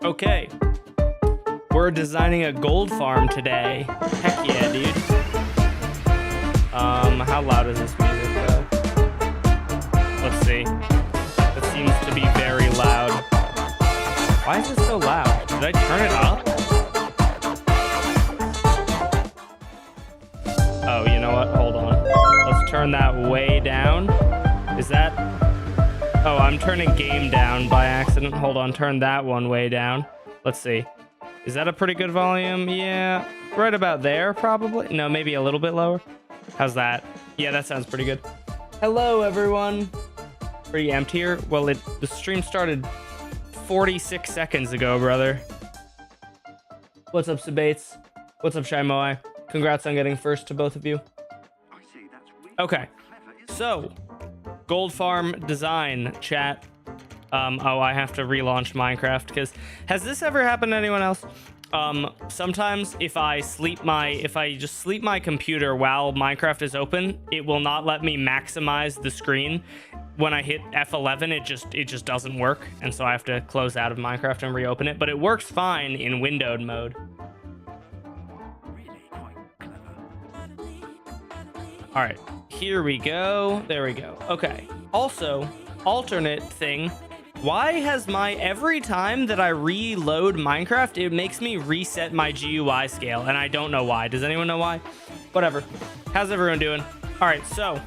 Okay, we're designing a gold farm today. Heck yeah, dude. How loud is this music though? Let's see. It seems to be very loud. Why is it so loud? Did I turn it up? Oh, you know what? Hold on. Let's turn that way down. Is that... Oh, I'm turning game down by accident. Hold on, turn that one way down. Let's see. Is that a pretty good volume? Yeah, right about there, probably. No, maybe a little bit lower. How's that? Yeah, that sounds pretty good. Hello, everyone. Pretty empty here. Well, the stream started 46 seconds ago, brother. What's up, Sabates? What's up, Shy Moai? Congrats on getting first to both of you. Okay, so gold farm design, chat. Oh, I have to relaunch Minecraft because has this ever happened to anyone else? Sometimes if I just sleep my computer while Minecraft is open, it will not let me maximize the screen. When I hit F11, it just doesn't work, and so I have to close out of Minecraft and reopen it. But it works fine in windowed mode. All right, here we go. There we go. Okay. Also, alternate thing. Why has every time that I reload Minecraft, it makes me reset my GUI scale, and I don't know why. Does anyone know why? Whatever. How's everyone doing? All right, so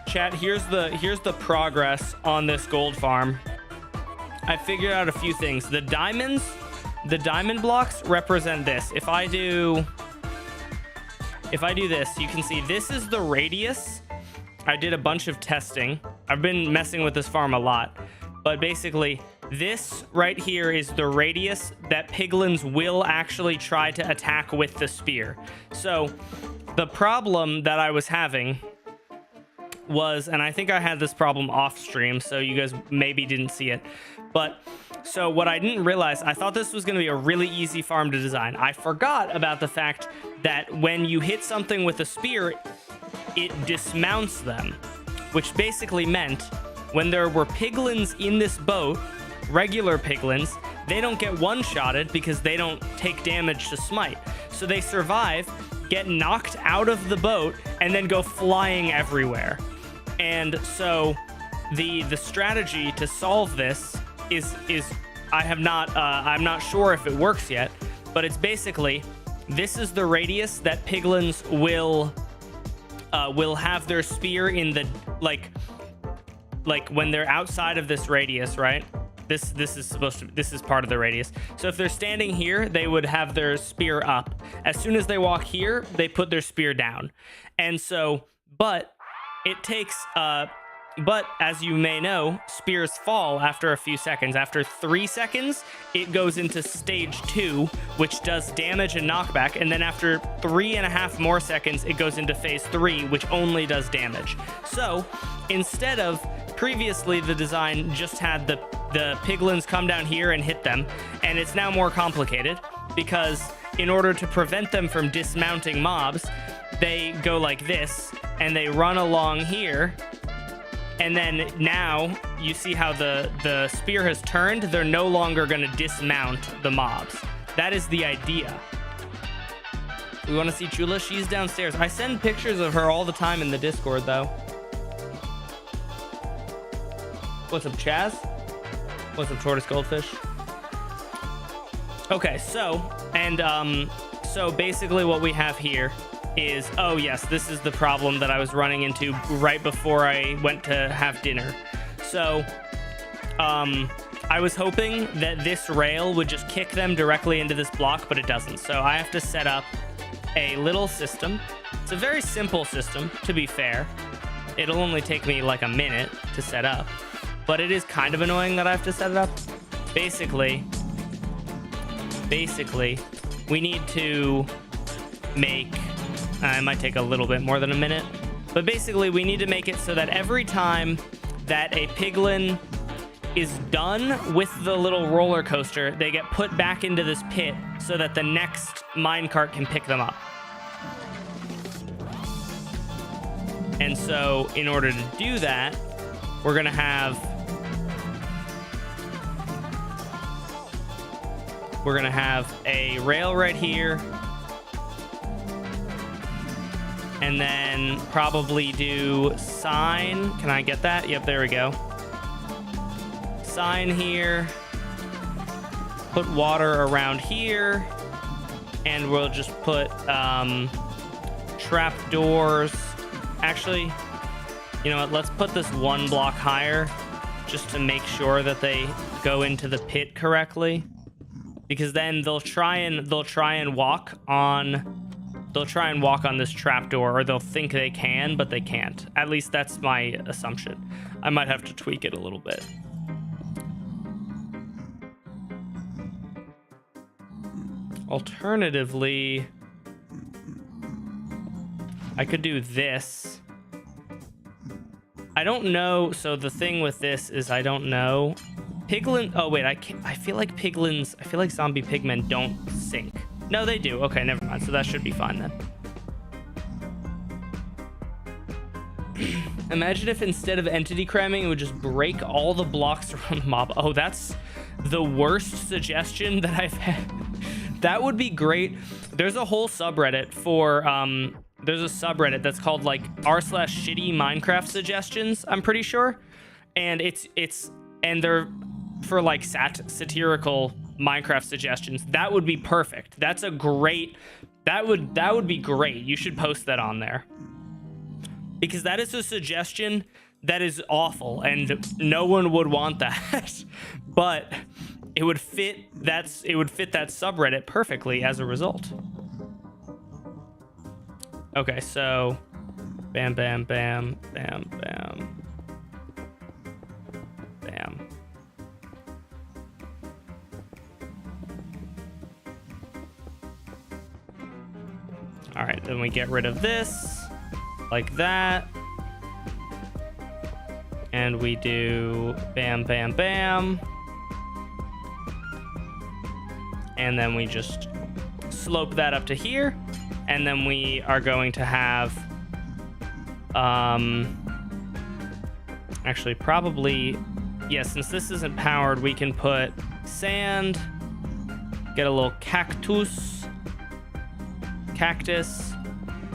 chat, here's the progress on this gold farm. I figured out a few things. The diamond blocks represent this. If I do this, you can see this is the radius. I did a bunch of testing. I've been messing with this farm a lot. But basically, this right here is the radius that piglins will actually try to attack with the spear. So the problem that I was having was, and I think I had this problem off stream, so you guys maybe didn't see it. But so what I didn't realize, I thought this was going to be a really easy farm to design. I forgot about the fact that when you hit something with a spear, it dismounts them, which basically meant when there were piglins in this boat, regular piglins, they don't get one-shotted because they don't take damage to smite. So they survive, get knocked out of the boat, and then go flying everywhere. And so the strategy to solve this is I'm not sure if it works yet, but it's basically, this is the radius that piglins will have their spear in the, like when they're outside of this radius, right? This is part of the radius. So if they're standing here, they would have their spear up. As soon as they walk here, they put their spear down. And so, but as you may know, spears fall after a few seconds. After 3 seconds, it goes into stage 2, which does damage and knockback. And then after 3.5 more seconds, it goes into phase 3, which only does damage. So instead of previously, the design just had the piglins come down here and hit them, and it's now more complicated because in order to prevent them from dismounting mobs, they go like this and they run along here. And then now you see how the spear has turned. They're no longer going to dismount the mobs. That is the idea. We want to see Chula. She's downstairs. I send pictures of her all the time in the Discord, though. What's up, Chaz? What's up, Tortoise Goldfish? Okay, so basically what we have here is, oh yes, this is the problem that I was running into right before I went to have dinner. So I was hoping that this rail would just kick them directly into this block, but it doesn't. So I have to set up a little system. It's a very simple system, to be fair. It'll only take me like a minute to set up, but it is kind of annoying that I have to set it up. Basically, we need to make, it might take a little bit more than a minute, but basically we need to make it so that every time that a piglin is done with the little roller coaster, they get put back into this pit so that the next minecart can pick them up. And so in order to do that, we're gonna have We're gonna have a rail right here. And then probably do sign. Can I get that? Yep, there we go. Sign here. Put water around here. And we'll just put trap doors. Actually, you know what? Let's put this one block higher just to make sure that they go into the pit correctly. Because then they'll try and walk on this trapdoor, or they'll think they can, but they can't. At least that's my assumption. I might have to tweak it a little bit. Alternatively, I could do this. I don't know. So the thing with this is I don't know. Piglin. Oh wait, I feel like piglins. I feel like zombie pigmen don't sink. No, they do. Okay, never mind. So that should be fine then. Imagine if instead of entity cramming, it would just break all the blocks around the mob. Oh, that's the worst suggestion that I've had. That would be great. There's a whole subreddit for there's a subreddit that's called like r/shitty Minecraft suggestions, I'm pretty sure. And and they're for like satirical Minecraft suggestions. That would be perfect. That's a great, that would be great. You should post that on there. Because that is a suggestion that is awful and no one would want that. But it would fit that subreddit perfectly as a result. Okay, so bam, bam, bam, bam, bam, bam. All right, then we get rid of this like that. And we do bam, bam, bam. And then we just slope that up to here. And then we are going to have, actually probably, yeah, since this isn't powered, we can put sand, get a little cactus,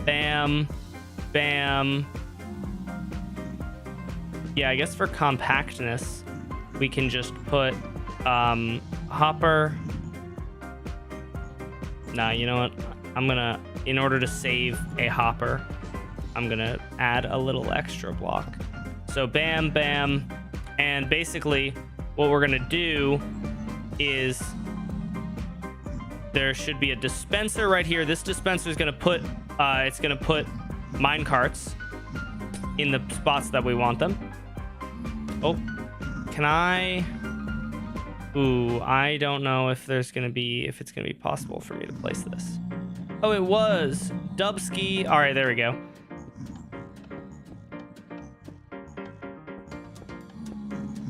bam, bam. Yeah, I guess for compactness, we can just put hopper. Nah, you know what? I'm gonna, in order to save a hopper, I'm gonna add a little extra block. So bam, bam. And basically what we're gonna do is there should be a dispenser right here. This dispenser is gonna put, it's gonna put mine carts in the spots that we want them. Oh, can I? Ooh, I don't know if it's gonna be possible for me to place this. Oh, it was Dubsky. All right, there we go.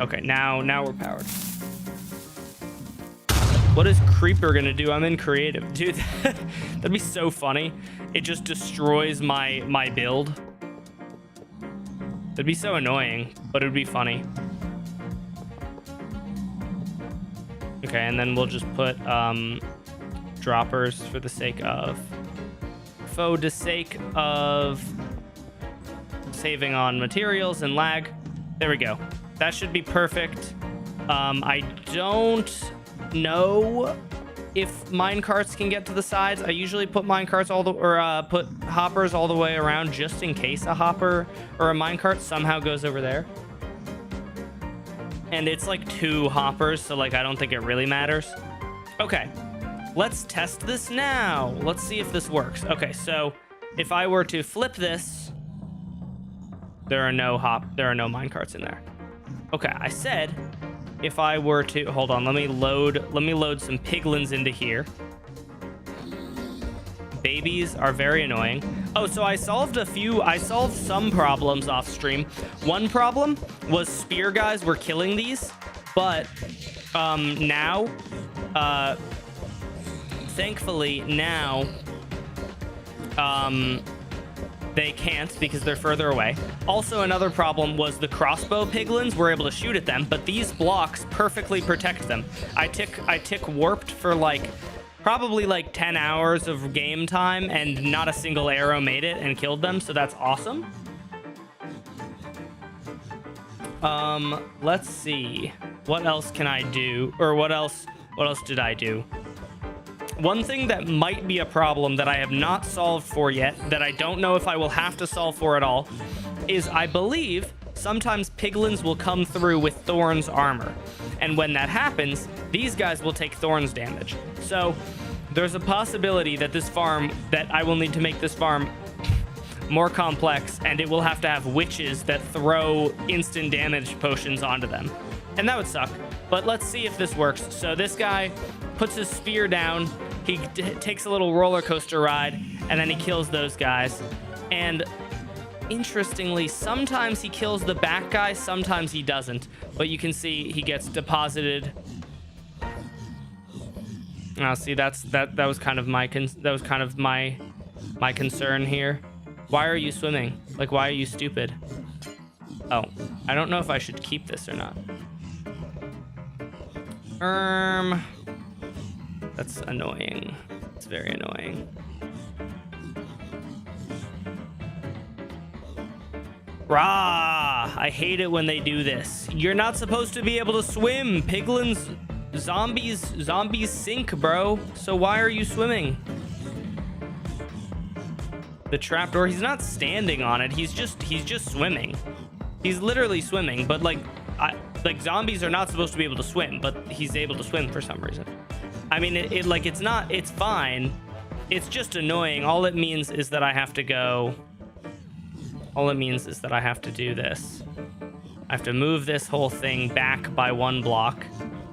Okay, now we're powered. What is Creeper gonna do? I'm in creative, dude. That'd be so funny. It just destroys my build. That'd be so annoying, but it'd be funny. Okay, and then we'll just put droppers for the sake of saving on materials and lag. There we go. That should be perfect. I don't know if minecarts can get to the sides. I usually put minecarts put hoppers all the way around just in case a hopper or a minecart somehow goes over there. And it's like 2 hoppers, so like I don't think it really matters. Okay, let's test this now. Let's see if this works. Okay, so if I were to flip this, there are no minecarts in there. Okay, I said if I were to, hold on, let me load some piglins into here. Babies are very annoying. Oh, so I solved some problems off stream. One problem was spear guys were killing these, but now, thankfully now, they can't because they're further away. Also, another problem was the crossbow piglins were able to shoot at them, but these blocks perfectly protect them. I tick warped for like probably like 10 hours of game time, and not a single arrow made it and killed them, so that's awesome. Let's see. What else can I do? Or what else did I do? One thing that might be a problem that I have not solved for yet, that I don't know if I will have to solve for at all, is I believe sometimes piglins will come through with Thorn's armor. And when that happens, these guys will take Thorn's damage. So there's a possibility that that I will need to make this farm more complex, and it will have to have witches that throw instant damage potions onto them. And that would suck, but let's see if this works. So this guy puts his spear down, he takes a little roller coaster ride, and then he kills those guys. And interestingly, sometimes he kills the back guy, sometimes he doesn't. But you can see he gets deposited. Now, see, that was kind of my concern here. Why are you swimming? Like, why are you stupid? Oh, I don't know if I should keep this or not. That's annoying. It's very annoying. Rah! I hate it when they do this. You're not supposed to be able to swim. Piglins, zombies sink, bro. So why are you swimming? The trapdoor, he's not standing on it. He's just swimming. He's literally swimming, but like zombies are not supposed to be able to swim, but he's able to swim for some reason. I mean, it's fine. It's just annoying. All it means is that I have to go. All it means is that I have to do this. I have to move this whole thing back by 1 block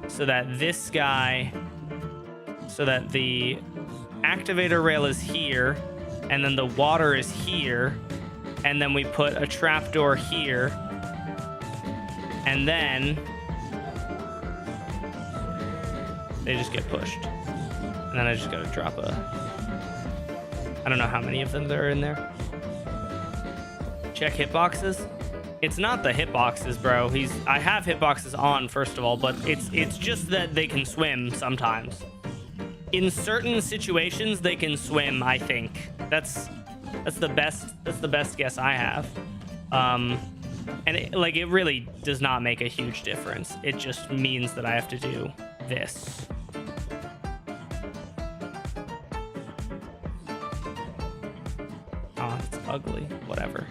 so that this guy, so that the activator rail is here, and then the water is here, and then we put a trapdoor here, and then they just get pushed. And then I just gotta drop I don't know how many of them there are in there. Check hitboxes. It's not the hitboxes, bro. I have hitboxes on, first of all, but it's just that they can swim sometimes. In certain situations, they can swim, I think. That's the best guess I have. And it really does not make a huge difference. It just means that I have to do this. Oh, it's ugly. Whatever.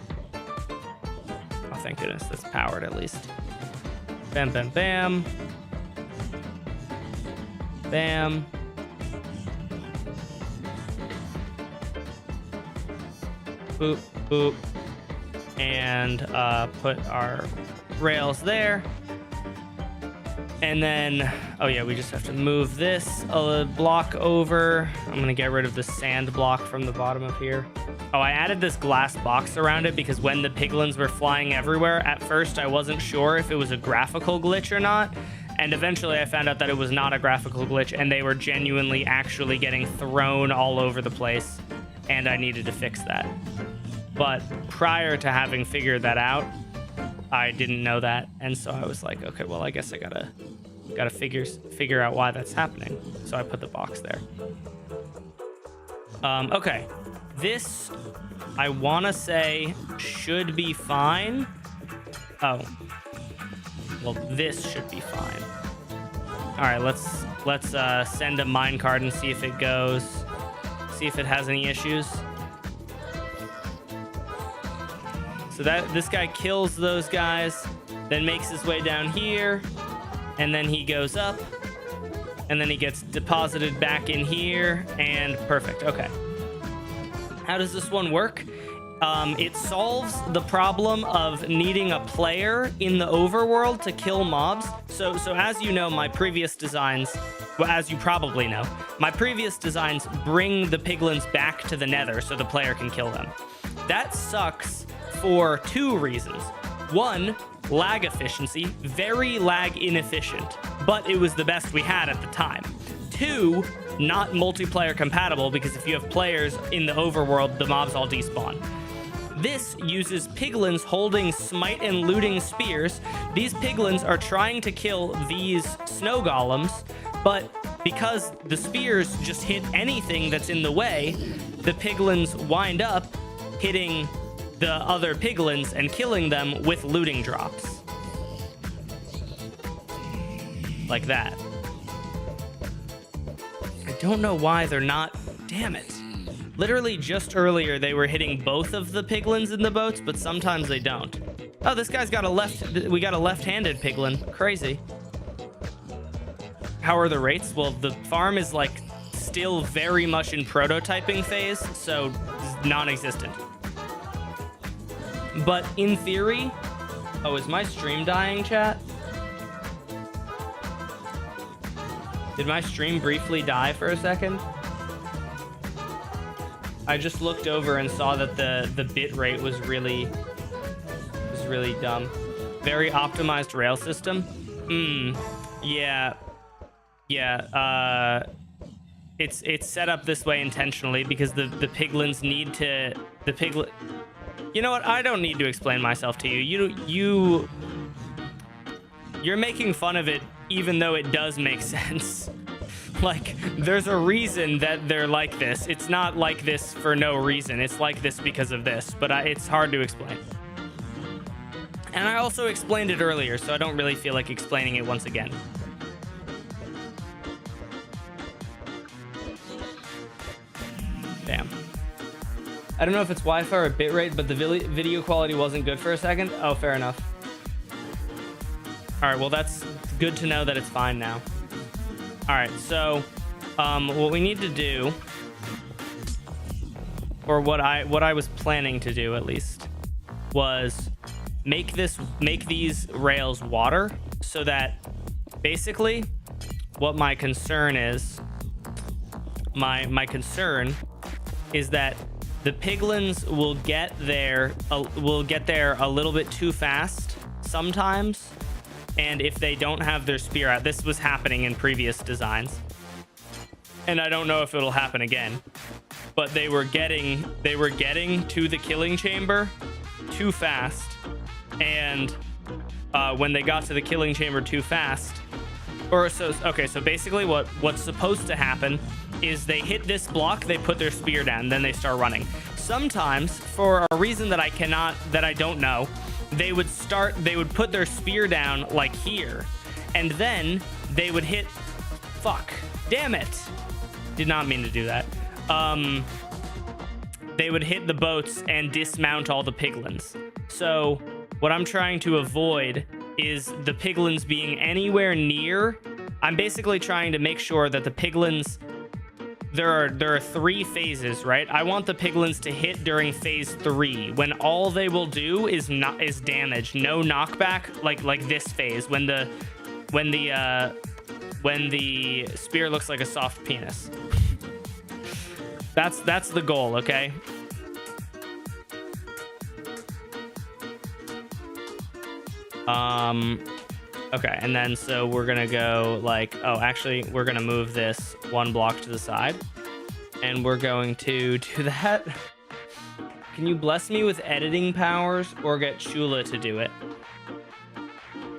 Oh, thank goodness that's powered at least. Bam, bam, bam. Bam. Boop, boop. And put our rails there. And then, oh yeah, we just have to move this a block over. I'm gonna get rid of the sand block from the bottom of here. Oh, I added this glass box around it because when the piglins were flying everywhere, at first I wasn't sure if it was a graphical glitch or not. And eventually I found out that it was not a graphical glitch and they were genuinely actually getting thrown all over the place. And I needed to fix that. But prior to having figured that out, I didn't know that. And so I was like, okay, well, I guess I gotta figure out why that's happening. So I put the box there. Okay. This, I want to say, should be fine. Oh. Well, this should be fine. All right, let's send a minecart and see if it goes. See if it has any issues. So this guy kills those guys, then makes his way down here, and then he goes up, and then he gets deposited back in here, and perfect. Okay. How does this one work? It solves the problem of needing a player in the overworld to kill mobs. So as you know, my previous designs, well, as you probably know, my previous designs bring the piglins back to the nether so the player can kill them. That sucks for 2 reasons. 1, lag efficiency, very lag inefficient, but it was the best we had at the time. 2, not multiplayer compatible because if you have players in the overworld, the mobs all despawn. This uses piglins holding smite and looting spears. These piglins are trying to kill these snow golems, but because the spears just hit anything that's in the way, the piglins wind up hitting the other piglins and killing them with looting drops. Like that. I don't know why they're not... Damn it. Literally just earlier they were hitting both of the piglins in the boats, but sometimes they don't. Oh, this guy's got a we got a left-handed piglin. Crazy. How are the rates? Well, the farm is like still very much in prototyping phase, so non-existent. But in theory... Oh, is my stream dying, chat? Did my stream briefly die for a second? I just looked over and saw that the bit rate was really dumb. Very optimized rail system. Yeah. It's set up this way intentionally because the piglins need to You know what? I don't need to explain myself to you. You're making fun of it even though it does make sense. Like, there's a reason that they're like this. It's not like this for no reason. It's like this because of this, but it's hard to explain. And I also explained it earlier, so I don't really feel like explaining it once again. Damn. I don't know if it's Wi-Fi or bitrate, but the video quality wasn't good for a second. Oh, fair enough. All right, well, that's good to know that it's fine now. All right, so what we need to do, or what I was planning to do at least, was make these rails water, so that basically what my concern is, my concern is that the piglins will get there a little bit too fast sometimes. And if they don't have their spear out, this was happening in previous designs, and I don't know if it'll happen again, but they were getting to the killing chamber too fast, and when they got to the killing chamber too fast, so basically what's supposed to happen is they hit this block, they put their spear down, then they start running. Sometimes, for a reason that I don't know, they would put their spear down like here, and then they would hit... Fuck. Damn it. Did not mean to do that. They would hit the boats and dismount all the piglins. So what I'm trying to avoid is the piglins being anywhere near. I'm basically trying to make sure that the piglins... There are 3 phases, right? I want the piglins to hit during phase 3, when all they will do is damage, no knockback, like this phase, when the spear looks like a soft penis. That's the goal, okay? Okay, and then so we're gonna go like, oh, actually, we're gonna move this 1 block to the side, and we're going to do that. Can you bless me with editing powers or get Chula to do it?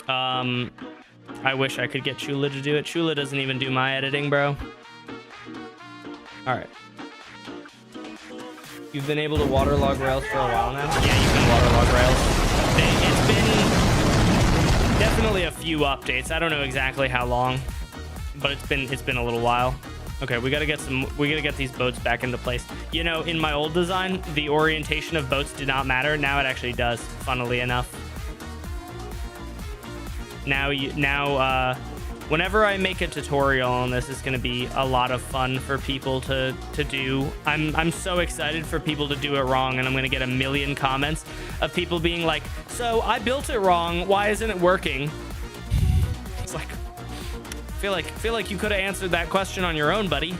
I wish I could get Chula to do it. Chula doesn't even do my editing, bro. All right. You've been able to waterlog rails for a while now? Yeah, you can waterlog rails. It's been definitely a few updates. I don't know exactly how long, but it's been a little while. Okay, we gotta get these boats back into place. You know, in my old design, the orientation of boats did not matter. Now it actually does, funnily enough. Whenever I make a tutorial on this, it's gonna be a lot of fun for people to do. I'm so excited for people to do it wrong, and I'm gonna get a million comments of people being like, so I built it wrong, why isn't it working? It's like, feel like you could have answered that question on your own, buddy.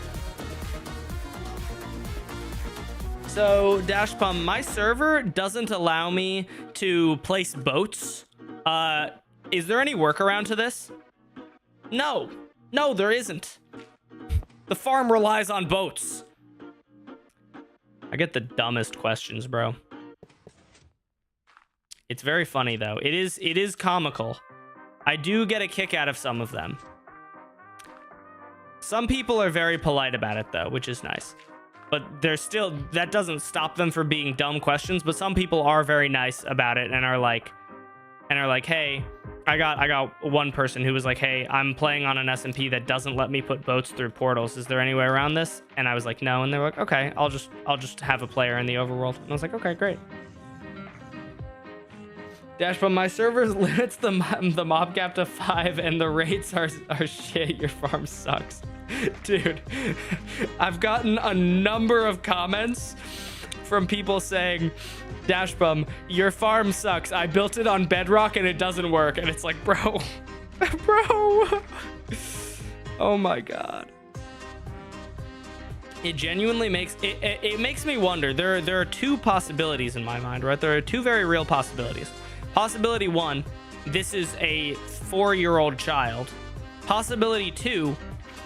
So Dashpum, my server doesn't allow me to place boats. Is there any workaround to this? No, there isn't. The farm relies on boats. I get the dumbest questions, bro. It's very funny though. It is comical. I do get a kick out of some of them. Some people are very polite about it though, which is nice. But there's still, that doesn't stop them from being dumb questions, but some people are very nice about it and are like, hey, I got one person who was like, hey, I'm playing on an SMP that doesn't let me put boats through portals. Is there any way around this? And I was like, no. And they were like, okay, I'll just have a player in the overworld. And I was like, okay, great. Dash, but my server limits the mob cap to 5 and the rates are shit. Your farm sucks. Dude, I've gotten a number of comments from people saying, Dash Bum, your farm sucks. I built it on bedrock and it doesn't work. And it's like, bro, oh my God. It genuinely makes, it makes me wonder. There are two possibilities in my mind, right? There are two very real possibilities. Possibility 1, this is a 4-year-old child. Possibility 2,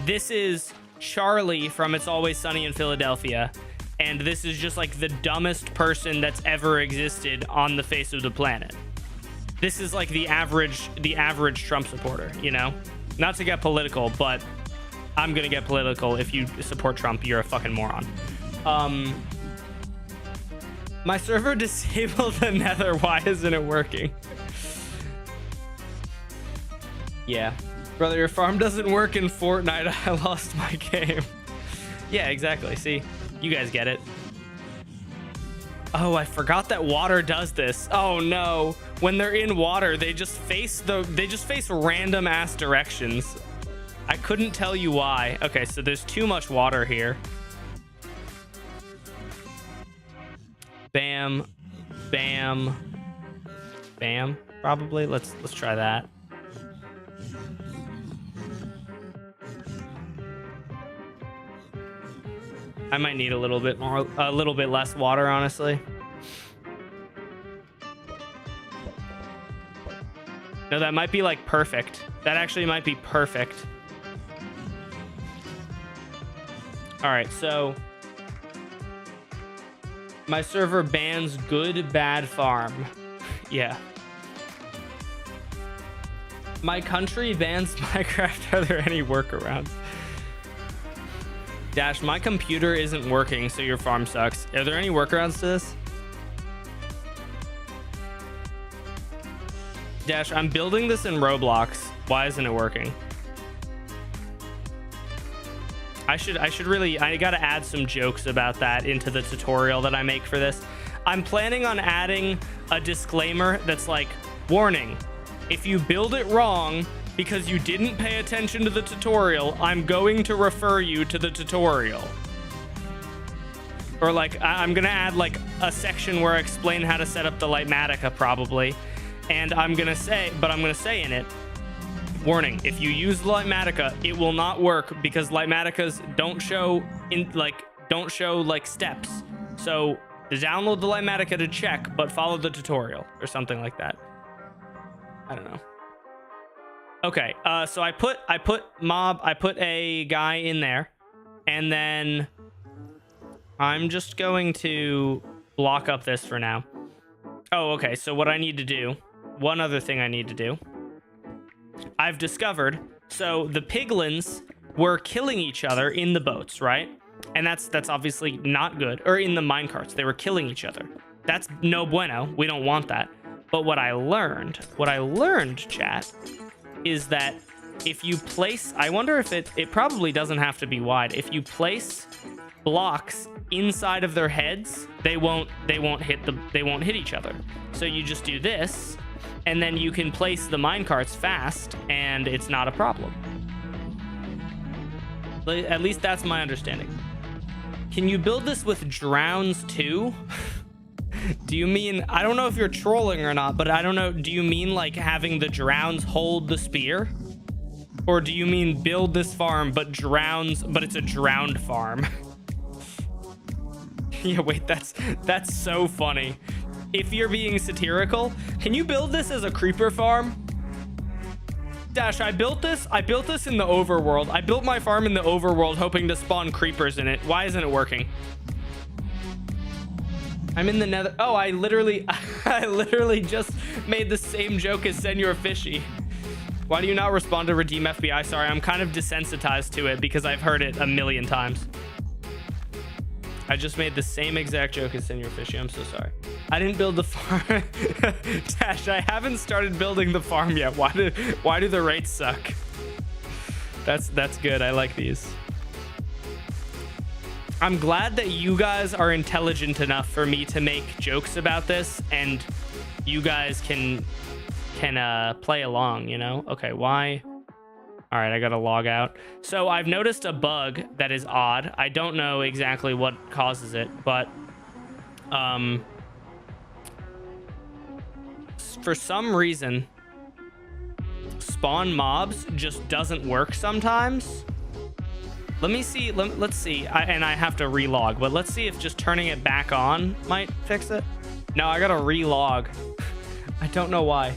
this is Charlie from It's Always Sunny in Philadelphia. And this is just like the dumbest person that's ever existed on the face of the planet. This is like the average Trump supporter, you know? Not to get political, but I'm gonna get political. If you support Trump, you're a fucking moron. My server disabled the nether. Why isn't it working? Yeah. Brother, your farm doesn't work in Fortnite. I lost my game. Yeah, exactly. See? You guys get it. Oh, I forgot that water does this. Oh no. When they're in water, they just face random ass directions. I couldn't tell you why. Okay, so there's too much water here. Bam. Bam. Bam. Probably. Let's try that. I might need a little bit less water, honestly. No, that might be like perfect. That actually might be perfect. All right, so my server bans good, bad farm. Yeah. My country bans Minecraft. Are there any workarounds? Dash, my computer isn't working, so your farm sucks. Are there any workarounds to this? Dash, I'm building this in Roblox. Why isn't it working? I gotta add some jokes about that into the tutorial that I make for this. I'm planning on adding a disclaimer that's like, warning, if you build it wrong, because you didn't pay attention to the tutorial, I'm going to refer you to the tutorial. Or like, I'm gonna add like a section where I explain how to set up the Lightmatica probably. And I'm gonna say in it, warning, if you use Lightmatica, it will not work because Lightmaticas don't show steps. So download the Lightmatica to check, but follow the tutorial or something like that. I don't know. Okay, so I put a guy in there, and then I'm just going to block up this for now. Oh, okay, so what I need to do, one other thing I need to do, I've discovered, so the piglins were killing each other in the boats, right? And that's obviously not good, or in the minecarts, they were killing each other. That's no bueno, we don't want that. But what I learned, chat, is that if you place, I wonder if it probably doesn't have to be wide. If you place blocks inside of their heads, they won't hit each other. So you just do this, and then you can place the minecarts fast, and it's not a problem. At least that's my understanding. Can you build this with drowns too? Do you mean, I don't know if you're trolling or not, but I don't know, do you mean like having the drowns hold the spear? Or do you mean build this farm but it's a drowned farm? Yeah, wait, that's so funny. If you're being satirical, can you build this as a creeper farm? Dash, I built this in the overworld. I built my farm in the overworld hoping to spawn creepers in it. Why isn't it working? I'm in the nether. Oh, I literally just made the same joke as Senor Fishy. Why do you not respond to Redeem FBI? Sorry, I'm kind of desensitized to it because I've heard it a million times. I just made the same exact joke as Senor Fishy. I'm so sorry. I didn't build the farm. Dash, I haven't started building the farm yet. Why do the rates suck? That's good. I like these. I'm glad that you guys are intelligent enough for me to make jokes about this, and you guys can play along, you know? Okay, why? All right, I gotta log out. So I've noticed a bug that is odd. I don't know exactly what causes it, but for some reason, spawn mobs just doesn't work sometimes. Let me see. Let's see. And I have to relog, but let's see if just turning it back on might fix it. No, I gotta relog. I don't know why.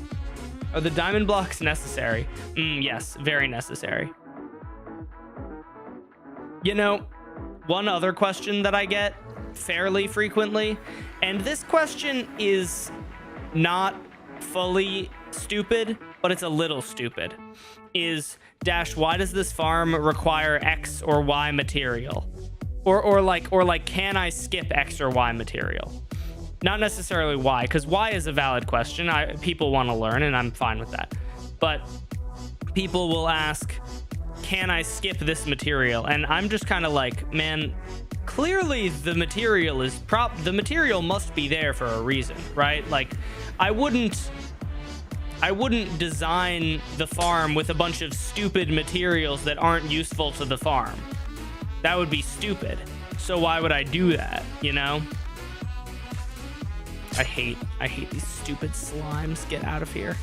Are the diamond blocks necessary? Yes, very necessary. You know, one other question that I get fairly frequently, and this question is not fully stupid, but it's a little stupid, is Dash, why does this farm require X or Y material? Or like, can I skip X or Y material? Not necessarily why, because why is a valid question. People want to learn, and I'm fine with that. But people will ask, can I skip this material? And I'm just kind of like, man, clearly the material is the material must be there for a reason, right? Like, I wouldn't design the farm with a bunch of stupid materials that aren't useful to the farm. That would be stupid. So why would I do that, you know? I hate these stupid slimes. Get out of here.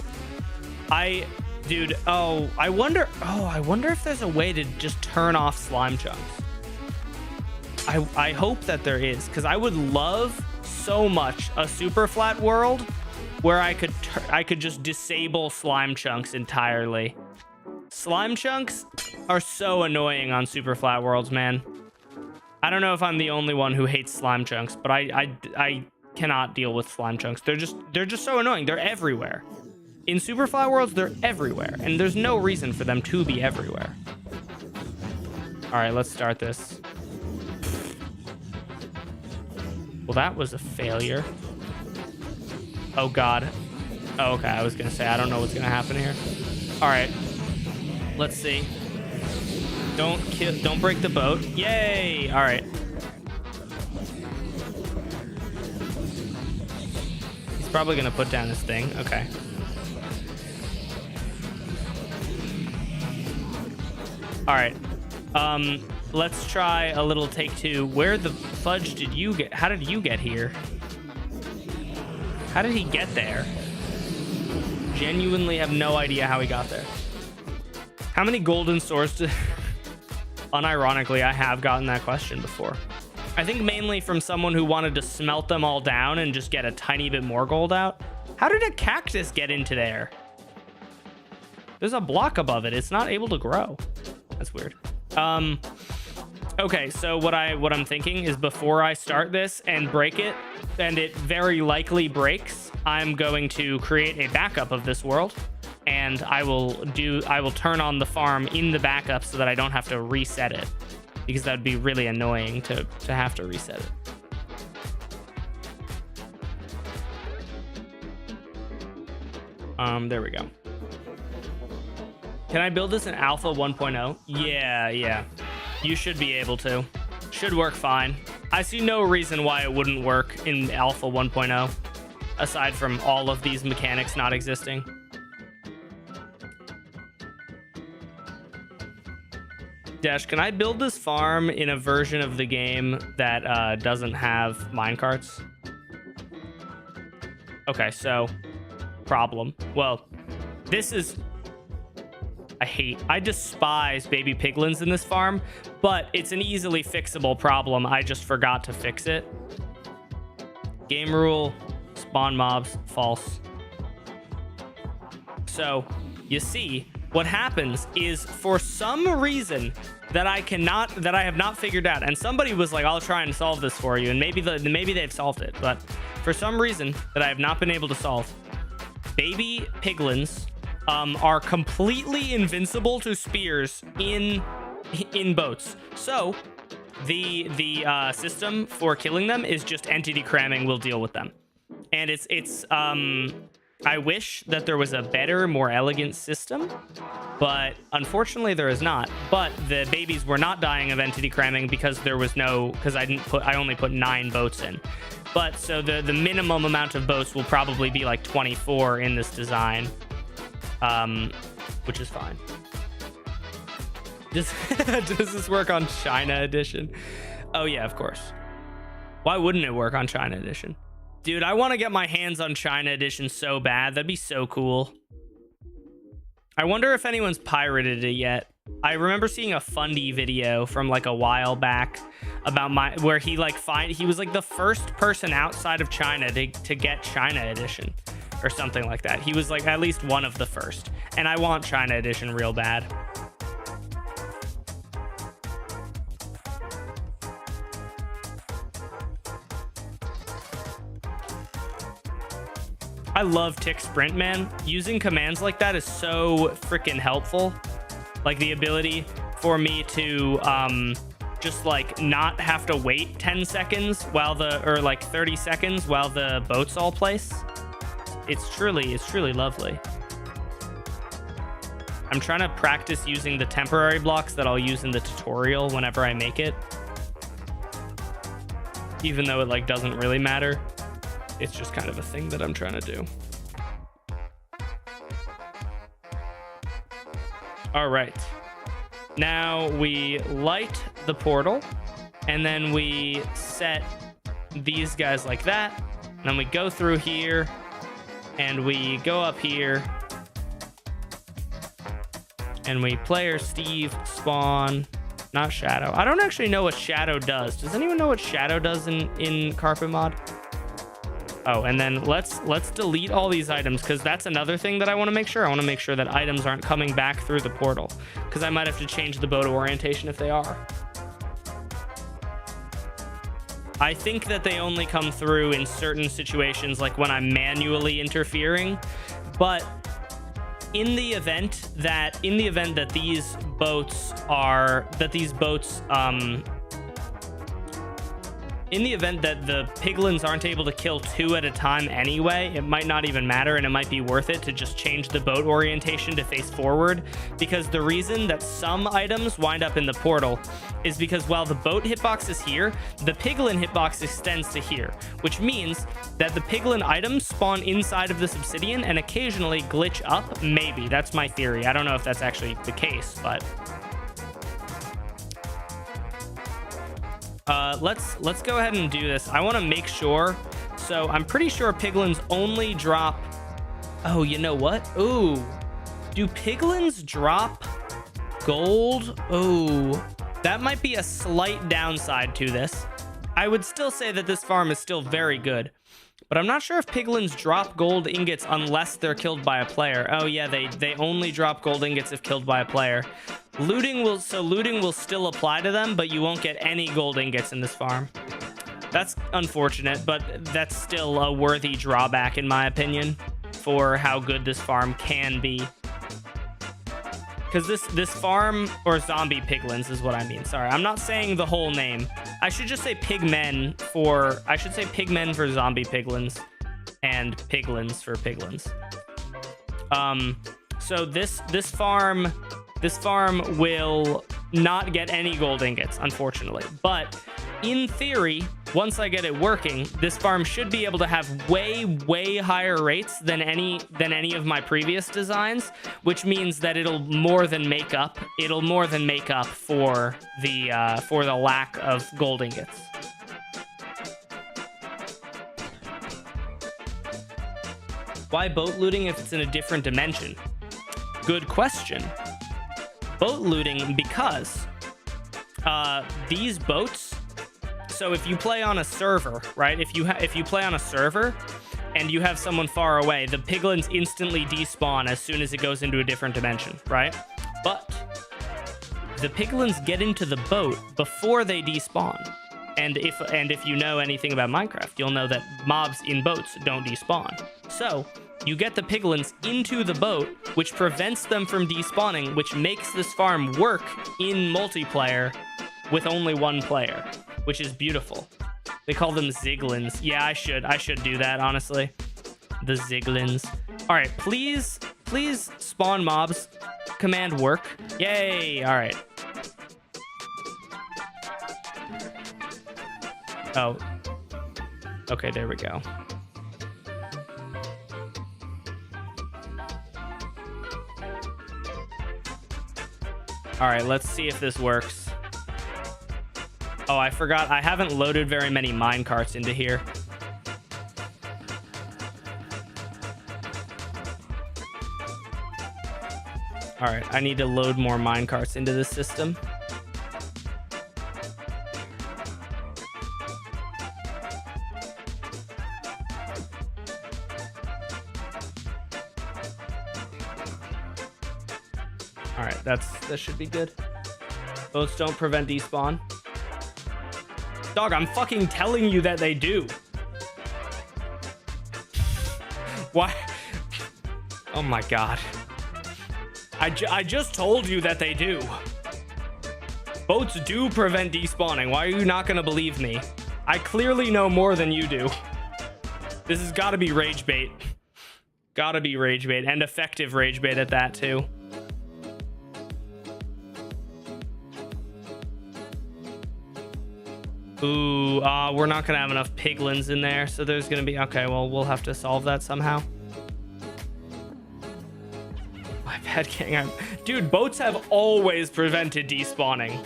Dude, I wonder if there's a way to just turn off slime chunks. I hope that there is, because I would love so much a super flat world where I could just disable slime chunks entirely. Slime chunks are so annoying on super flat worlds, man. I don't know if I'm the only one who hates slime chunks, but I cannot deal with slime chunks. They're just so annoying. They're everywhere. In super flat worlds, they're everywhere, and there's no reason for them to be everywhere. All right, let's start this. Well, that was a failure. Oh God. Oh, okay, I was gonna say I don't know what's gonna happen here. All right, let's see. Don't break the boat. Yay! All right. He's probably gonna put down this thing. Okay. All right. Let's try a little take two. Where the fudge did you get? How did you get here? How did he get there? Genuinely have no idea how he got there. How many golden swords did... Unironically, I have gotten that question before. I think mainly from someone who wanted to smelt them all down and just get a tiny bit more gold out. How did a cactus get into there? There's a block above it. It's not able to grow. That's weird. Okay, so what I'm thinking is before I start this and break it, and it very likely breaks, I'm going to create a backup of this world, and I will turn on the farm in the backup so that I don't have to reset it, because that would be really annoying to have to reset it. There we go. Can I build this in Alpha 1.0? Yeah. You should be able to. Should work fine. I see no reason why it wouldn't work in Alpha 1.0, aside from all of these mechanics not existing. Dash, can I build this farm in a version of the game that doesn't have minecarts? Okay, so problem. Well, this is... I despise baby piglins in this farm, but it's an easily fixable problem. I just forgot to fix it. Game rule, spawn mobs, false. So you see, what happens is, for some reason that I have not figured out, and somebody was like, I'll try and solve this for you, and maybe they've solved it, but for some reason that I have not been able to solve, baby piglins are completely invincible to spears in boats. So the system for killing them is just entity cramming will deal with them. And it's I wish that there was a better, more elegant system, but unfortunately there is not. But the babies were not dying of entity cramming because I only put 9 boats in. But so the minimum amount of boats will probably be like 24 in this design, which is fine. Does this work on China Edition? Oh yeah, of course. Why wouldn't it work on China Edition? Dude, I want to get my hands on China Edition so bad. That'd be so cool. I wonder if anyone's pirated it yet. I remember seeing a Fundy video from like a while back about where he was like the first person outside of China to get China Edition or something like that. He was like at least one of the first. And I want China Edition real bad. I love tick sprint, man. Using commands like that is so freaking helpful. Like the ability for me to just like not have to wait 10 seconds or like 30 seconds while the boats all place. It's truly lovely. I'm trying to practice using the temporary blocks that I'll use in the tutorial whenever I make it. Even though it like doesn't really matter. It's just kind of a thing that I'm trying to do. All right. Now we light the portal, and then we set these guys like that. And then we go through here, and we go up here, and we player Steve spawn, not Shadow. I don't actually know what Shadow does. Does anyone know what Shadow does in Carpet Mod? Oh, and then let's delete all these items, because that's another thing that I want to make sure. I want to make sure that items aren't coming back through the portal, because I might have to change the boat orientation if they are. I think that they only come through in certain situations, like when I'm manually interfering. But in the event that these boats in the event that the piglins aren't able to kill 2 at a time anyway, it might not even matter, and it might be worth it to just change the boat orientation to face forward, because the reason that some items wind up in the portal is because while the boat hitbox is here, the piglin hitbox extends to here, which means that the piglin items spawn inside of this obsidian and occasionally glitch up. Maybe. That's my theory. I don't know if that's actually the case, but... let's go ahead and do this. I want to make sure. So I'm pretty sure piglins only drop. Oh, you know what? Ooh, do piglins drop gold? Oh, that might be a slight downside to this. I would still say that this farm is still very good, but I'm not sure if piglins drop gold ingots unless they're killed by a player. Oh yeah, they only drop gold ingots if killed by a player. Looting will still apply to them, but you won't get any gold ingots in this farm. That's unfortunate, but that's still a worthy drawback in my opinion for how good this farm can be. Because this farm, or zombie piglins is what I mean. Sorry, I'm not saying the whole name. I should just say pigmen for zombie piglins and piglins for piglins. So this farm will not get any gold ingots, unfortunately. But in theory, once I get it working, this farm should be able to have way higher rates than any of my previous designs, which means that it'll more than make up for the lack of gold ingots. Why boat looting if it's in a different dimension? Good question. Boat looting because these boats. So if you play on a server, right? If you play on a server and you have someone far away, the piglins instantly despawn as soon as it goes into a different dimension, right? But the piglins get into the boat before they despawn. And if you know anything about Minecraft, you'll know that mobs in boats don't despawn. So you get the piglins into the boat, which prevents them from despawning, which makes this farm work in multiplayer with only one player, which is beautiful. They call them ziglins. Yeah, I should do that, honestly. The ziglins. All right, please spawn mobs. Command work. Yay! All right. Oh. Okay, there we go. All right, let's see if this works. Oh, I forgot. I haven't loaded very many minecarts into here. All right, I need to load more minecarts into this system. All right, that should be good. Boats don't prevent despawn. Dog, I'm fucking telling you that they do. Why? Oh my god. I just told you that they do. Boats do prevent despawning. Why are you not gonna believe me? I clearly know more than you do. This has gotta be rage bait. Gotta be rage bait, and effective rage bait at that too. Ooh, we're not gonna have enough piglins in there, so there's gonna be... Okay, well, we'll have to solve that somehow. My bad, gang. Dude, boats have always prevented despawning.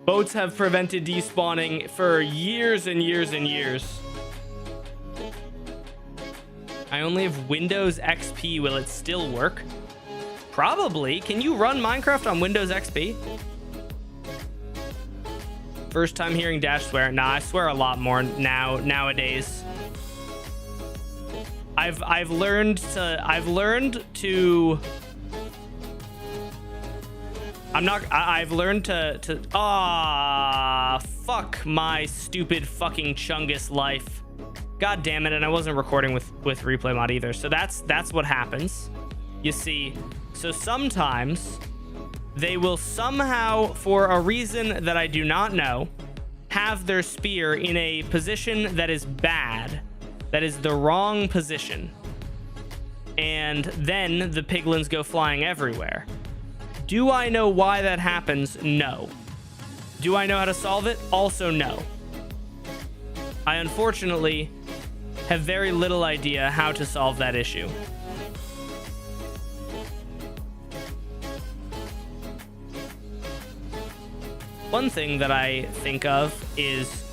Boats have prevented despawning for years and years and years. I only have Windows XP. Will it still work? Probably. Can you run Minecraft on Windows XP? First time hearing Dash swear. Nah, I swear a lot more nowadays. I've learned to fuck my stupid fucking Chungus life. God damn it, and I wasn't recording with replay mod either. So that's what happens. You see, so sometimes they will somehow, for a reason that I do not know, have their spear in a position that is bad. That is the wrong position. And then the piglins go flying everywhere. Do I know why that happens? No. Do I know how to solve it? Also no. I unfortunately have very little idea how to solve that issue. One thing that I think of is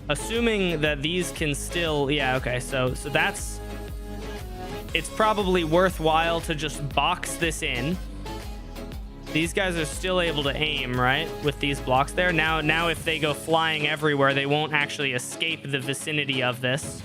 assuming that these can still... Yeah, okay, so that's... It's probably worthwhile to just box this in. These guys are still able to aim, right? With these blocks there. Now if they go flying everywhere, they won't actually escape the vicinity of this.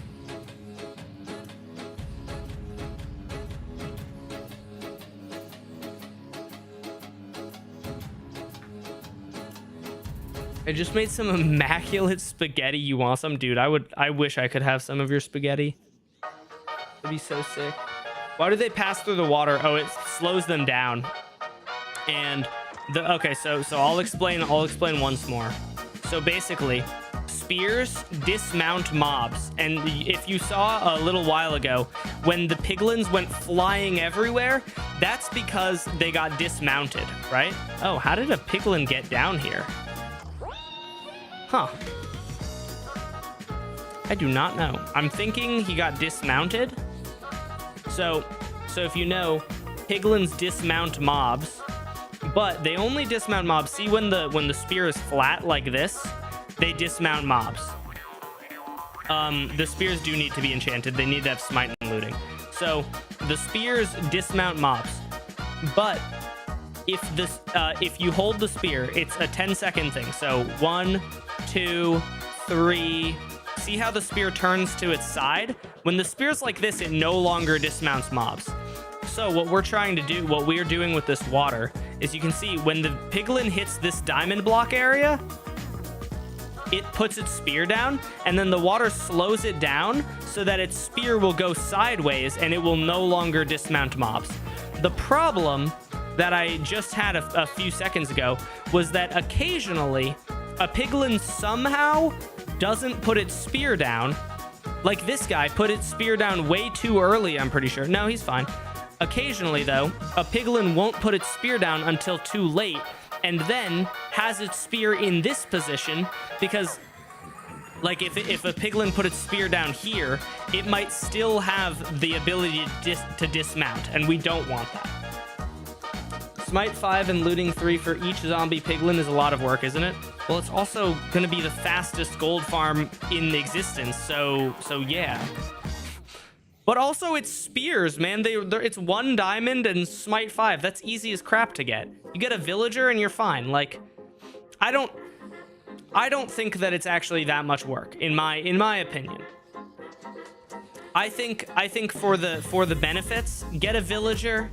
I just made some immaculate spaghetti. You want some? Dude, I wish I could have some of your spaghetti. It'd be so sick. Why do they pass through the water? Oh, it slows them down. And okay, so I'll explain once more. So basically, spears dismount mobs. And if you saw a little while ago, when the piglins went flying everywhere, that's because they got dismounted, right? Oh, how did a piglin get down here? Huh. I do not know. I'm thinking he got dismounted. So if you know, piglins dismount mobs, but they only dismount mobs. See, when the spear is flat like this, they dismount mobs. The spears do need to be enchanted. They need to have smite and looting. So the spears dismount mobs, but if you hold the spear, it's a 10-second thing. So 1, 2, 3, see how the spear turns to its side? When the spear's like this, it no longer dismounts mobs. So what we're trying to do, what we're doing with this water, is you can see when the piglin hits this diamond block area, it puts its spear down, and then the water slows it down so that its spear will go sideways and it will no longer dismount mobs. The problem that I just had a few seconds ago was that occasionally a piglin somehow doesn't put its spear down. Like this guy put its spear down way too early, I'm pretty sure. No, he's fine. Occasionally, though, a piglin won't put its spear down until too late, and then has its spear in this position because, like, if a piglin put its spear down here, it might still have the ability to dismount, and we don't want that. Smite 5 and looting 3 for each zombie piglin is a lot of work, isn't it? Well, it's also going to be the fastest gold farm in existence, so yeah. But also, it's spears, man. It's 1 diamond and smite 5. That's easy as crap to get. You get a villager and you're fine. Like, I don't think that it's actually that much work, in my opinion. I think for the benefits, get a villager.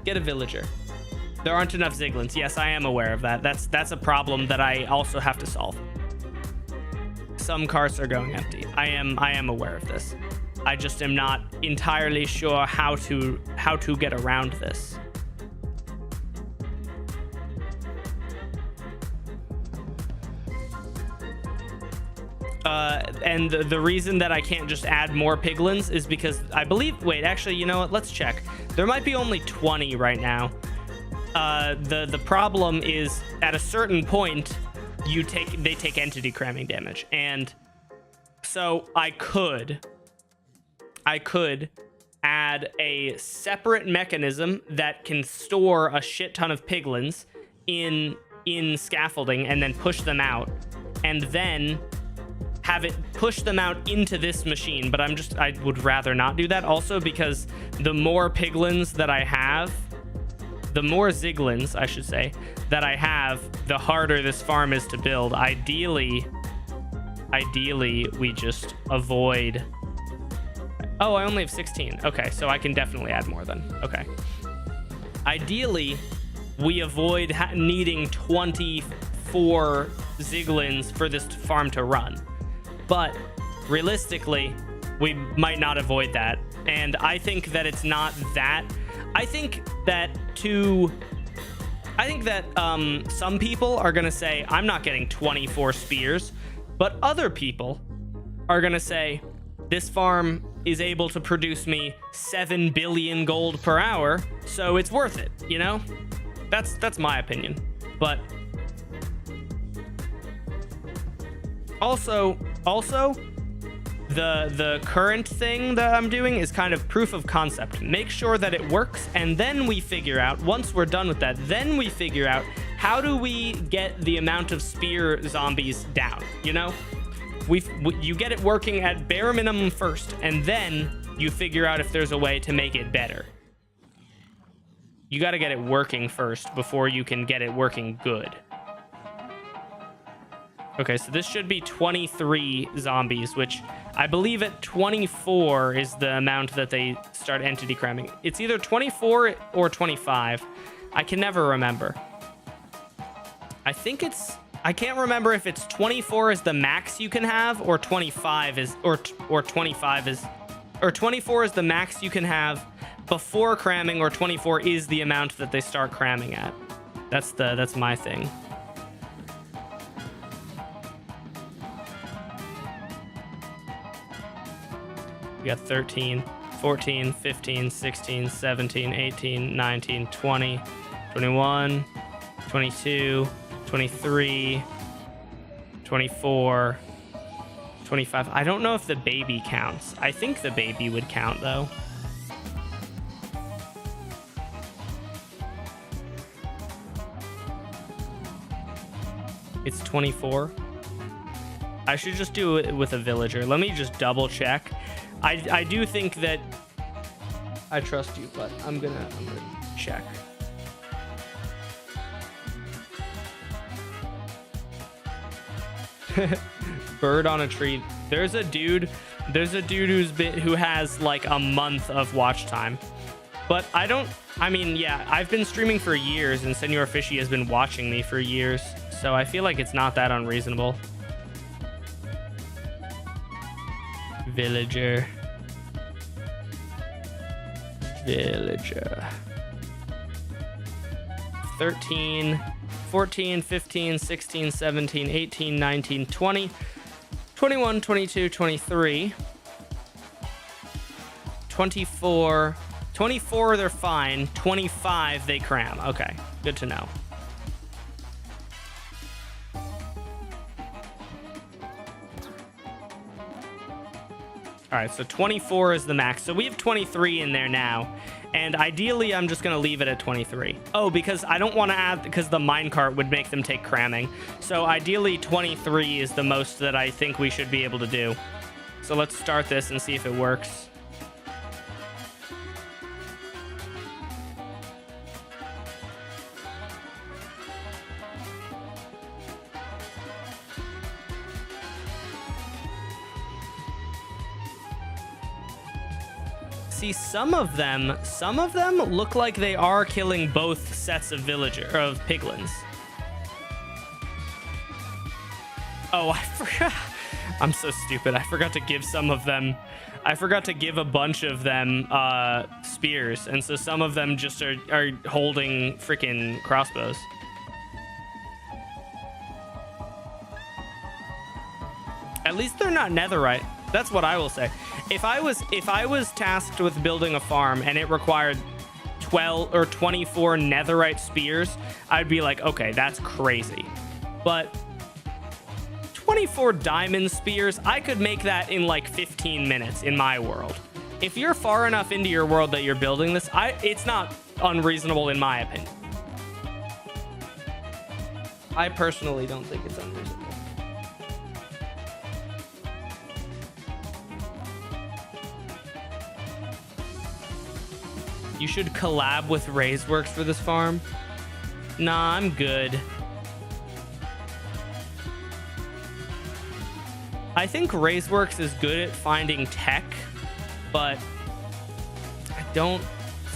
Get a villager. There aren't enough Ziglins. Yes, I am aware of that. That's a problem that I also have to solve. Some carts are going empty. I am aware of this. I just am not entirely sure how to get around this. And the reason that I can't just add more piglins is because I believe... Wait, actually, you know what? Let's check. There might be only 20 right now. The problem is at a certain point, they take entity cramming damage. And so I could add a separate mechanism that can store a shit ton of piglins in scaffolding and then push them out, and then have it push them out into this machine. But I would rather not do that, also because the more piglins that I have, the more Ziglins, I should say, that I have, the harder this farm is to build. Ideally, we just avoid... Oh, I only have 16. Okay, so I can definitely add more then. Okay. Ideally, we avoid needing 24 Ziglins for this farm to run. But realistically, we might not avoid that. And I think that it's not that. I think that some people are going to say, I'm not getting 24 spears. But other people are going to say, this farm is able to produce me 7 billion gold per hour, so it's worth it, you know? That's my opinion. But also the current thing that I'm doing is kind of proof of concept. Make sure that it works, and then we figure out, once we're done with that, then we figure out how do we get the amount of spear zombies down, you know? You get it working at bare minimum first, and then you figure out if there's a way to make it better. You got to get it working first before you can get it working good. Okay, so this should be 23 zombies, which I believe at 24 is the amount that they start entity cramming. It's either 24 or 25. I can never remember. I think it's... I can't remember if it's 24 is the max you can have, or 25 is, or 25 is, or 24 is the max you can have before cramming, or 24 is the amount that they start cramming at. That's my thing. We got 13, 14, 15, 16, 17, 18, 19, 20, 21, 22, 23, 24, 25. I don't know if the baby counts. I think the baby would count, though. It's 24. I should just do it with a villager. Let me just double check. I do think that... I trust you, but I'm gonna check. Bird on a tree. There's a dude who has like a month of watch time. But I mean, yeah, I've been streaming for years and Senor Fishy has been watching me for years. So I feel like it's not that unreasonable. Villager. 13, 14, 15, 16, 17, 18, 19, 20, 21, 22, 23, 24, 24 they're fine, 25 they cram. Okay, good to know. All right, so 24 is the max. So we have 23 in there now. And ideally, I'm just going to leave it at 23. Oh, because I don't want to add, because the minecart would make them take cramming. So ideally, 23 is the most that I think we should be able to do. So let's start this and see if it works. See, some of them look like they are killing both sets of piglins. Oh, I forgot. I'm so stupid. I forgot to give some of them. I forgot to give a bunch of them spears, and so some of them just are holding freaking crossbows. At least they're not netherite. That's what I will say. If I was tasked with building a farm and it required 12 or 24 netherite spears, I'd be like, okay, that's crazy. But 24 diamond spears, I could make that in like 15 minutes in my world. If you're far enough into your world that you're building this, it's not unreasonable in my opinion. I personally don't think it's unreasonable. You should collab with Raiseworks for this farm. Nah, I'm good. I think Raiseworks is good at finding tech, but I don't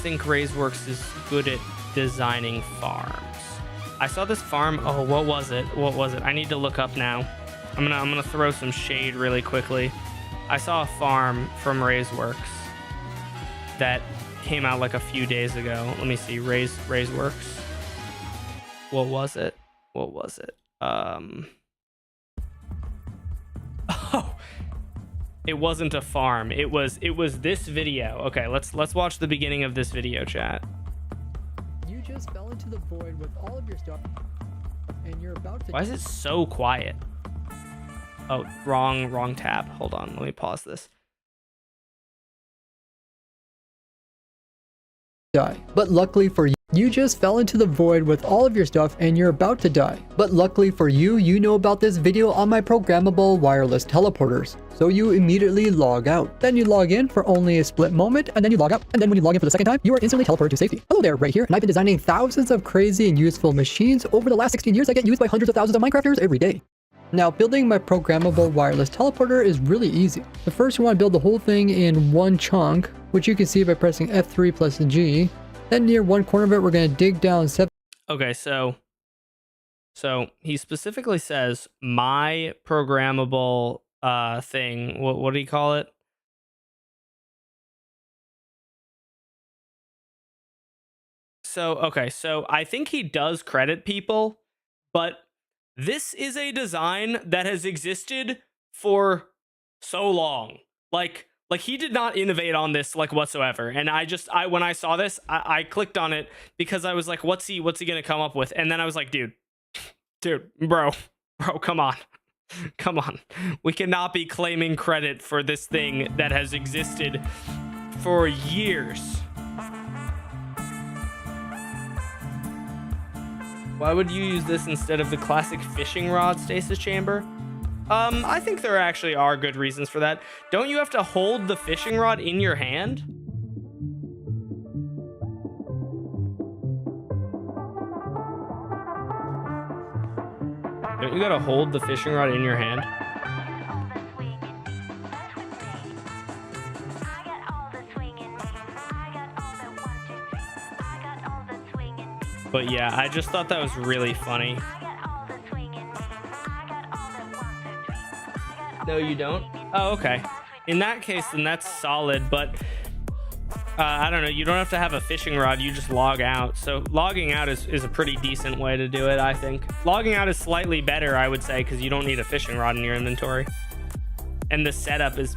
think Raiseworks is good at designing farms. I saw this farm. Oh, what was it? What was it? I need to look up now. I'm gonna throw some shade really quickly. I saw a farm from Raiseworks that came out like a few days ago. Let me see. Raiseworks. What was it? What was it? Oh, it wasn't a farm. It was this video. Okay, let's watch the beginning of this video, chat. You just fell into the void with all of your stuff, and you're about to. Why is it so quiet? Oh, wrong tab. Hold on. Let me pause this. Die. But luckily for you, you just fell into the void with all of your stuff and you're about to die. But luckily for you, you know about this video on my programmable wireless teleporters. So you immediately log out. Then you log in for only a split moment, and then you log out. And then when you log in for the second time, you are instantly teleported to safety. Hello there, right here. And I've been designing thousands of crazy and useful machines over the last 16 years that get used by hundreds of thousands of Minecrafters every day. Now, building my programmable wireless teleporter is really easy. But first, you want to build the whole thing in one chunk, which you can see by pressing F3 plus G. Then near one corner of it, we're going to dig down 7. Okay, so he specifically says my programmable thing. What do you call it? So, okay, so I think he does credit people, but this is a design that has existed for so long. Like he did not innovate on this like whatsoever. And when I saw this, I clicked on it because I was like, what's he gonna come up with? And then I was like, dude, bro, come on. Come on. We cannot be claiming credit for this thing that has existed for years. Why would you use this instead of the classic fishing rod stasis chamber? I think there actually are good reasons for that. Don't you have to hold the fishing rod in your hand? Don't you gotta hold the fishing rod in your hand? But yeah, I just thought that was really funny. No, you don't? Oh, okay. In that case, then that's solid, but I don't know. You don't have to have a fishing rod. You just log out. So logging out is a pretty decent way to do it, I think. Logging out is slightly better, I would say, because you don't need a fishing rod in your inventory. And the setup is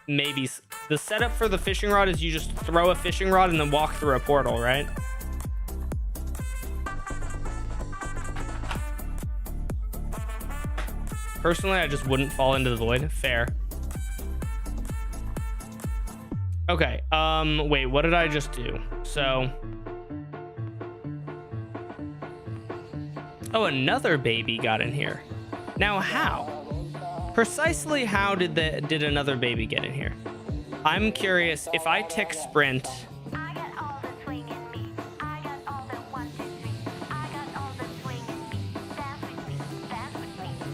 maybe... The setup for the fishing rod is you just throw a fishing rod and then walk through a portal, right? Personally, I just wouldn't fall into the void. Fair. Okay, wait, what did I just do? So... Oh, another baby got in here. Now, how? Precisely how did another baby get in here? I'm curious, if I tick sprint...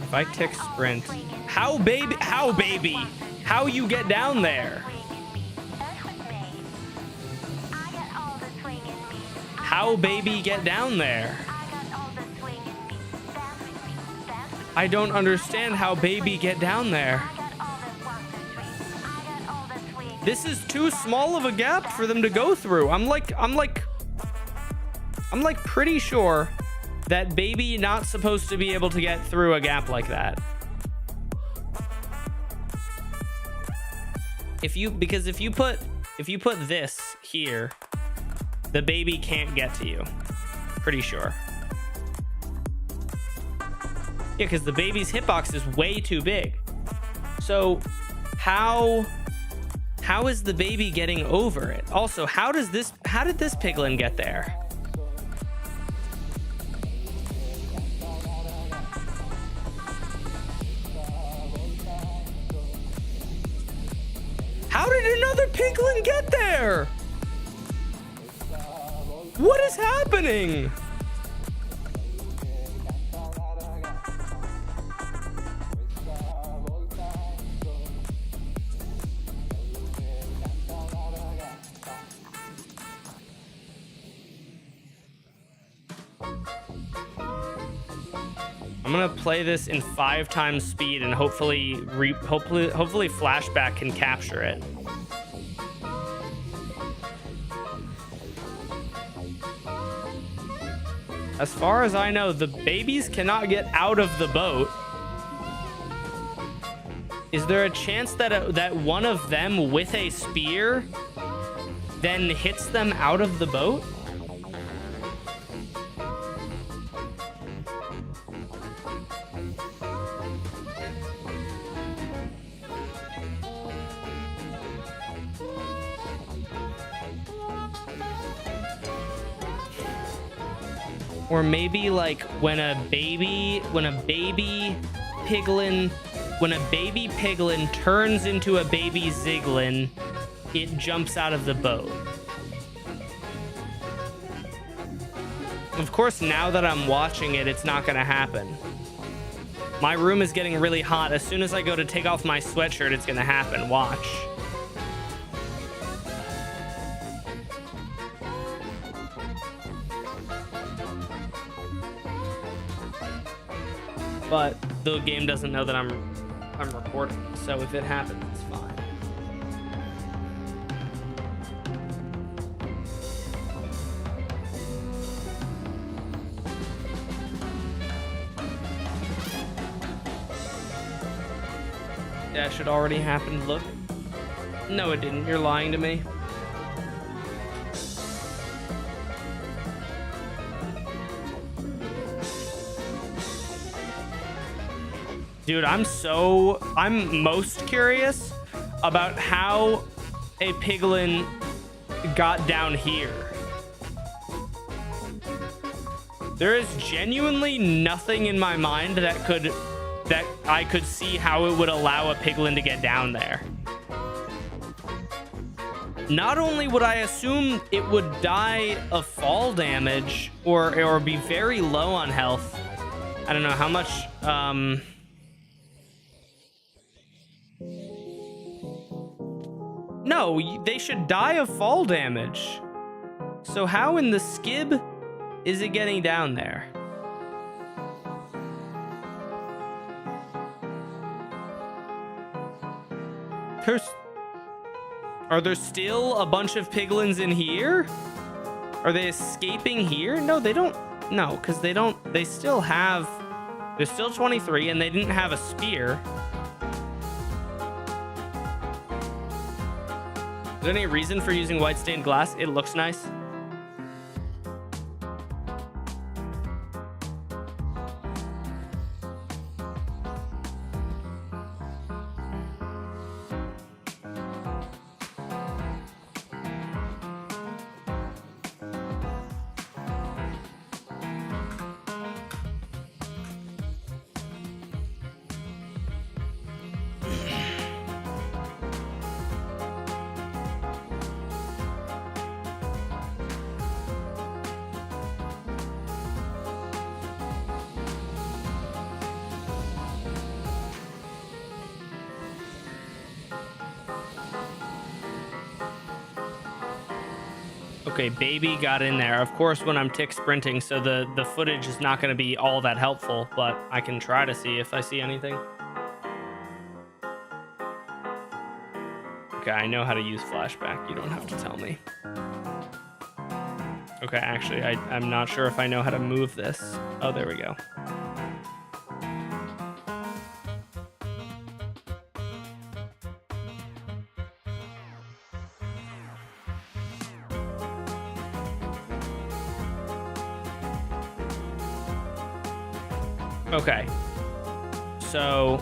If I tick sprint... How baby? How you get down there? How baby get down there? I don't understand how baby get down there. This is too small of a gap for them to go through. I'm like pretty sure that baby not supposed to be able to get through a gap like that. If you put this here, the baby can't get to you. Pretty sure. Yeah, because the baby's hitbox is way too big. So how is the baby getting over it? Also, how did this piglin get there? How did another piglin get there? What is happening? I'm gonna play this in 5 times speed and hopefully Flashback can capture it. As far as I know, the babies cannot get out of the boat. Is there a chance that that one of them with a spear then hits them out of the boat? Or maybe like when a baby piglin turns into a baby ziglin, it jumps out of the boat. Of course, now that I'm watching it, it's not gonna happen. My room is getting really hot. As soon as I go to take off my sweatshirt, it's gonna happen. Watch. But the game doesn't know that I'm recording, so if it happens, it's fine. That should already happen. Look. No, it didn't. You're lying to me. Dude, I'm most curious about how a piglin got down here. There is genuinely nothing in my mind that I could see how it would allow a piglin to get down there. Not only would I assume it would die of fall damage or be very low on health. I don't know how much No, they should die of fall damage. So how in the skib Is it getting down there? Are there still a bunch of piglins in here? Are they escaping here? No, they don't. No, because they don't. They still have. There's still 23, and they didn't have a spear. Is there any reason for using white stained glass? It looks nice. Okay, baby got in there. Of course, when I'm tick sprinting, so the footage is not going to be all that helpful, but I can try to see if I see anything. Okay, I know how to use flashback. You don't have to tell me. Okay, actually, I'm not sure if I know how to move this. Oh, there we go. Okay, so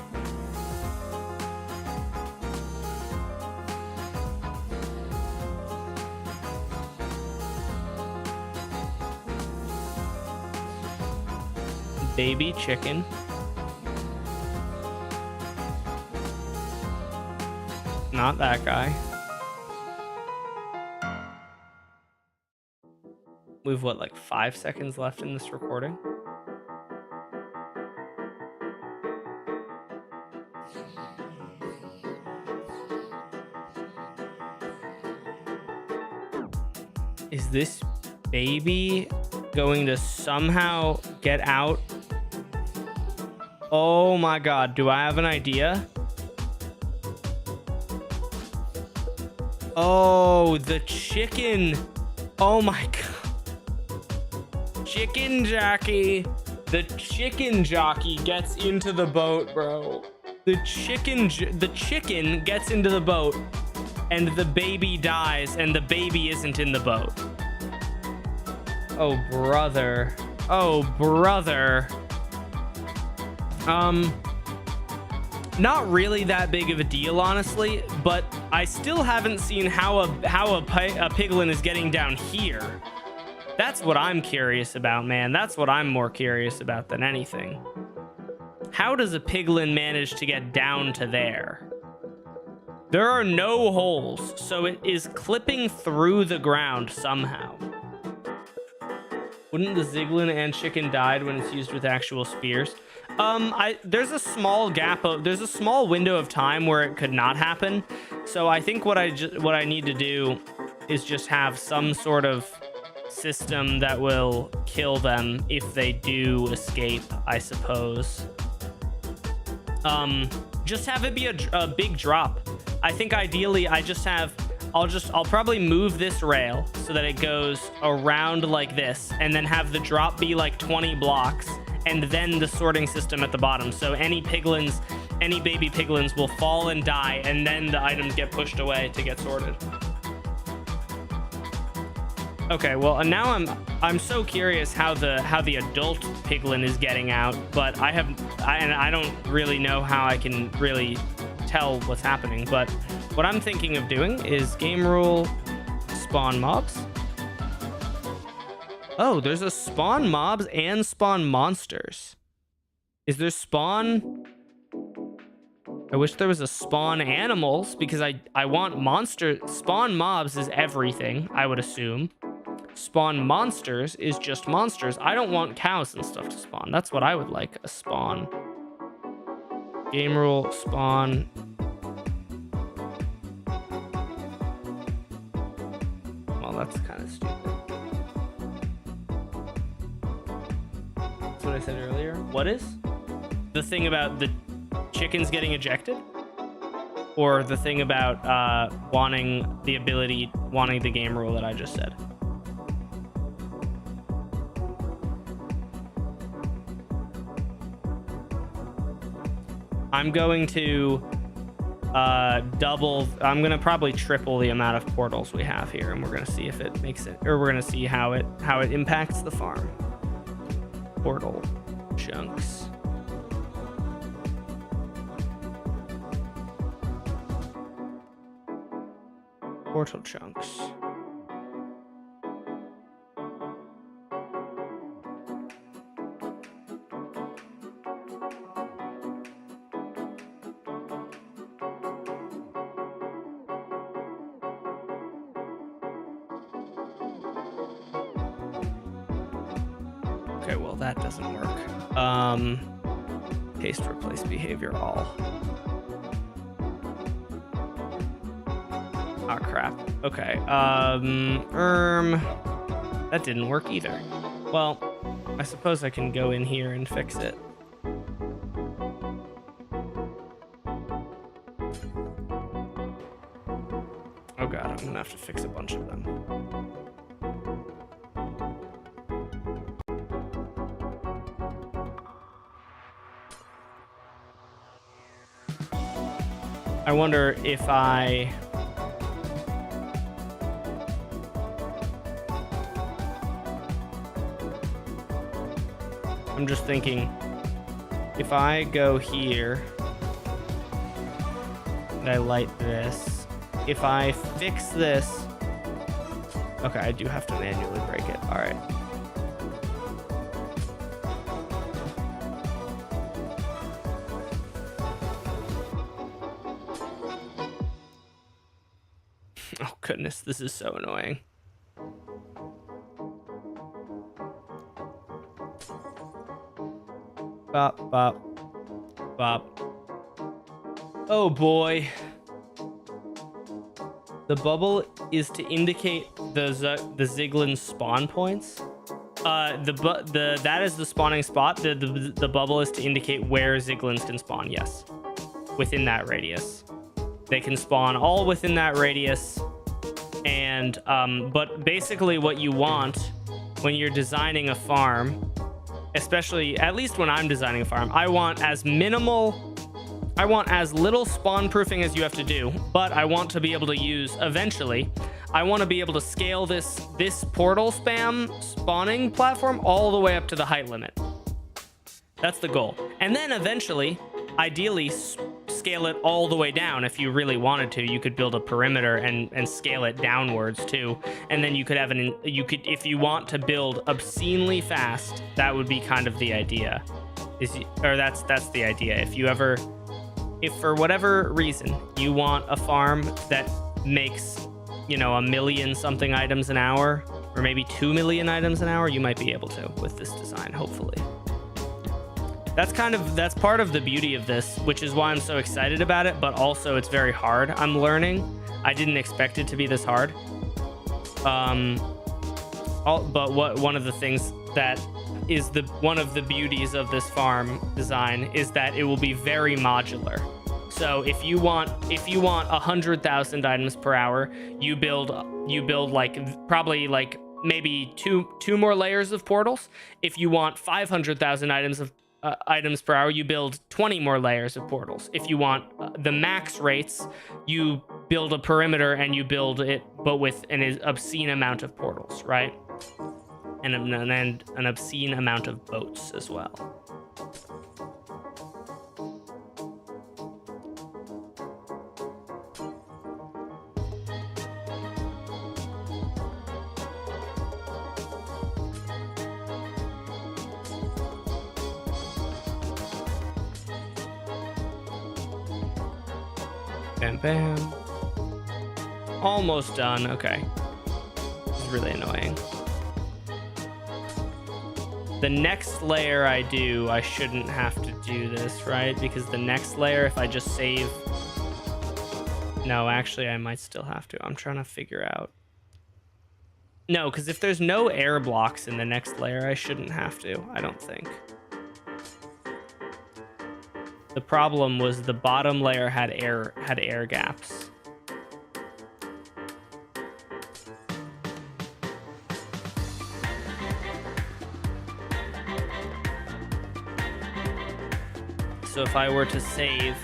baby chicken. Not that guy. We've what, like 5 seconds left in this recording? Is this baby going to somehow get out? Oh my god, do I have an idea? Oh, the chicken. Oh my god. Chicken jockey. The chicken jockey gets into the boat, bro. The chicken gets into the boat. And the baby dies, and the baby isn't in the boat. Oh, brother. Oh, brother. Not really that big of a deal, honestly, but I still haven't seen how a piglin is getting down here. That's what I'm curious about, man. That's what I'm more curious about than anything. How does a piglin manage to get down to there? There are no holes, so it is clipping through the ground somehow. Wouldn't the Ziglin and chicken died when it's used with actual spears? There's a small gap there's a small window of time where it could not happen. So I think what I need to do is just have some sort of system that will kill them if they do escape, I suppose. Just have it be a big drop. I think ideally I'll probably move this rail so that it goes around like this, and then have the drop be like 20 blocks, and then the sorting system at the bottom. So any baby piglins will fall and die, and then the items get pushed away to get sorted. Okay, well, and now I'm so curious how the adult piglin is getting out, but I don't really know how I can really tell what's happening. But what I'm thinking of doing is game rule spawn mobs. Oh, there's a spawn mobs and spawn monsters. Is there spawn? I wish there was a spawn animals, because I want monster. Spawn mobs is everything, I would assume. Spawn monsters is just monsters. I don't want cows and stuff to spawn. That's what I would like, a spawn. Game rule spawn. Well, that's kind of stupid. what I said earlier. What is? The thing about the chickens getting ejected? Or the thing about wanting the game rule that I just said? I'm going to I'm going to probably triple the amount of portals we have here, and we're going to see if it makes it, or we're going to see how it impacts the farm. Portal chunks. Portal chunks. Okay, well that doesn't work. Paste replace behavior all. Oh crap. Okay. That didn't work either. Well, I suppose I can go in here and fix it. Oh god, I'm gonna have to fix a bunch of them. I wonder if I'm just thinking, if I go here and I light this, if I fix this, okay, I do have to manually break it. All right. Oh goodness, this is so annoying. Bop, bop, bop. Oh boy. The bubble is to indicate the Ziglin spawn points. That is the spawning spot. The bubble is to indicate where Ziglins can spawn. Yes, within that radius. They can spawn all within that radius. And but basically what you want when you're designing a farm, especially at least when I'm designing a farm, I want as little spawn proofing as you have to do, but I want to be able to use eventually. I want to be able to scale this portal spawning platform all the way up to the height limit. That's the goal. And then eventually, ideally, scale it all the way down. If you really wanted to, you could build a perimeter and scale it downwards too. And then you could have if you want to build obscenely fast, that would be kind of the idea. That's the idea. If for whatever reason you want a farm that makes, a million something items an hour, or maybe 2 million items an hour, you might be able to with this design, hopefully. That's part of the beauty of this, which is why I'm so excited about it, but also it's very hard. I'm learning. I didn't expect it to be this hard. But one of the things that is one of the beauties of this farm design is that it will be very modular. So if you want 100,000 items per hour, you build probably maybe two more layers of portals. If you want 500,000 items per hour, you build 20 more layers of portals. If you want the max rates, you build a perimeter and you build it, but with an obscene amount of portals, right? And an obscene amount of boats as well. Bam, bam. Almost done. Okay. This is really annoying. The next layer I shouldn't have to do this, right? Because the next layer, if I just save... No, actually, I might still have to. I'm trying to figure out. No, because if there's no air blocks in the next layer, I shouldn't have to. I don't think. The problem was the bottom layer had air gaps. So if I were to save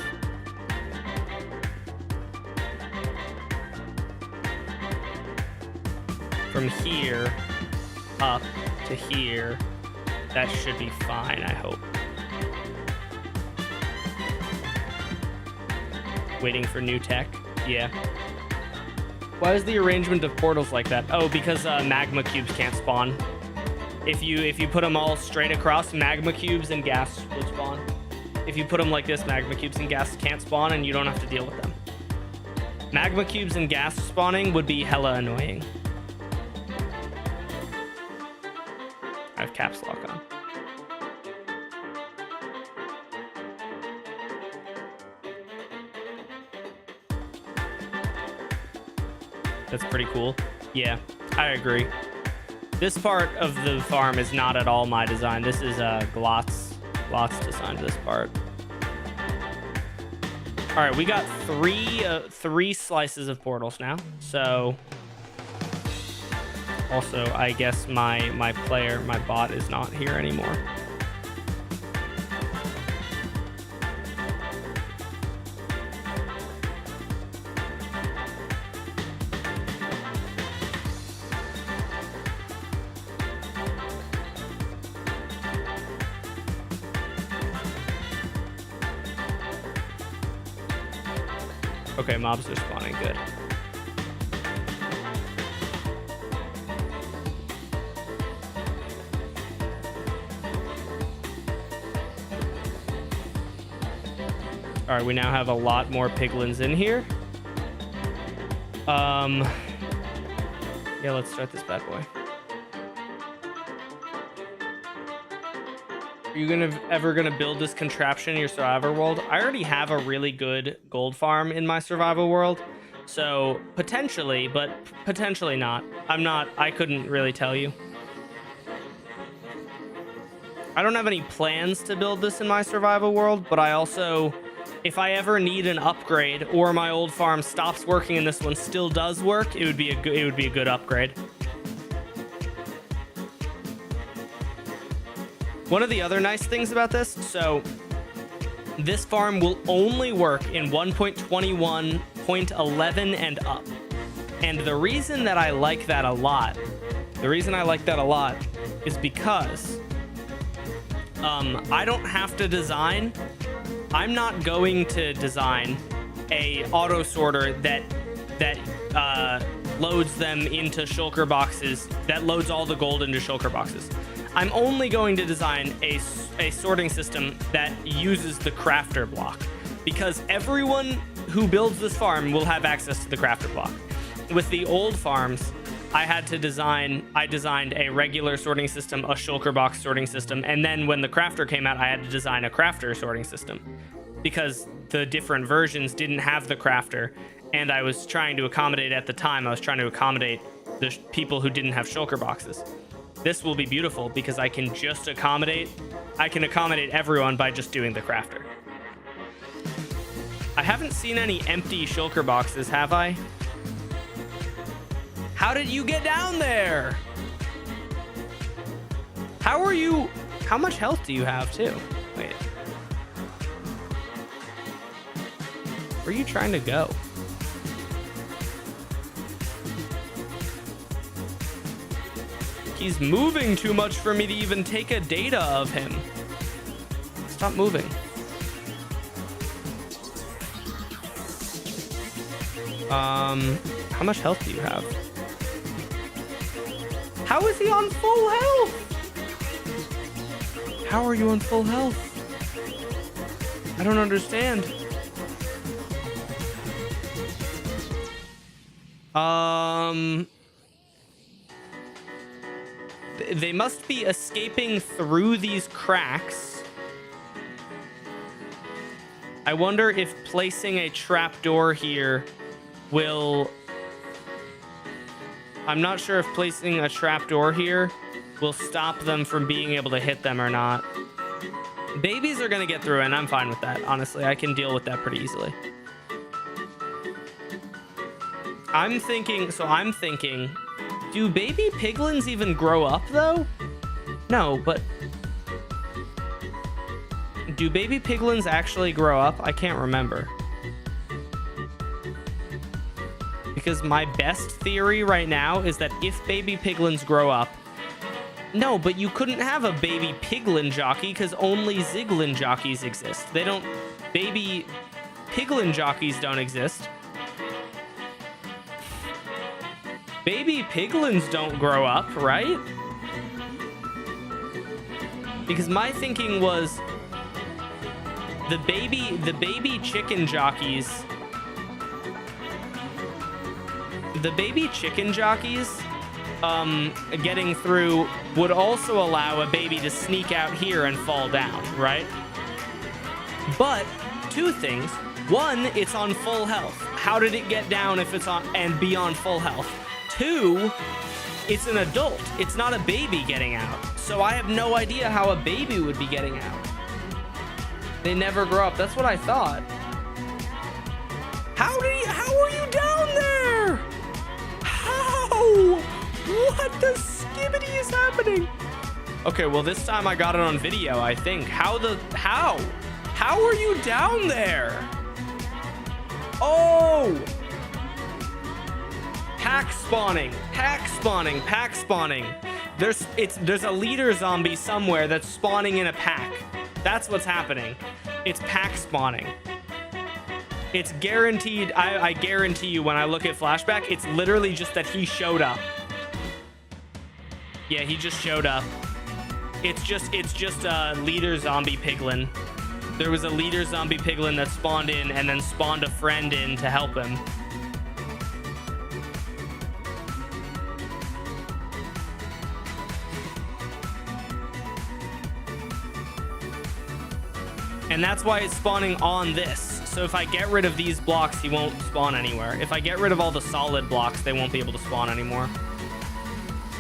from here up to here, that should be fine, I hope. Waiting for new tech. Yeah. Why is the arrangement of portals like that? Oh, because magma cubes can't spawn. If you put them all straight across, magma cubes and gas will spawn. If you put them like this, magma cubes and gas can't spawn, and you don't have to deal with them. Magma cubes and gas spawning would be hella annoying. I have caps lock on. That's pretty cool. Yeah, I agree. This part of the farm is not at all my design. This is Glotz designed this part. All right, we got three slices of portals now. So also, I guess my bot is not here anymore. Okay, mobs are spawning, good. All right, we now have a lot more piglins in here. Yeah, let's start this bad boy. Are you ever gonna build this contraption in your survivor world? I already have a really good gold farm in my survival world, so potentially, but potentially not. I couldn't really tell you. I don't have any plans to build this in my survival world, but I also, if I ever need an upgrade or my old farm stops working and this one still does work, it would be a good upgrade. One of the other nice things about this, so this farm will only work in 1.21.11 and up. And the reason I like that a lot is because I don't have to design. I'm not going to design a auto sorter that loads them into shulker boxes, that loads all the gold into shulker boxes. I'm only going to design a sorting system that uses the crafter block, because everyone who builds this farm will have access to the crafter block. With the old farms, I designed a regular sorting system, a shulker box sorting system, and then when the crafter came out, I had to design a crafter sorting system because the different versions didn't have the crafter, and I was trying to accommodate the people who didn't have shulker boxes. This will be beautiful because I can accommodate everyone by just doing the crafter. I haven't seen any empty shulker boxes, have I? How did you get down there? How much health do you have too? Wait. Where are you trying to go? He's moving too much for me to even take a data of him. Stop moving. How much health do you have? How is he on full health? How are you on full health? I don't understand. They must be escaping through these cracks. I wonder if placing a trapdoor here will... I'm not sure if placing a trapdoor here will stop them from being able to hit them or not. Babies are gonna get through, and I'm fine with that. Honestly, I can deal with that pretty easily. I'm thinking, do baby piglins even grow up though? No, but do baby piglins actually grow up? I can't remember. Because my best theory right now is that if baby piglins grow up, no, but you couldn't have a baby piglin jockey because only ziglin jockeys exist. They don't, baby piglin jockeys don't exist. Baby piglins don't grow up, right? Because my thinking was the baby chicken jockeys, getting through would also allow a baby to sneak out here and fall down, right? But two things. One, it's on full health. How did it get down if it's on and be on full health? Two, it's an adult. It's not a baby getting out. So I have no idea how a baby would be getting out. They never grow up. That's what I thought. How are you down there? How? What the skibbity is happening? Okay, well this time I got it on video, I think. How are you down there? Oh! Pack spawning. There's a leader zombie somewhere that's spawning in a pack. That's what's happening. It's pack spawning. It's guaranteed. I guarantee you when I look at flashback, it's literally just that he showed up. Yeah, he just showed up. It's just a leader zombie piglin. There was a leader zombie piglin that spawned in and then spawned a friend in to help him. And that's why it's spawning on this. So if I get rid of these blocks, he won't spawn anywhere. If I get rid of all the solid blocks, they won't be able to spawn anymore.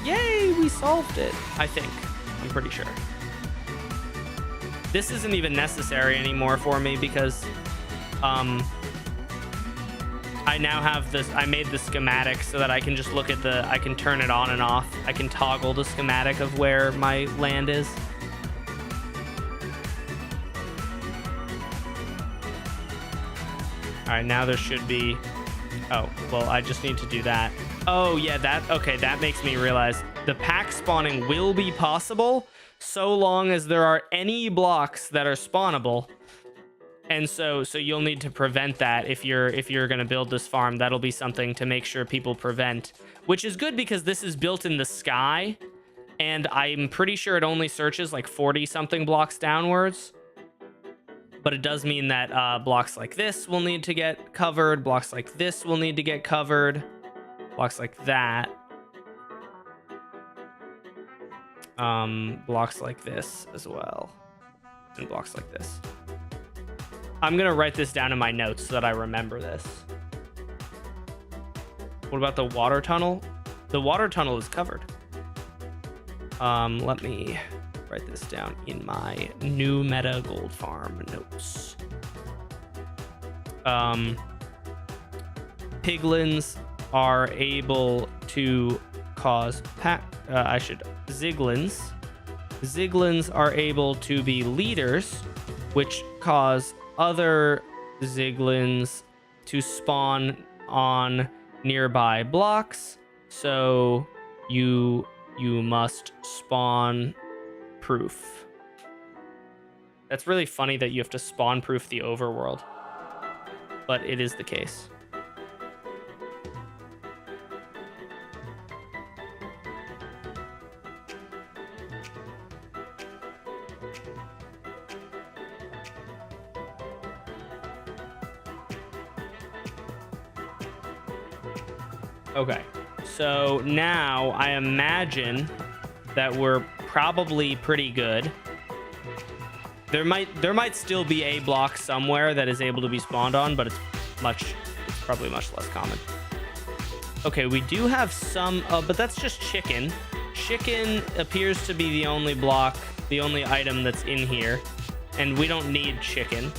Yay, we solved it, I think. I'm pretty sure. This isn't even necessary anymore for me because I now have this. I made the schematic so that I can just look at I can turn it on and off. I can toggle the schematic of where my land is. All right, now there should be, oh, well, I just need to do that. Oh yeah, okay, that makes me realize the pack spawning will be possible so long as there are any blocks that are spawnable. And so you'll need to prevent that if you're gonna build this farm. That'll be something to make sure people prevent, which is good because this is built in the sky and I'm pretty sure it only searches like 40 something blocks downwards. But it does mean that blocks like this will need to get covered. Blocks like this will need to get covered. Blocks like that. Blocks like this as well. And blocks like this. I'm going to write this down in my notes so that I remember this. What about the water tunnel? The water tunnel is covered. Let me write this down in my new meta gold farm notes. Piglins are able to cause ziglins. Ziglins are able to be leaders, which cause other ziglins to spawn on nearby blocks. So you must spawn proof. That's really funny that you have to spawn proof the overworld, but it is the case. Okay, so now I imagine that we're probably pretty good. There might still be a block somewhere that is able to be spawned on, but it's probably much less common. Okay, we do have some, but that's just chicken. Chicken appears to be the only block, the only item that's in here. and we don't need chicken.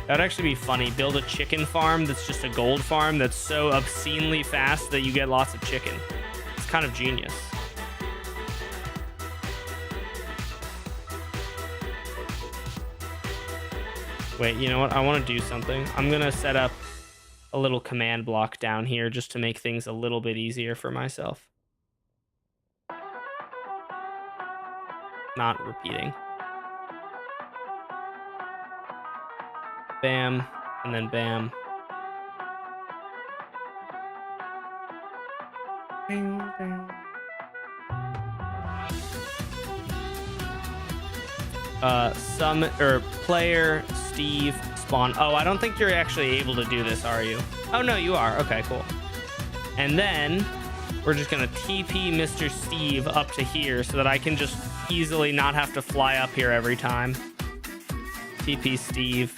That'd actually be funny. Build a chicken farm that's just a gold farm that's so obscenely fast that you get lots of chicken. It's kind of genius. Wait, you know what? I want to do something. I'm going to set up a little command block down here just to make things a little bit easier for myself. Not repeating. Bam, and then bam. Bam, bam. Player Steve spawn. Oh, I don't think you're actually able to do this, are you? Oh no, you are. Okay, cool. And then we're just gonna TP Mr. Steve up to here so that I can just easily not have to fly up here every time. TP Steve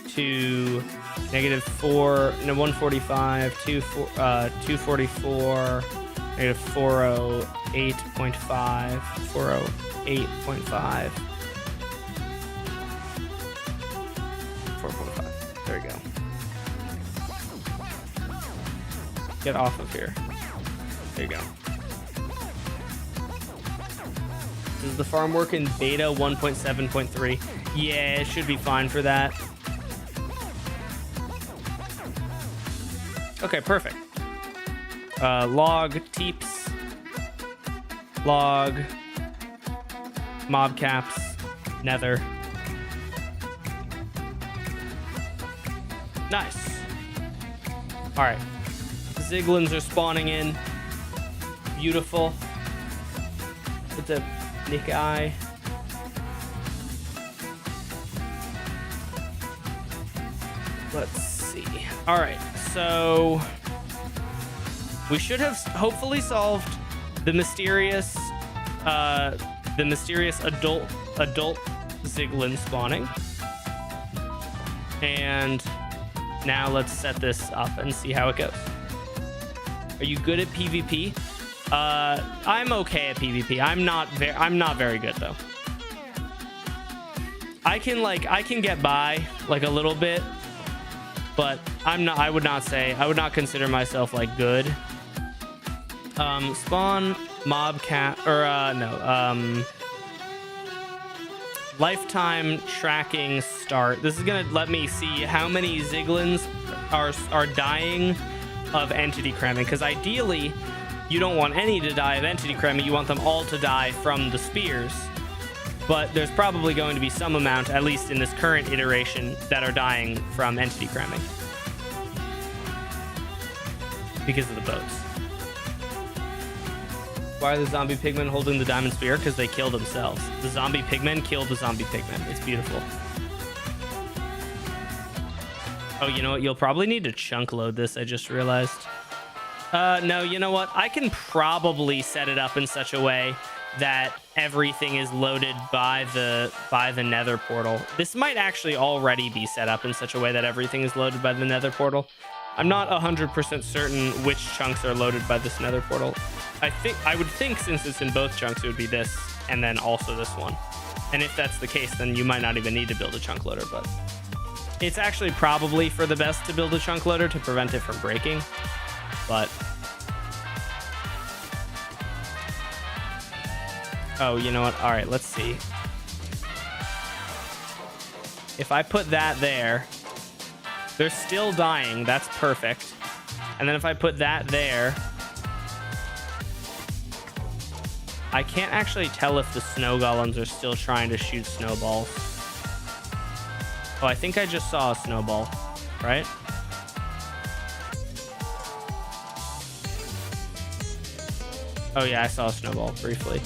to -145, 244, -408.5, 408.5, 4.5. There we go. Get off of here. There you go. Does the farm work in beta 1.7.3? Yeah, it should be fine for that. Okay, perfect. Log teeps, log mob caps, nether. Nice. All right, Ziglins are spawning in. Beautiful. With the Nick eye. Let's see. All right, so we should have hopefully solved the mysterious adult Ziglin spawning. And now let's set this up and see how it goes. Are you good at PvP? I'm okay at PvP. I'm not very good though. I can get by like a little bit, but I would not consider myself like good. Spawn mob cat or lifetime tracking start. This is gonna let me see how many Ziglins are dying of entity cramming, because ideally you don't want any to die of entity cramming. You want them all to die from the spears, but there's probably going to be some amount, at least in this current iteration, that are dying from entity cramming because of the boats. Why are the zombie pigmen holding the diamond spear? Because they kill themselves. The zombie pigmen kill the zombie pigmen. It's beautiful. Oh, you know what? You'll probably need to chunk load this, I just realized. No, you know what? I can probably set it up in such a way that everything is loaded by the nether portal. This might actually already be set up in such a way that everything is loaded by the nether portal. I'm not 100% certain which chunks are loaded by this nether portal. I would think since it's in both chunks, it would be this and then also this one. And if that's the case, then you might not even need to build a chunk loader, but it's actually probably for the best to build a chunk loader to prevent it from breaking. But oh, you know what? All right, let's see. If I put that there, they're still dying. That's perfect. And then if I put that there, I can't actually tell if the snow golems are still trying to shoot snowballs. Oh, I think I just saw a snowball, right? Oh yeah, I saw a snowball briefly.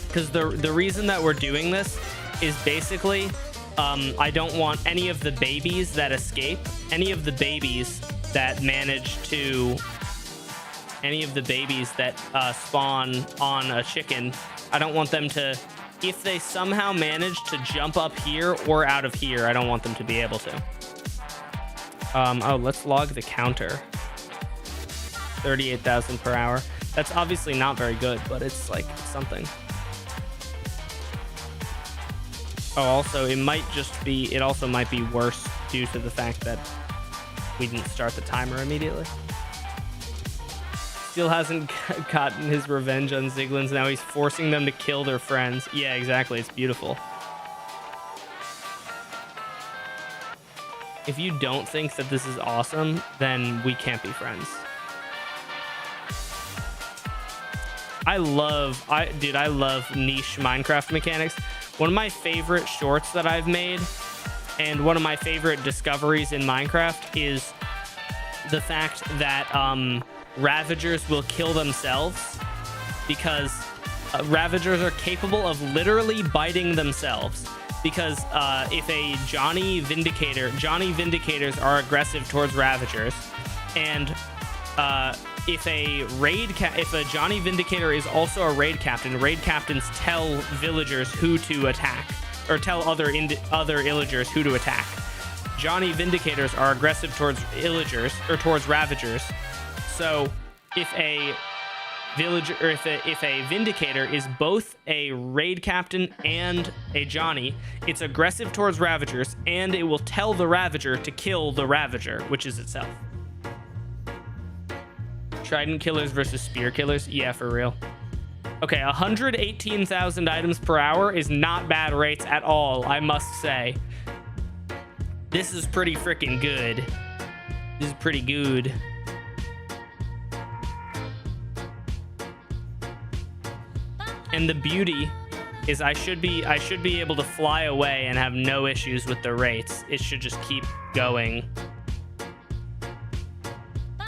Because the reason that we're doing this is basically I don't want any of the babies that escape, any of the babies that spawn on a chicken. I don't want them to, if they somehow manage to jump up here or out of here, I don't want them to be able to. Oh, let's log the counter. 38,000 per hour. That's obviously not very good, but it's like something. Oh, also, it also might be worse due to the fact that we didn't start the timer immediately. Still hasn't gotten his revenge on Ziglins. Now he's forcing them to kill their friends. Yeah, exactly. It's beautiful. If you don't think that this is awesome, then we can't be friends. I love niche Minecraft mechanics. One of my favorite shorts that I've made and one of my favorite discoveries in Minecraft is the fact that Ravagers will kill themselves because Ravagers are capable of literally biting themselves. Because if a Johnny Vindicators are aggressive towards Ravagers, and if a Johnny Vindicator is also a raid captain, raid captains tell villagers who to attack, or tell other illagers who to attack. Johnny Vindicators are aggressive towards illagers or towards Ravagers. So if a villager, or if a Vindicator is both a raid captain and a Johnny, it's aggressive towards Ravagers, and it will tell the Ravager to kill the Ravager, which is itself. Trident killers versus spear killers? Yeah, for real. Okay, 118,000 items per hour is not bad rates at all, I must say. This is pretty freaking good. This is pretty good. And the beauty is I should be able to fly away and have no issues with the rates. It should just keep going.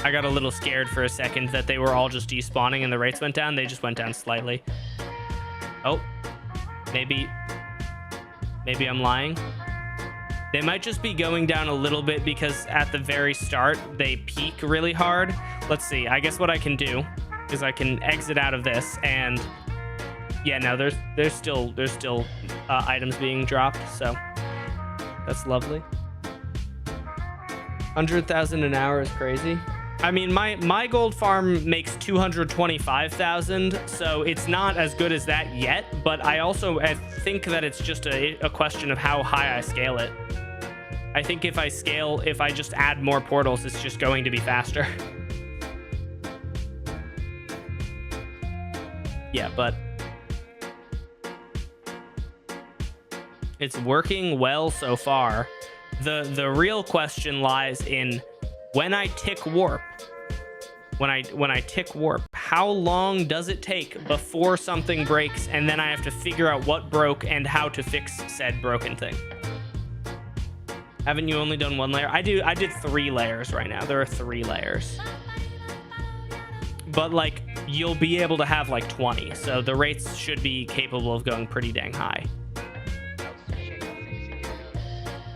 I got a little scared for a second that they were all just despawning and the rates went down. They just went down slightly. Oh, maybe I'm lying. They might just be going down a little bit because at the very start they peak really hard. Let's see. I guess what I can do is I can exit out of this, and yeah, no, there's still items being dropped, so that's lovely. 100,000 an hour is crazy. I mean, my gold farm makes 225,000, so it's not as good as that yet, but I think that it's just a question of how high I scale it. I think if I just add more portals, it's just going to be faster. Yeah, but it's working well so far. The real question lies in when I tick warp. When I tick warp, how long does it take before something breaks, and then I have to figure out what broke and how to fix said broken thing? Haven't you only done one layer? I did 3 layers right now. There are 3 layers. But like, you'll be able to have like 20, so the rates should be capable of going pretty dang high.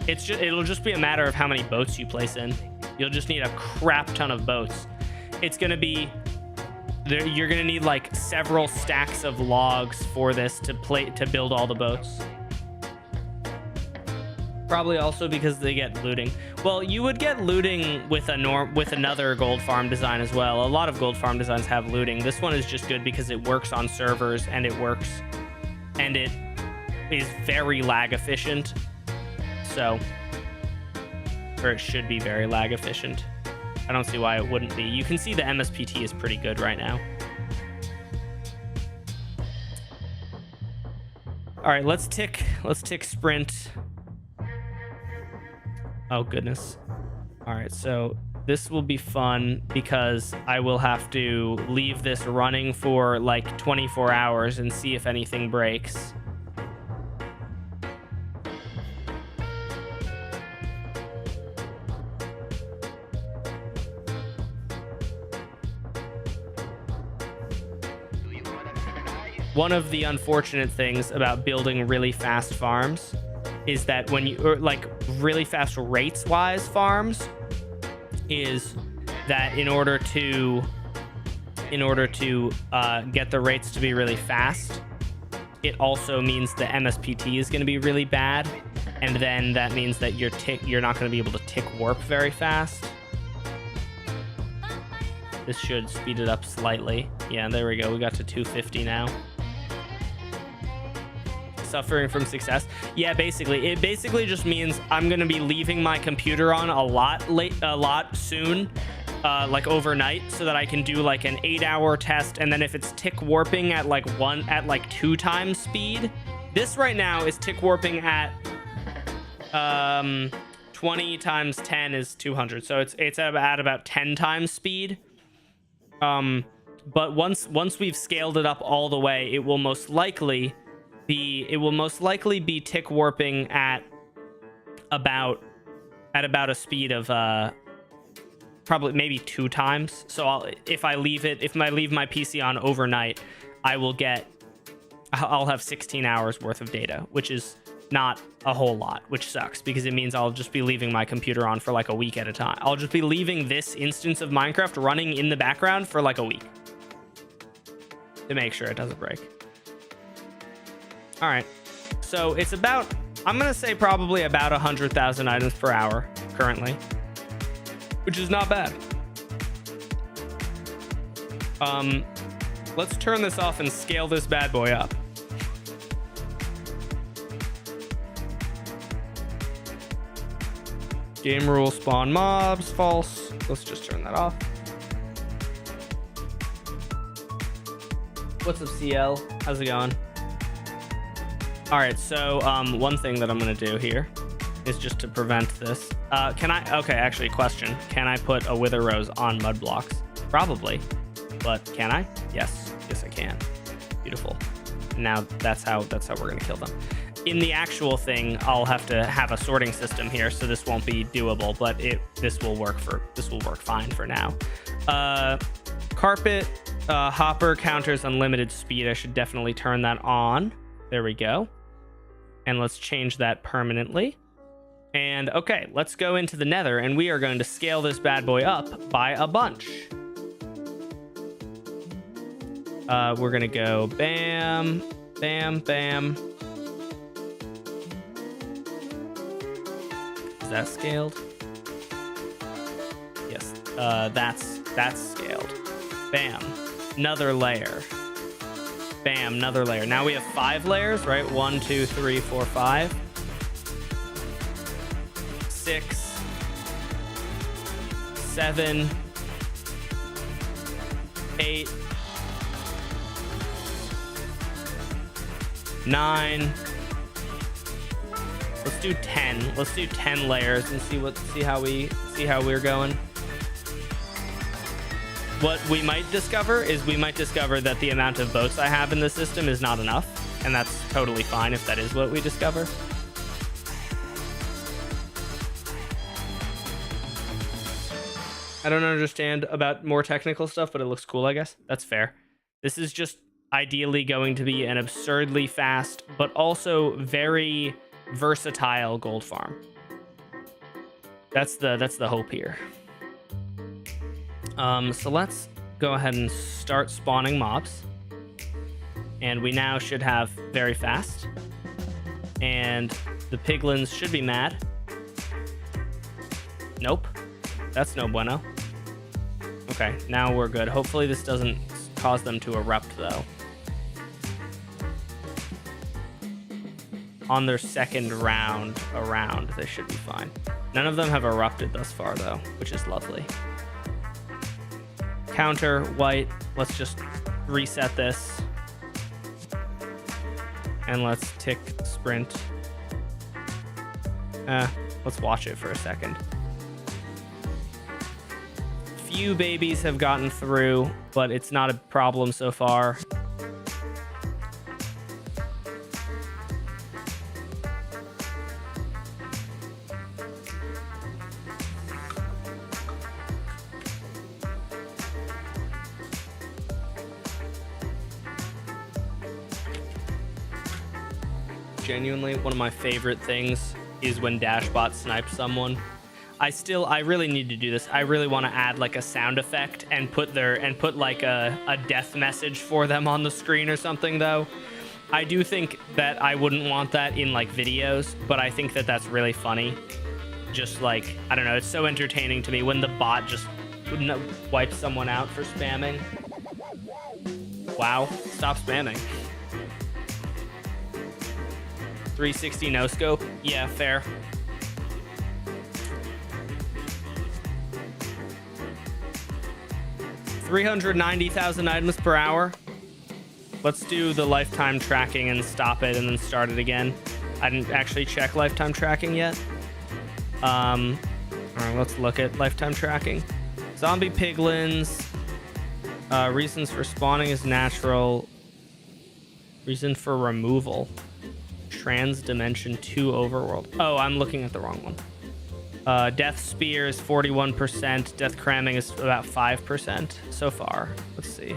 It'll just be a matter of how many boats you place in. You'll just need a crap ton of boats. It's gonna be you're gonna need like several stacks of logs for this to build all the boats. Probably also because they get looting. Well, you would get looting with another gold farm design as well. A lot of gold farm designs have looting. This one is just good because it works on servers, and it is very lag efficient. So, or it should be very lag efficient. I don't see why it wouldn't be. You can see the MSPT is pretty good right now. All right, let's tick sprint. Oh goodness. All right, so this will be fun because I will have to leave this running for like 24 hours and see if anything breaks. One of the unfortunate things about building really fast farms is that when you, or like really fast rates wise farms, is that in order to get the rates to be really fast, it also means the MSPT is going to be really bad, and then that means that you're not going to be able to tick warp very fast. This should speed it up slightly. Yeah, there we go. We got to 250 now. suffering from success. Yeah, basically. It basically just means I'm going to be leaving my computer on a lot soon, like overnight, so that I can do like an 8-hour test. And then if it's tick warping at like 2 times speed, this right now is tick warping at 20 times 10 is 200. So it's at about 10 times speed. But once we've scaled it up all the way, it will most likely be tick warping at about a speed of probably maybe 2 times. So if I leave my PC on overnight, I'll have 16 hours worth of data, which is not a whole lot, which sucks because it means I'll just be leaving my computer on for like a week at a time. I'll just be leaving this instance of Minecraft running in the background for like a week to make sure it doesn't break. All right, so it's about, I'm gonna say probably about 100,000 items per hour currently, which is not bad. Let's turn this off and scale this bad boy up. Game rule spawn mobs, false. Let's just turn that off. What's up, CL? How's it going? All right, so one thing that I'm gonna do here is just to prevent this. Okay, question. Can I put a wither rose on mud blocks? Probably, but can I? Yes, I can. Beautiful. Now that's how we're gonna kill them. In the actual thing, I'll have to have a sorting system here, so this won't be doable, but this will work fine for now. Carpet hopper counters unlimited speed. I should definitely turn that on. There we go. And let's change that permanently. And okay, let's go into the nether, and we are going to scale this bad boy up by a bunch. We're gonna go bam, bam, bam. Is that scaled? Yes, that's scaled. Bam, another layer. Bam, another layer. Now we have 5 layers, right? 1, 2, 3, 4, 5, 6, 7, 8, 9. Let's do 10. Let's do 10 layers and see how we're going. What we might discover that the amount of boats I have in the system is not enough, and that's totally fine if that is what we discover. I don't understand about more technical stuff, but it looks cool, I guess. That's fair. This is just ideally going to be an absurdly fast, but also very versatile gold farm. That's the hope here. So let's go ahead and start spawning mobs. And we now should have very fast. And the piglins should be mad. Nope. That's no bueno. Okay, now we're good. Hopefully this doesn't cause them to erupt, though. On their second round around, they should be fine. None of them have erupted thus far, though, which is lovely. Counter, white. Let's just reset this. And let's tick sprint. Let's watch it for a second. Few babies have gotten through, but it's not a problem so far. Genuinely, one of my favorite things is when Dashbot snipes someone. I really need to do this. I really want to add like a sound effect and put like a death message for them on the screen or something, though. I do think that I wouldn't want that in like videos, but I think that that's really funny. Just like, I don't know, it's so entertaining to me when the bot just wipes someone out for spamming. Wow, stop spamming. 360 no scope. Yeah, fair. $390,000 items per hour. Let's do the lifetime tracking and stop it and then start it again. I didn't actually check lifetime tracking yet. All right, let's look at lifetime tracking. Zombie piglins. Reasons for spawning is natural. Reason for removal. Trans Dimension 2 Overworld. Oh, I'm looking at the wrong one. Death Spear is 41%. Death Cramming is about 5% so far. Let's see.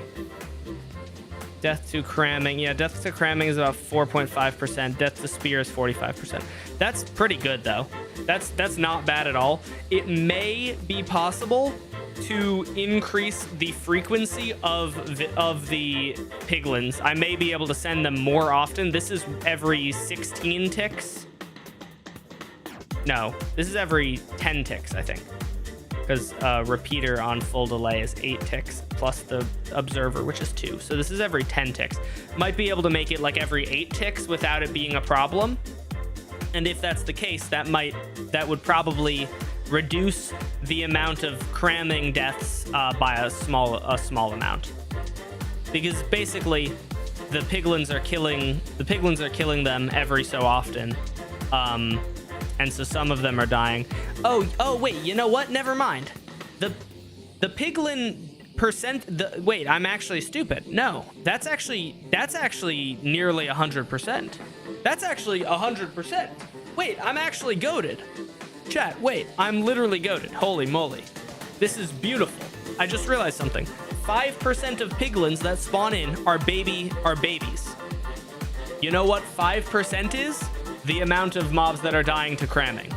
Death to Cramming. Yeah, Death to Cramming is about 4.5%. Death to Spear is 45%. That's pretty good, though. That's not bad at all. It may be possible to increase the frequency of the piglins. I may be able to send them more often. This is every 16 ticks. No, this is every 10 ticks, I think. Because repeater on full delay is 8 ticks plus the observer, which is 2. So this is every 10 ticks. Might be able to make it like every 8 ticks without it being a problem. And if that's the case, that would probably reduce the amount of cramming deaths by a small amount. Because basically, the piglins are killing them every so often. And so some of them are dying. Oh wait, you know what? Never mind. The piglin percent. Wait, I'm actually stupid. No, that's actually nearly 100%. That's actually 100%. Wait, I'm actually goated. Chat, wait, I'm literally goated. Holy moly. This is beautiful. I just realized something. 5% of piglins that spawn in are babies. You know what 5% is? The amount of mobs that are dying to cramming.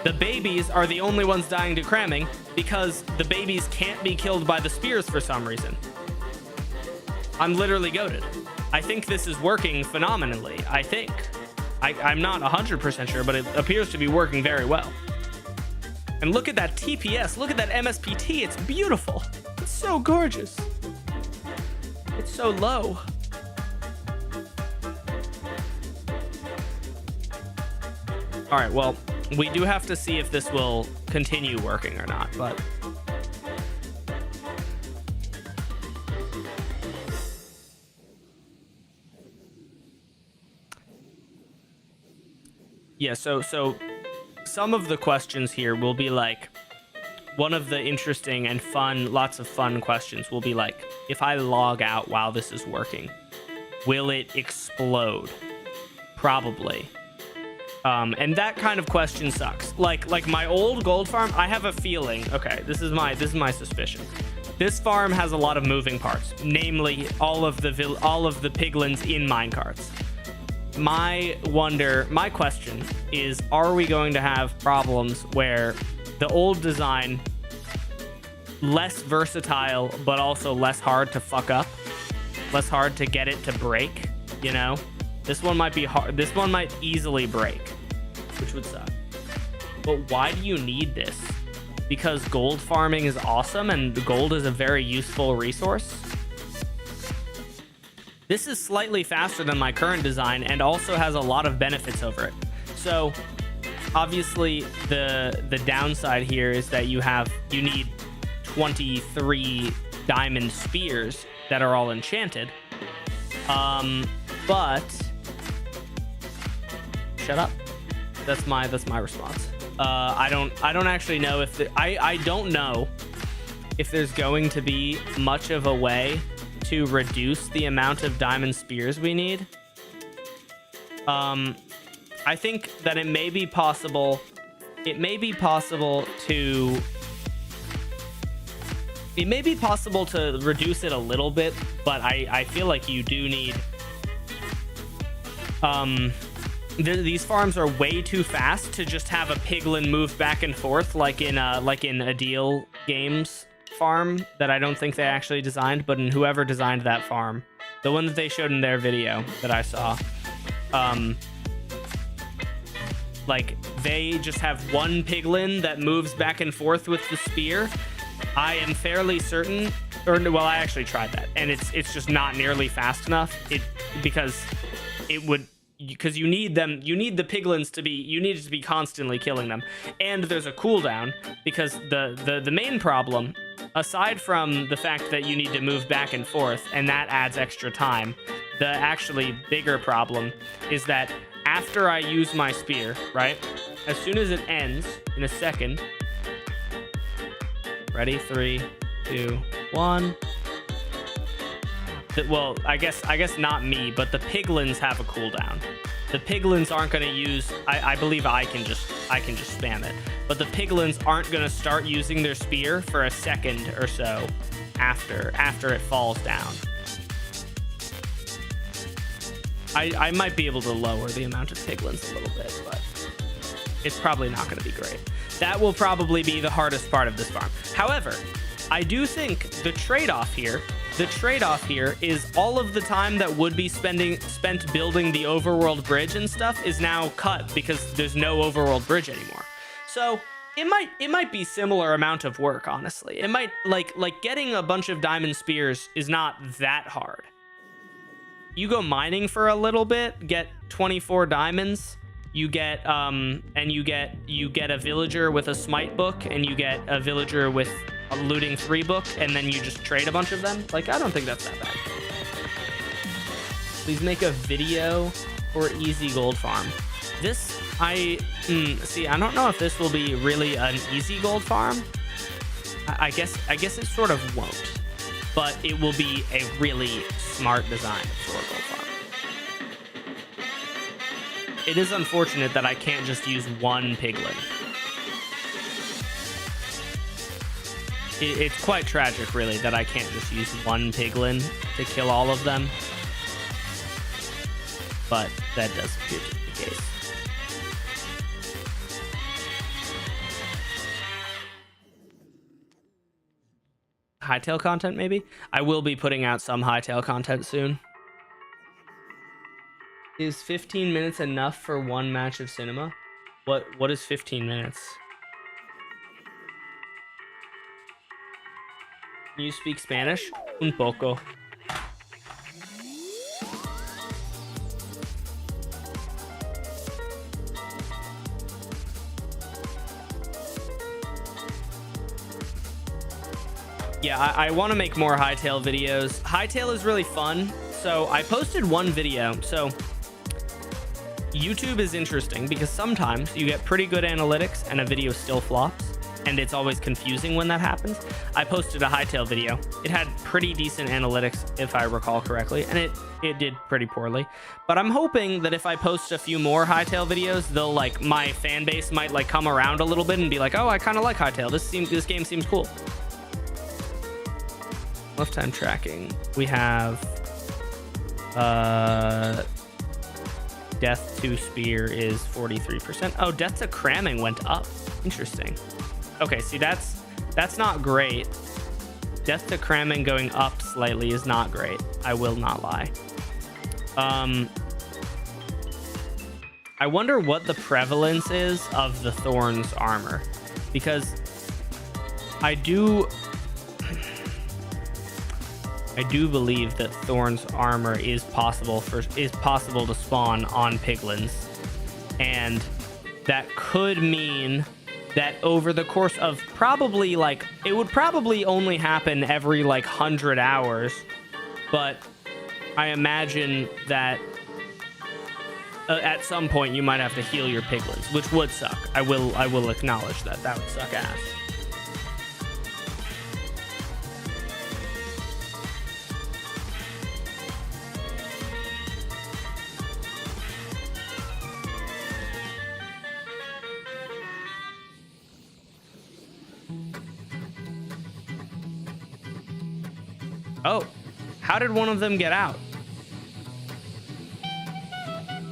The babies are the only ones dying to cramming because the babies can't be killed by the spears for some reason. I'm literally goated. I think this is working phenomenally. I think. I'm not 100% sure, but it appears to be working very well. And look at that TPS. Look at that MSPT. It's beautiful. It's so gorgeous. It's so low. All right, well, we do have to see if this will continue working or not, but... Yeah, so some of the questions here will be like, one of the interesting and fun, lots of fun questions will be like, if I log out while this is working, will it explode? Probably. And that kind of question sucks. Like my old gold farm, I have a feeling, okay, this is my suspicion. This farm has a lot of moving parts, namely all of the piglins in minecarts. My question is, are we going to have problems where the old design, less versatile, but also less hard to fuck up, less hard to get it to break, you know? This one might be hard. This one might easily break, which would suck. But why do you need this? Because gold farming is awesome and gold is a very useful resource? This is slightly faster than my current design and also has a lot of benefits over it. So obviously the downside here is that you need 23 diamond spears that are all enchanted. But shut up. That's my response. I don't actually know if I don't know if there's going to be much of a way to reduce the amount of diamond spears we need. I think that it may be possible to reduce it a little bit, but I feel like you do need these farms are way too fast to just have a piglin move back and forth like in a deal games farm that I don't think they actually designed, but in whoever designed that farm, the one that they showed in their video that I saw, like they just have one piglin that moves back and forth with the spear. I am fairly certain, well, I actually tried that and it's just not nearly fast enough. Because because you need them. You need the piglins to be. You need it to be constantly killing them, and there's a cooldown because the main problem, aside from the fact that you need to move back and forth, and that adds extra time, the actually bigger problem is that after I use my spear, right, as soon as it ends in a second. Ready? 3, 2, 1. Well, I guess not me, but the piglins have a cooldown. The piglins aren't going to use. I believe I can just spam it, but the piglins aren't going to start using their spear for a second or so after it falls down. I might be able to lower the amount of piglins a little bit, but it's probably not going to be great. That will probably be the hardest part of this farm. However, I do think the trade-off here is all of the time that would be spent building the overworld bridge and stuff is now cut because there's no overworld bridge anymore. So it might be similar amount of work, honestly. It might like getting a bunch of diamond spears is not that hard. You go mining for a little bit, get 24 diamonds. You get you get a villager with a smite book, and you get a villager with a looting 3 book, and then you just trade a bunch of them. Like, I don't think that's that bad. Please make a video for easy gold farm. This see, I don't know if this will be really an easy gold farm. I guess it sort of won't, but it will be a really smart design for a gold farm. It is unfortunate that I can't just use one piglin. It's quite tragic, really, that I can't just use one piglin to kill all of them. But that does appear to be the case. Hightail content, maybe? I will be putting out some hightail content soon. Is 15 minutes enough for one match of cinema? What is 15 minutes? Can you speak Spanish? Un poco. Yeah, I want to make more hightail videos. Hightail is really fun. So I posted one video. So YouTube is interesting because sometimes you get pretty good analytics and a video still flops, and it's always confusing when that happens. I posted a hightail video. It had pretty decent analytics, if I recall correctly, and it did pretty poorly. But I'm hoping that if I post a few more hightail videos, they'll like my fan base might like come around a little bit and be like, oh, I kind of like hightail. This game seems cool. Lifetime tracking. We have death to spear is 43%. Oh, death to cramming went up. Interesting. Okay, see, that's not great. Death to cramming going up slightly is not great. I will not lie. I wonder what the prevalence is of the Thorn's armor, because I do believe that Thorn's armor is possible to spawn on piglins, and that could mean that over the course of probably like it would probably only happen every like 100 hours, but I imagine that at some point you might have to heal your piglins, which would suck. I will acknowledge that would suck ass. Oh, how did one of them get out?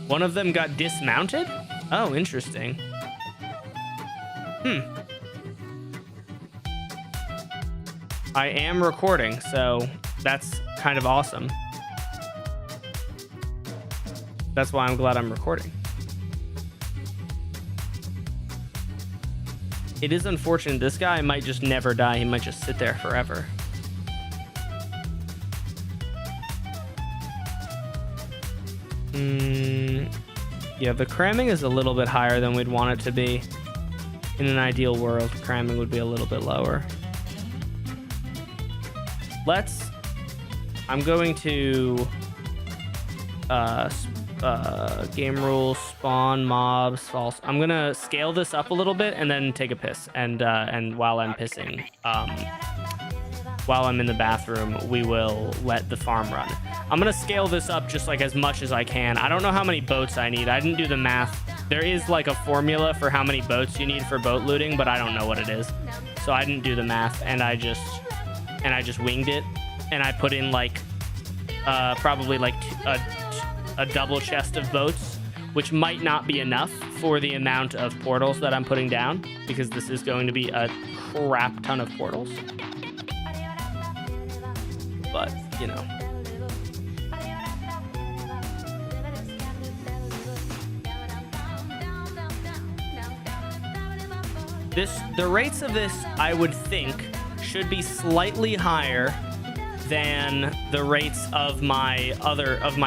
One of them got dismounted? Oh, interesting. I am recording, so that's kind of awesome. That's why I'm glad I'm recording. It is unfortunate. This guy might just never die. He might just sit there forever. Yeah, the cramming is a little bit higher than we'd want it to be. In an ideal world, cramming would be a little bit lower. I'm going to game rules, spawn mobs, false. I'm gonna scale this up a little bit and then take a piss. And while I'm pissing, while I'm in the bathroom, we will let the farm run. I'm gonna scale this up just like as much as I can. I don't know how many boats I need. I didn't do the math. There is like a formula for how many boats you need for boat looting, but I don't know what it is. So I didn't do the math, and I just winged it, and I put in like probably like a double chest of boats, which might not be enough for the amount of portals that I'm putting down, because this is going to be a crap ton of portals. But, you know. The rates of this, I would think, should be slightly higher than the rates of my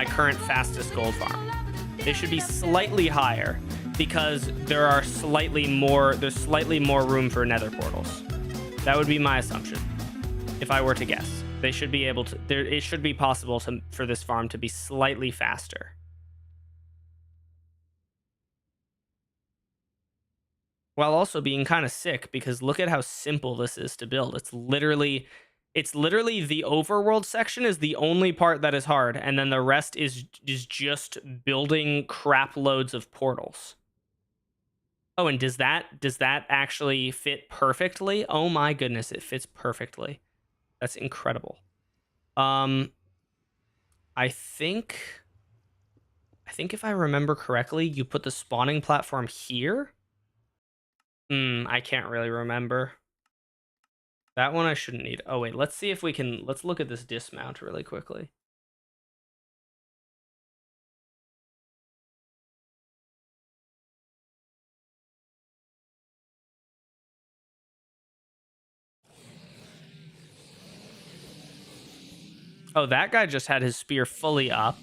current fastest gold farm. They should be slightly higher because there's slightly more room for nether portals. That would be my assumption if I were to guess. They should be able to, it should be possible for this farm to be slightly faster. While also being kind of sick, because look at how simple this is to build. It's literally the overworld section is the only part that is hard, and then the rest is just building crap loads of portals. Oh, and does that actually fit perfectly? Oh my goodness, it fits perfectly. That's incredible. I think if I remember correctly, you put the spawning platform here. I can't really remember. That one I shouldn't need. Oh wait, let's see if we can, let's look at this dismount really quickly. Oh, that guy just had his spear fully up.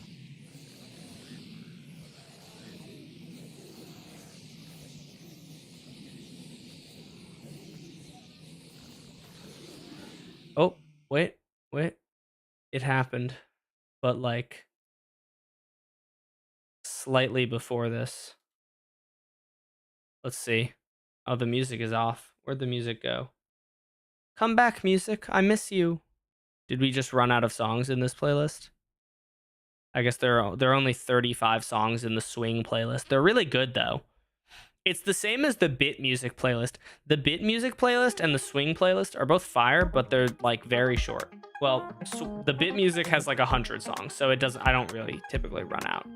Oh, wait. It happened, but like slightly before this. Let's see. Oh, the music is off. Where'd the music go? Come back, music. I miss you. Did we just run out of songs in this playlist? I guess there are only 35 songs in the swing playlist. They're really good though. It's the same as the bit music playlist. The bit music playlist and the swing playlist are both fire, but they're like very short. Well, the bit music has like 100 songs, so I don't really typically run out.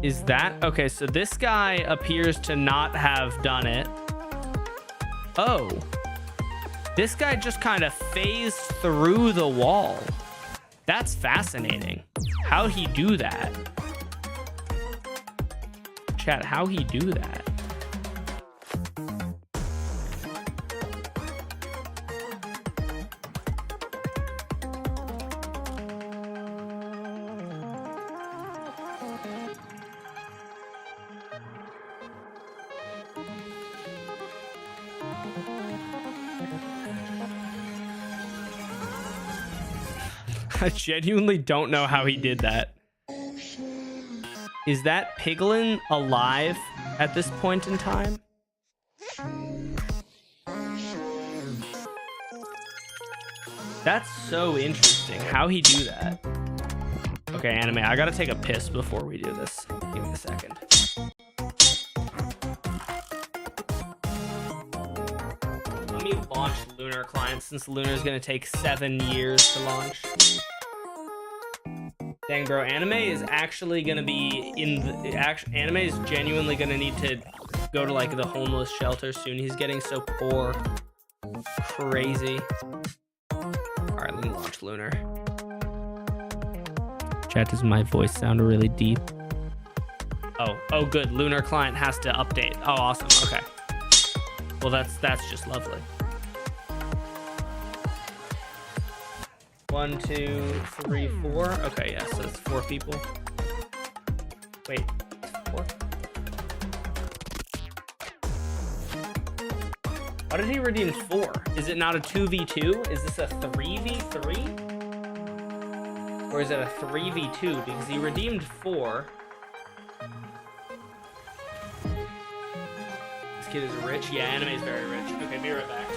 Is that okay? So this guy appears to not have done it. Oh, this guy just kind of phased through the wall. That's fascinating. How'd he do that? Chat, how'd he do that? I genuinely don't know how he did that. Is that piglin alive at this point in time? That's so interesting. How he do that? Okay, anime, I gotta take a piss before we do this. Give me a second. Let me launch Lunar Client since Lunar is gonna take 7 years to launch. Dang, bro, anime is actually gonna be anime is genuinely gonna need to go to like the homeless shelter soon. He's getting so poor. Crazy. All right, let me launch Lunar. Chat, does my voice sound really deep? Oh, good. Lunar client has to update. Oh, awesome. Okay. Well, that's just lovely. 1, 2, 3, 4. Okay, yeah, so it's 4 people. Wait, 4? Why did he redeem 4? Is it not a 2v2? Is this a 3v3? Or is it a 3v2? Because he redeemed 4. This kid is rich. Yeah, anime's very rich. Okay, be right back.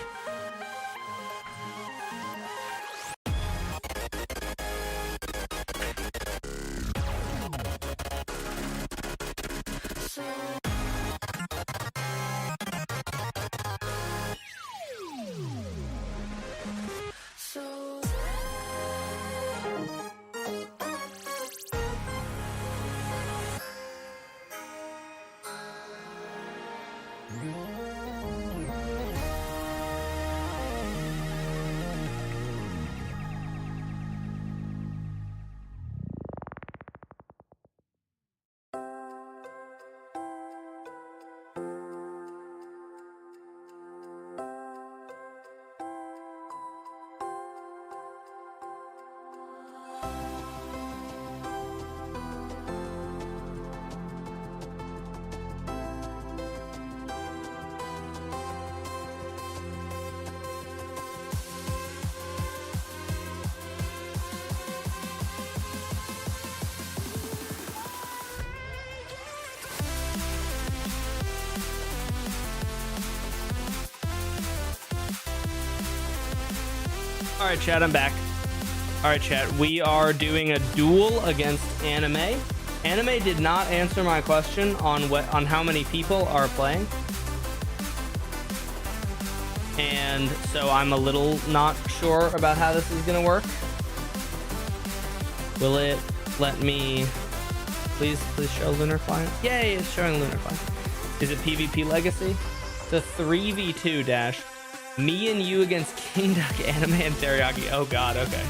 All right, chat, I'm back. All right, chat, we are doing a duel against anime. Anime did not answer my question on how many people are playing. And so I'm a little not sure about how this is gonna work. Will it let me please show Lunar Client? Yay, it's showing Lunar Client. Is it PvP Legacy? It's a 3v2 dash. Me and you against King Duck, Anime, and Teriyaki. Oh god, okay.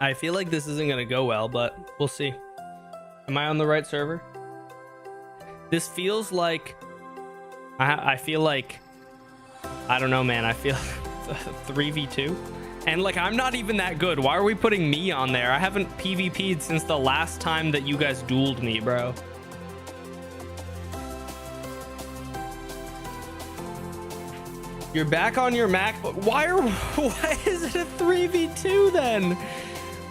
I feel like this isn't gonna go well, but we'll see. Am I on the right server? This feels like I feel like, I don't know, man. I feel 3v2. And like, I'm not even that good. Why are we putting me on there? I haven't PvP'd since the last time that you guys dueled me, bro. You're back on your MacBook. Why is it a 3v2 then?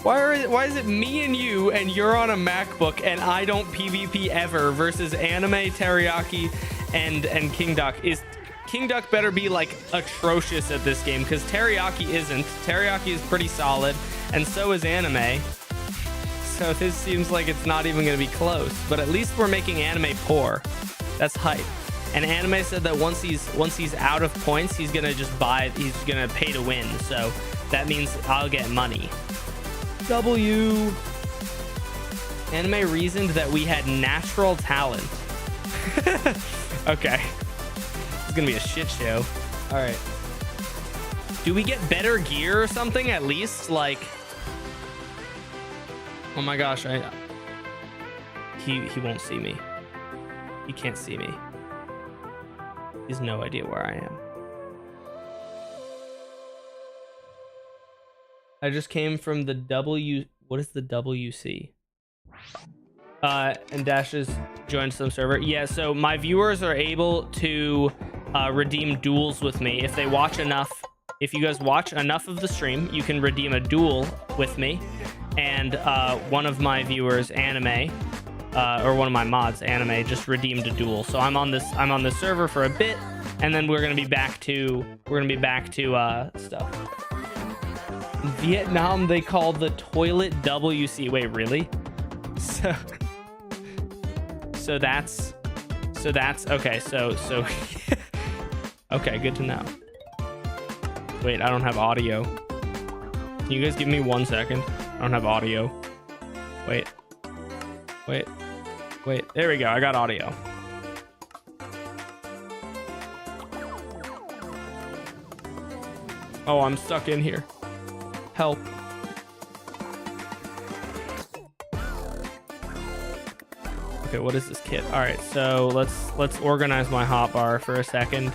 Why is it me and you and you're on a MacBook and I don't PvP ever versus Anime, Teriyaki, and King Duck? King Duck better be like atrocious at this game, because Teriyaki isn't. Teriyaki is pretty solid, and so is Anime. So this seems like it's not even gonna be close, but at least we're making Anime poor. That's hype. And Anime said that once he's out of points, he's gonna pay to win. So that means I'll get money. W. Anime reasoned that we had natural talent. Okay. It's gonna be a shit show. All right. Do we get better gear or something at least? Like, oh my gosh, he won't see me. He can't see me. He has no idea where I am. I just came from the W. What is the WC? And Dash has joined some server. Yeah, so my viewers are able to redeem duels with me if they watch enough. If you guys watch enough of the stream, you can redeem a duel with me. And one of my viewers, Anime, or one of my mods, Anime, just redeemed a duel. So I'm on this server for a bit, and then we're gonna be back to stuff. Vietnam, they call the toilet WC. Wait, really? So that's okay. So okay, good to know. Wait, I don't have audio. Can you guys give me 1 second? I don't have audio. Wait. There we go. I got audio. Oh, I'm stuck in here. Help. Okay, what is this kit? All right, so let's organize my hotbar for a second.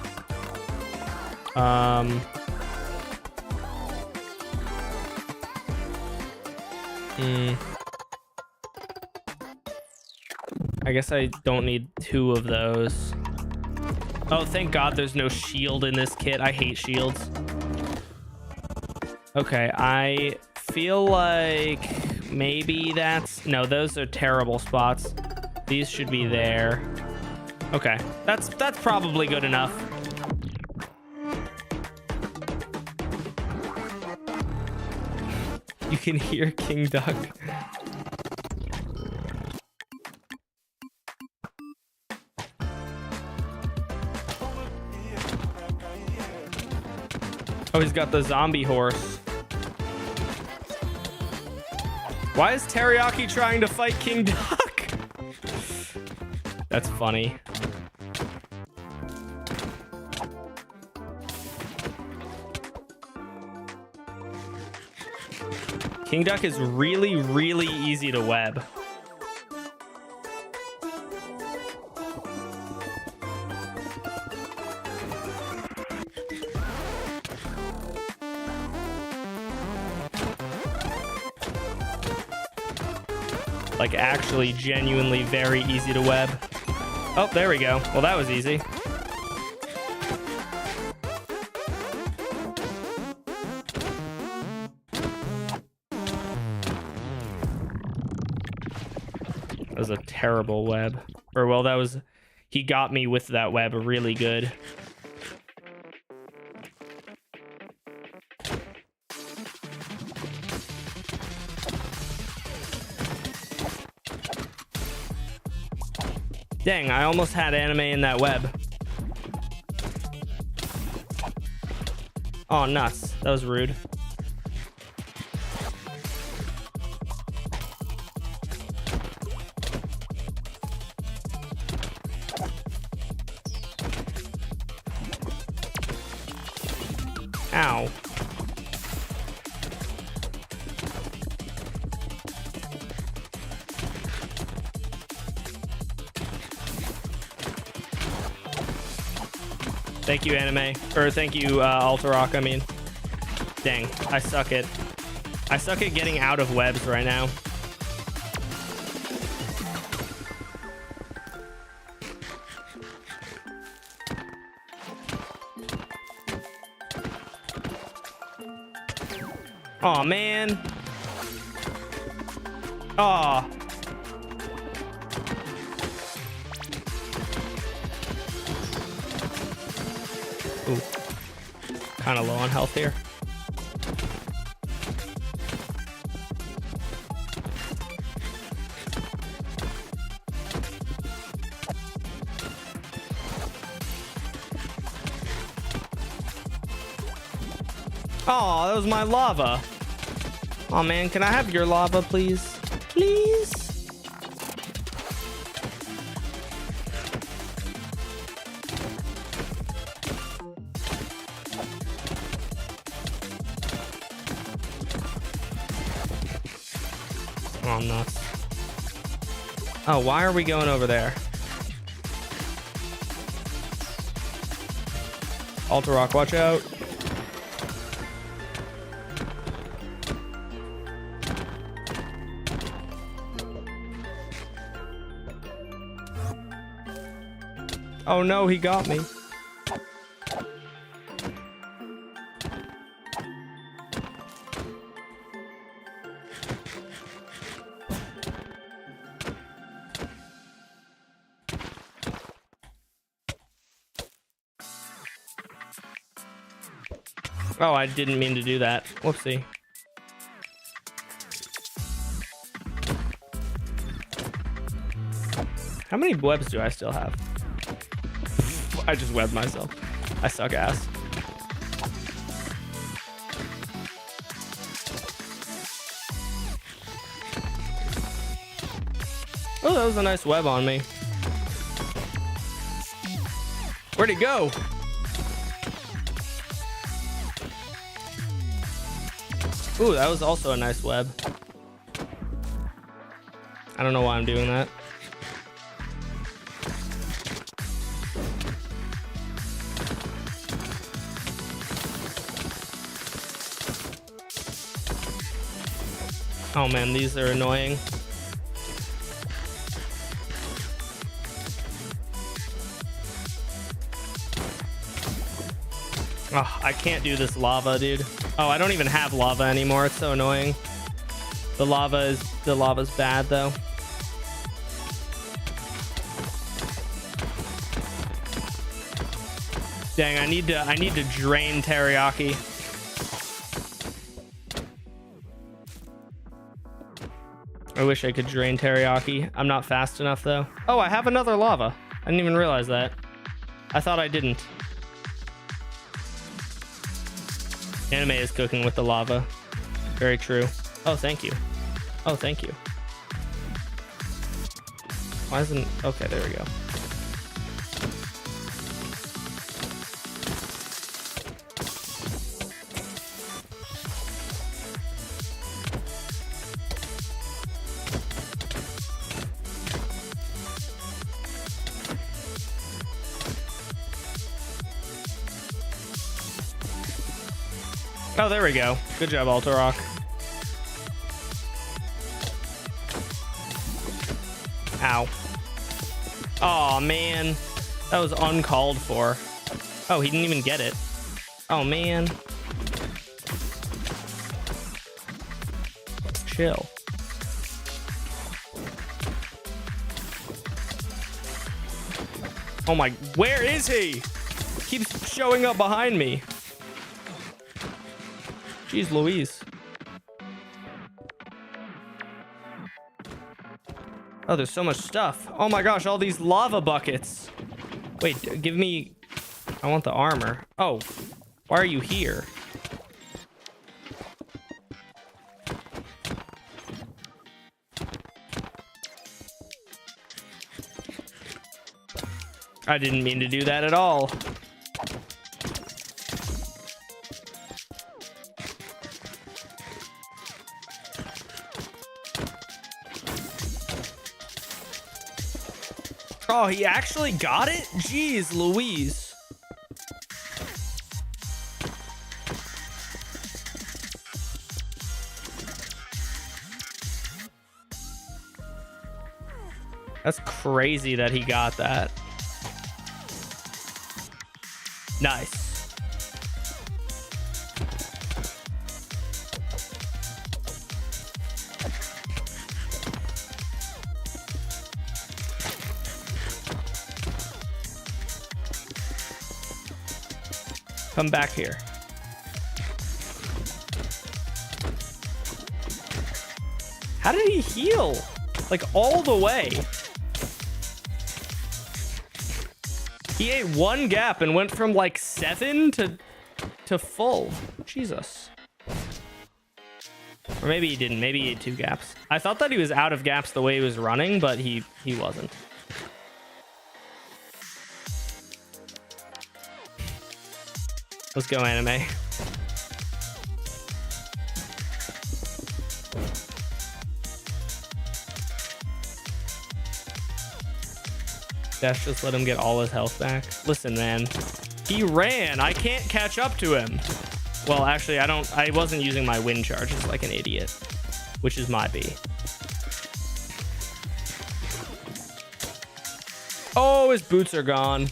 I guess I don't need 2 of those. Oh, thank God there's no shield in this kit. I hate shields. Okay, I feel like maybe that's... No, those are terrible spots. These should be there. Okay, that's probably good enough. You can hear King Duck. Oh, he's got the zombie horse. Why is Teriyaki trying to fight King Duck? That's funny. King Duck is really, really easy to web. Like actually genuinely very easy to web. Oh, there we go. Well, that was easy. That was a terrible web. Or well, that was... He got me with that web really good. Dang, I almost had anime in that web. Oh, nuts. That was rude. Ow. Thank you, anime. Or thank you, Alterock, I mean. Dang, I suck at getting out of webs right now. Aw, man. Aw. Ooh. Kind of low on health here. Oh, that was my lava. Oh man, can I have your lava, please? Please? Oh, I'm nuts. Oh, why are we going over there? Alterock, watch out. Oh no, he got me. Oh, I didn't mean to do that. Whoopsie. How many webs do I still have? I just webbed myself. I suck ass. Oh, that was a nice web on me. Where'd he go? Ooh, that was also a nice web. I don't know why I'm doing that. Oh man, these are annoying. Oh, I can't do this lava, dude. Oh, I don't even have lava anymore. It's so annoying. The lava's bad though. Dang, I need to drain teriyaki. I wish I could drain teriyaki. I'm not fast enough though. Oh, I have another lava. I didn't even realize that. I thought I didn't. Anime is cooking with the lava. Very true. Oh, thank you. Oh, thank you. Why isn't... Okay, there we go. Oh, there we go. Good job, Altarock. Ow. Oh man, that was uncalled for. Oh, he didn't even get it. Oh man. Chill. Oh my, where is he? Keeps showing up behind me. Jeez Louise. Oh, there's so much stuff. Oh my gosh, all these lava buckets. Wait, give me... I want the armor. Oh, why are you here? I didn't mean to do that at all. Oh, he actually got it? Jeez Louise. That's crazy that he got that. Nice. Come back here. How did he heal? Like all the way. He ate one gap and went from like 7 to full. Jesus. Or maybe he didn't. Maybe he ate 2 gaps. I thought that he was out of gaps the way he was running, but he wasn't. Let's go, anime. Dash just let him get all his health back. Listen, man. He ran. I can't catch up to him. Well, actually, I wasn't using my wind charges like an idiot, which is my B. Oh, his boots are gone.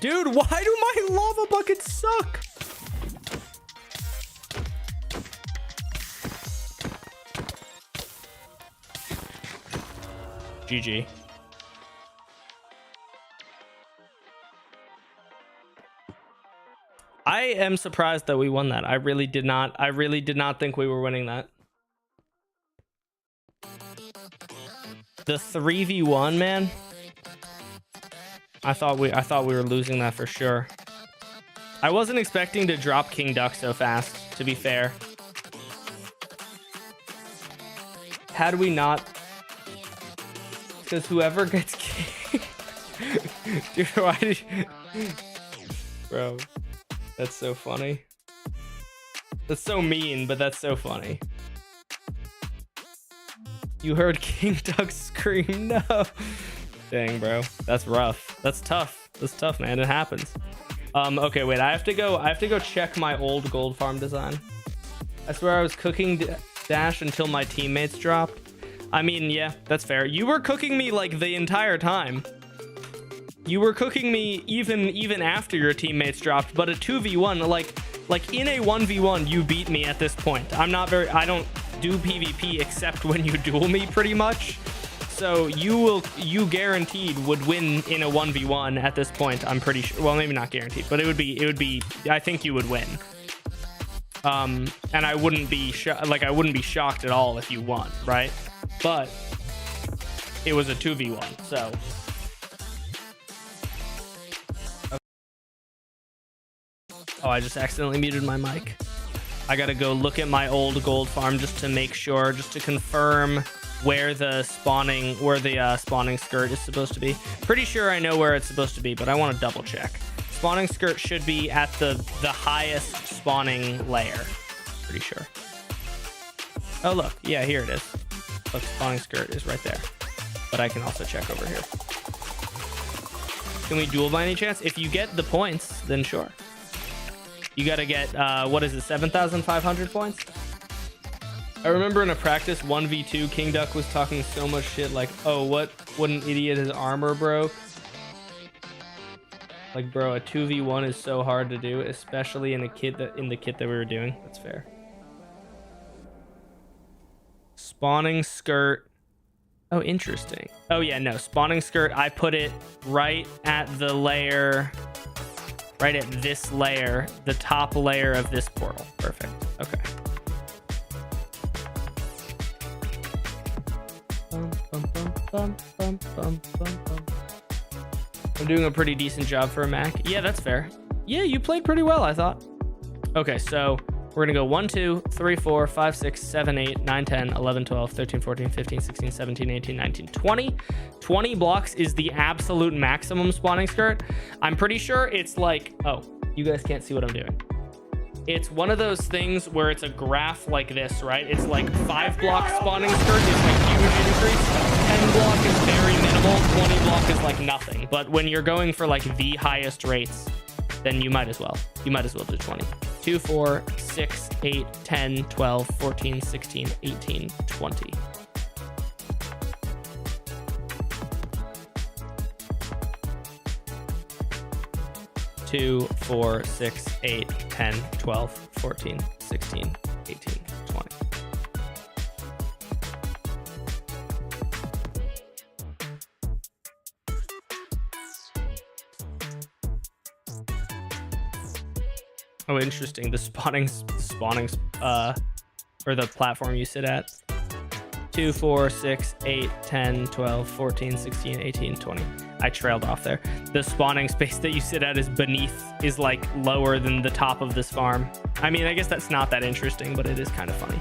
Dude, why do my lava buckets suck? GG. I am surprised that we won that. I really did not think we were winning that. The 3v1, man. I thought we were losing that for sure. I wasn't expecting to drop King Duck so fast, to be fair. How do we not? Because whoever gets kicked. Dude, why did you... Bro, that's so funny. That's so mean, but that's so funny. You heard King Duck scream, no. Dang, bro, that's rough. That's tough. That's tough, man. It happens. Okay, wait. I have to go check my old gold farm design. I swear I was cooking Dash until my teammates dropped. I mean, yeah, that's fair. You were cooking me like the entire time. You were cooking me even after your teammates dropped. But a 2v1, like in a 1v1, you beat me at this point. I don't do PvP except when you duel me, pretty much. So you guaranteed would win in a 1v1 at this point. I'm pretty sure. Well, maybe not guaranteed, but it would be. I think you would win. And I wouldn't be shocked at all if you won, right? But it was a 2v1, so. Oh, I just accidentally muted my mic. I gotta go look at my old gold farm just to make sure, just to confirm where the spawning skirt is supposed to be. Pretty sure I know where it's supposed to be, but I want to double check. Spawning skirt should be at the highest spawning layer. Pretty sure. Oh, look. Yeah, here it is. Look, spawning skirt is right there. But I can also check over here. Can we duel by any chance? If you get the points, then sure. You gotta get, what is it, 7,500 points? I remember in a practice 1v2, King Duck was talking so much shit like, oh, what an idiot, his armor broke. Like, bro, a 2v1 is so hard to do, especially in the kit that we were doing. That's fair. Spawning skirt. Oh, interesting. Oh yeah, no, spawning skirt, I put it right at the layer, right at this layer, the top layer of this portal. Perfect. Okay. I'm doing a pretty decent job for a Mac. Yeah, that's fair. Yeah, you played pretty well, I thought. Okay, so we're gonna go 1, 2, 3, 4, 5, 6, 7, 8, 9, 10, 11, 12, 13, 14, 15, 16, 17, 18, 19, 20. 20 blocks is the absolute maximum spawning skirt. I'm pretty sure it's like, oh, you guys can't see what I'm doing. It's one of those things where it's a graph like this, right? It's like 5 block spawning skirt is like huge increase. 10 block is very minimal. 20 block is like nothing. But when you're going for like the highest rates, then you might as well. You might as well do 20. 2, 4, 6, 8, 10, 12, 14, 16, 18, 20. Two, 4, 6, 8, 10, 12, 14, 16, 18, 20. Oh, interesting. The spawning, or the platform you sit at. 2, 4, 6, 8, 10, 12, 14, 16, 18, 20. I trailed off there. The spawning space that you sit at is like lower than the top of this farm. I mean, I guess that's not that interesting, but it is kind of funny.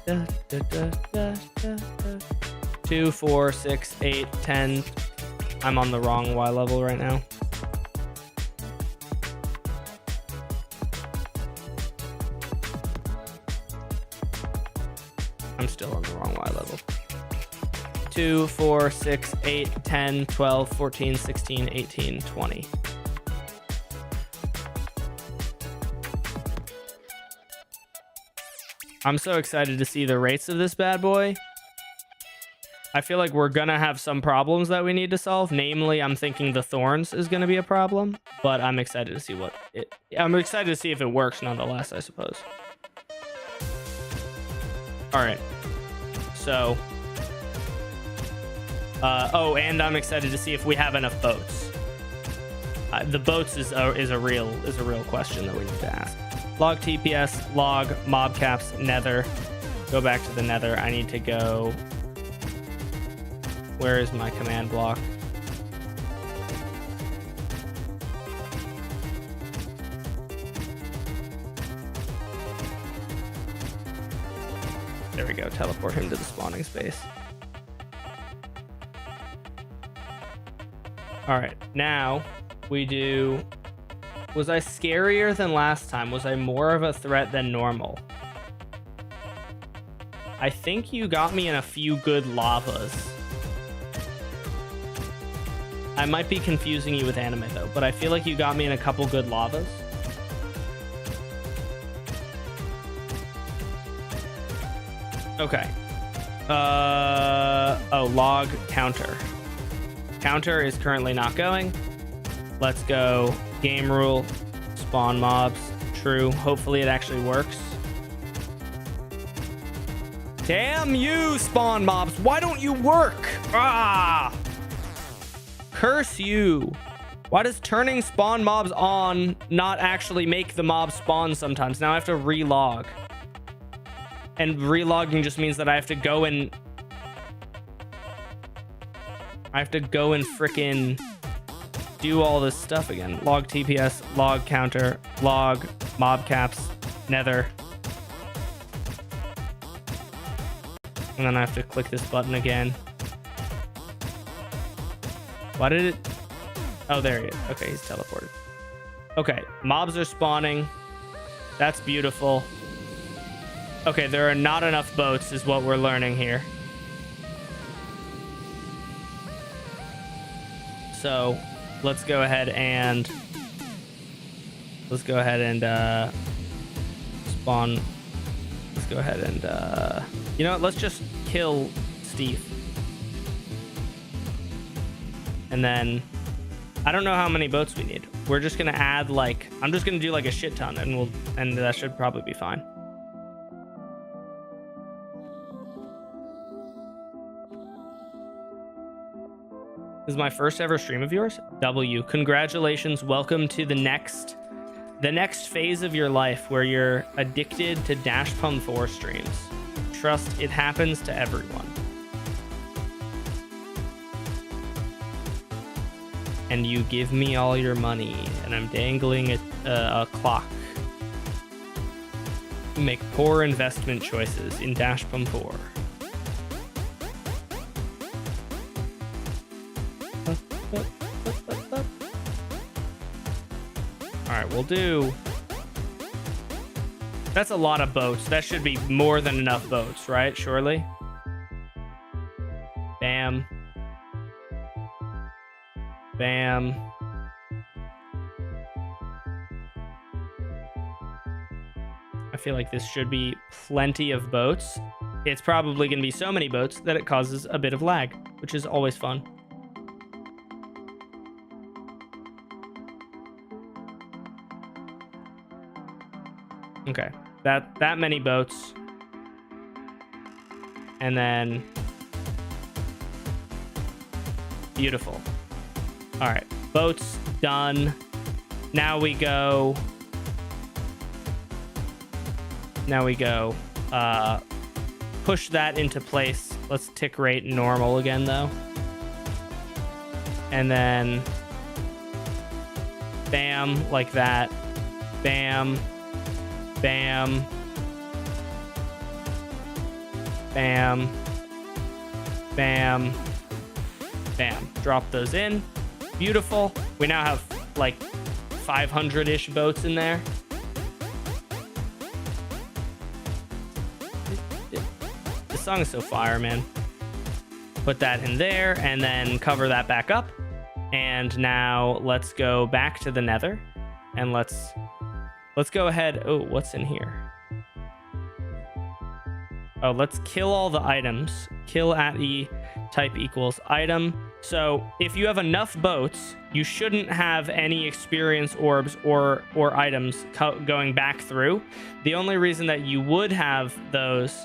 Da, da, da, da, da, da. 2, 4, 6, 8, 10. I'm on the wrong Y level right now. I'm still on the wrong Y level. 2, 4, 6, 8, 10, 12, 14, 16, 18, 20. I'm so excited to see the rates of this bad boy. I feel like we're gonna have some problems that we need to solve. Namely, I'm thinking the thorns is gonna be a problem, but I'm excited to see I'm excited to see if it works nonetheless, I suppose. All right, so oh, and I'm excited to see if we have enough boats. The boats is a real question that we need to ask. Log TPS, log mob caps, nether. Go back to the nether. I need to go. Where is my command block? we go. Teleport him to the spawning space. All right, now we do... Was I scarier than last time? Was I more of a threat than normal? I think you got me in a few good lavas. I might be confusing you with anime though, but I feel like you got me in a couple good lavas. Okay. Oh, log counter. Counter is currently not going. Let's go game rule, spawn mobs, true. Hopefully it actually works. Damn you, spawn mobs. Why don't you work? Ah! Curse you. Why does turning spawn mobs on not actually make the mob spawn sometimes? Now I have to relog. And relogging just means that I have to go and... frickin' do all this stuff again. Log TPS, log counter, log mob caps, nether. And then I have to click this button again. Why did it... Oh, there he is. Okay, he's teleported. Okay, mobs are spawning. That's beautiful. Okay, there are not enough boats is what we're learning here. So let's go ahead and spawn. Let's go ahead and you know what, let's just kill Steve. And then I don't know how many boats we need. We're just gonna add like, I'm just gonna do like a shit ton and that should probably be fine. This is my first ever stream of yours. W, congratulations. Welcome to the next phase of your life where you're addicted to Dash Pum 4 streams. Trust, it happens to everyone. And you give me all your money, and I'm dangling a clock. You make poor investment choices in Dash Pum 4. Alright, we'll do... That's a lot of boats. That should be more than enough boats, right? Surely? Bam. Bam. I feel like this should be plenty of boats. It's probably going to be so many boats that it causes a bit of lag, which is always fun. Okay, that many boats. And then beautiful. All right, boats done. Now we go push that into place. Let's tick rate normal again though. And then bam, like that. Bam. Bam. Bam. Bam. Bam. Drop those in. Beautiful. We now have like 500-ish boats in there. This song is so fire, man. Put that in there and then cover that back up. And now let's go back to the nether and let's go ahead. Oh, what's in here? Oh, let's kill all the items. Kill at E type equals item. So if you have enough boats, you shouldn't have any experience orbs or items going back through. The only reason that you would have those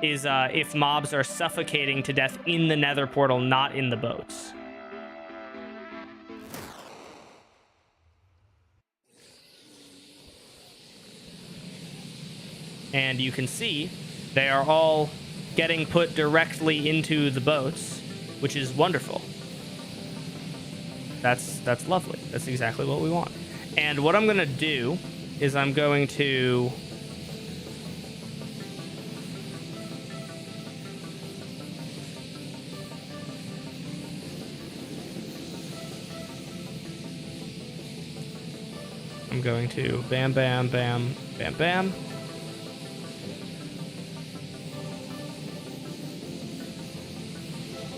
is if mobs are suffocating to death in the nether portal, not in the boats. And you can see they are all getting put directly into the boats, which is wonderful. That's lovely. That's exactly what we want. And what I'm going to do is I'm going to I'm going to bam, bam, bam, bam, bam.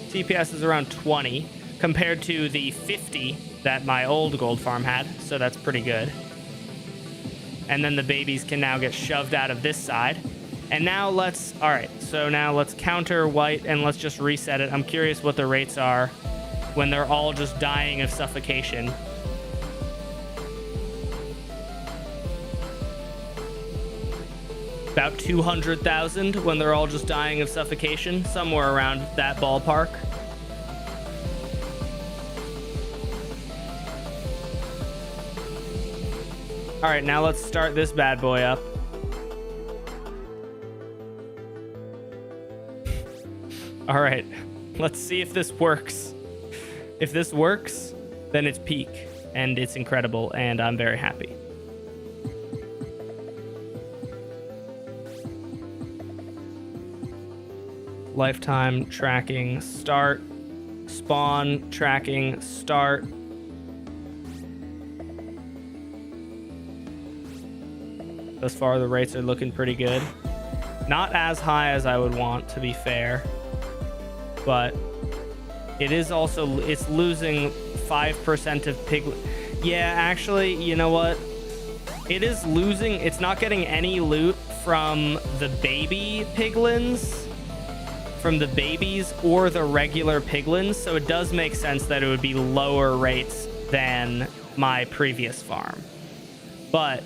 TPS is around 20 compared to the 50 that my old gold farm had, so that's pretty good. And then the babies can now get shoved out of this side. And now let's, all right, so now let's counter white and let's just reset it. I'm curious what the rates are when they're all just dying of suffocation. About 200,000 when they're all just dying of suffocation, somewhere around that ballpark. All right, now let's start this bad boy up. All right, let's see if this works. If this works, then it's peak, and it's incredible, and I'm very happy. Lifetime tracking, start. Spawn tracking, start. Thus far, the rates are looking pretty good. Not as high as I would want, to be fair. But it is also, it's losing 5% of pig. Yeah, actually, you know what? It is losing, it's not getting any loot from the baby piglins, from the babies or the regular piglins. So it does make sense that it would be lower rates than my previous farm. But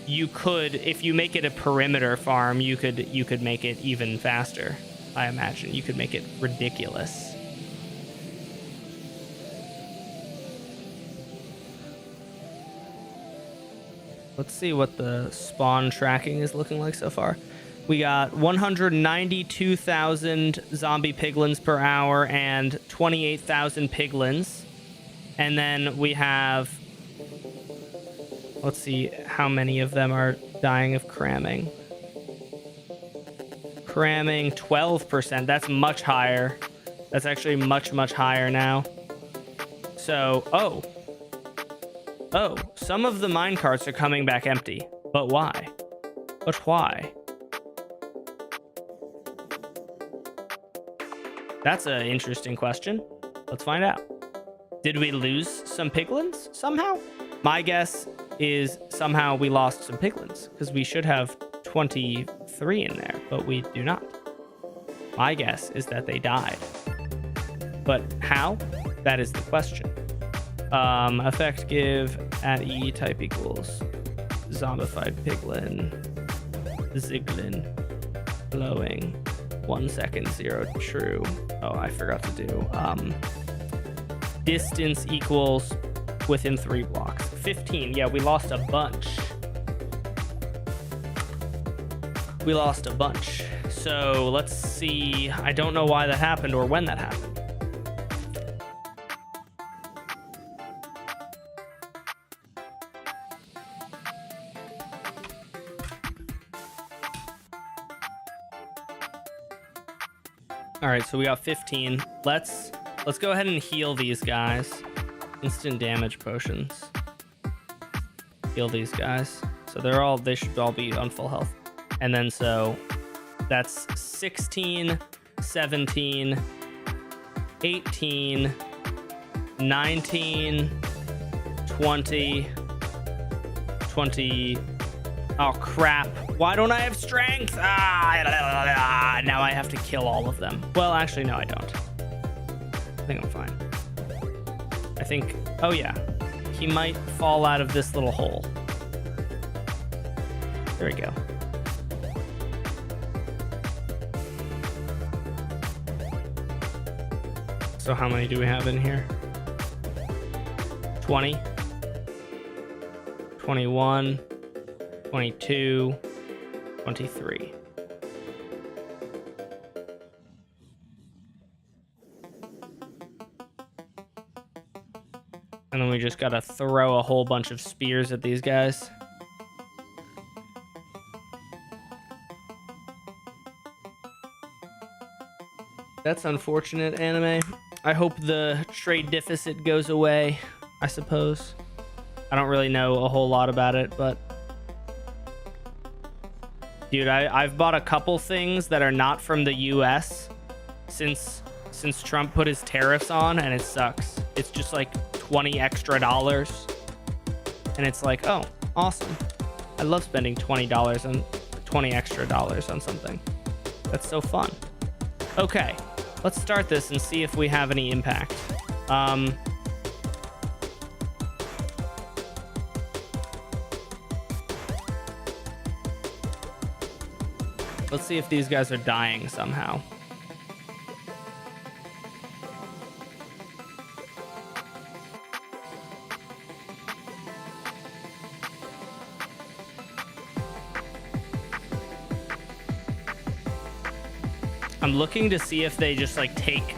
you could, if you make it a perimeter farm, you could make it even faster. I imagine you could make it ridiculous. Let's see what the spawn tracking is looking like so far. We got 192,000 zombie piglins per hour and 28,000 piglins. And then we have, let's see how many of them are dying of cramming. Cramming 12%. That's much higher. That's actually much, much higher now. So, oh, some of the minecarts are coming back empty. But why? But why? That's an interesting question. Let's find out. Did we lose some piglins somehow? My guess is somehow we lost some piglins because we should have 23 in there, but we do not. My guess is that they died. But how? That is the question. Effect give at E type equals zombified piglin, ziglin, glowing, 1 second, 0 true. Oh, I forgot to do. Distance equals within 3 blocks. 15. Yeah, we lost a bunch. We lost a bunch. So let's see. I don't know why that happened or when that happened. All right, so we got 15. Let's go ahead and heal these guys. Instant damage potions. Heal these guys. So they should all be on full health. And then so that's 16, 17, 18, 19, 20, 20. Oh crap. Why don't I have strength? Now I have to kill all of them. Well, actually, no, I don't. I think I'm fine. I think, oh yeah. He might fall out of this little hole. There we go. So how many do we have in here? 20, 21, 22, 23. And then we just gotta throw a whole bunch of spears at these guys. That's unfortunate, anime. I hope the trade deficit goes away, I suppose. I don't really know a whole lot about it, but dude, I've bought a couple things that are not from the US since Trump put his tariffs on, and it sucks. It's just like $20 extra, and it's like, oh, awesome. I love spending $20 on $20 extra on something. That's so fun. Okay, let's start this and see if we have any impact. Let's see if these guys are dying somehow. I'm looking to see if they just like take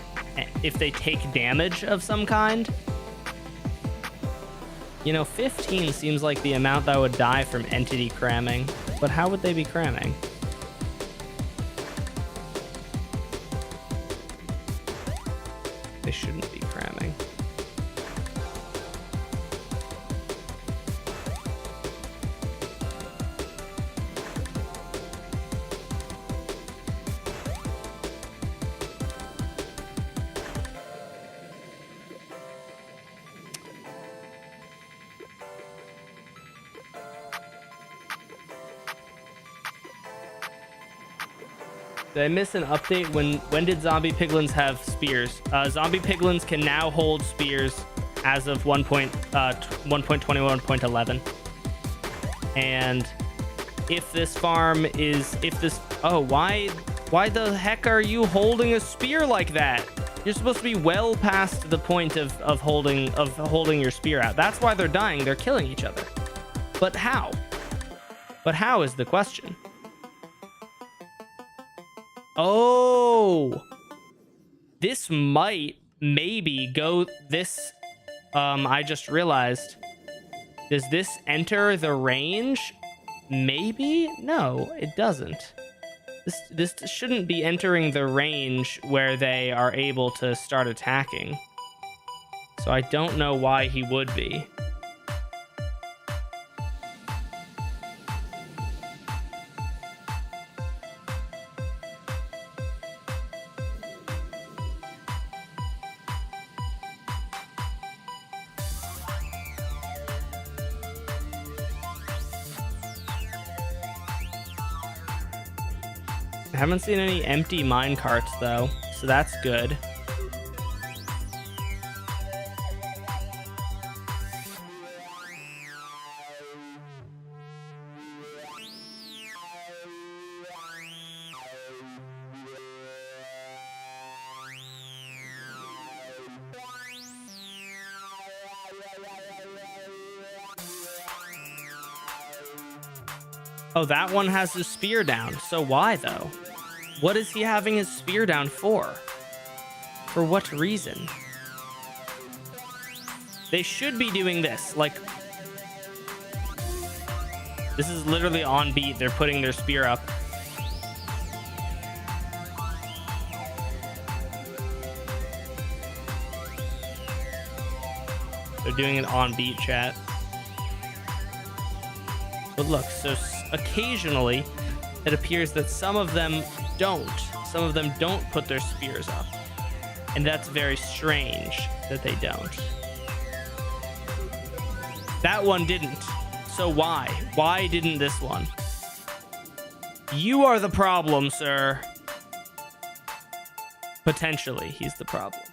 damage of some kind. You know, 15 seems like the amount that would die from entity cramming, but how would they be cramming? They shouldn't be cramming. Did I miss an update? When did zombie piglins have spears? Zombie piglins can now hold spears as of 1.21.11. And if this farm is why the heck are you holding a spear like that? You're supposed to be well past the point of holding your spear out. That's why they're dying. They're killing each other. But how? But how is the question? Oh, this might maybe go this. I just realized. Does this enter the range? Maybe? No, it doesn't. This shouldn't be entering the range where they are able to start attacking. So I don't know why he would be. I haven't seen any empty mine carts though, so that's good. Oh, that one has his spear down. So why though? What is he having his spear down for? For what reason? They should be doing this. Like, this is literally on beat. They're putting their spear up. They're doing it on beat, chat. But look, so occasionally it appears that some of them don't put their spears up, and that's very strange that they don't. That one didn't, so why didn't this one? You are the problem, sir. Potentially he's the problem.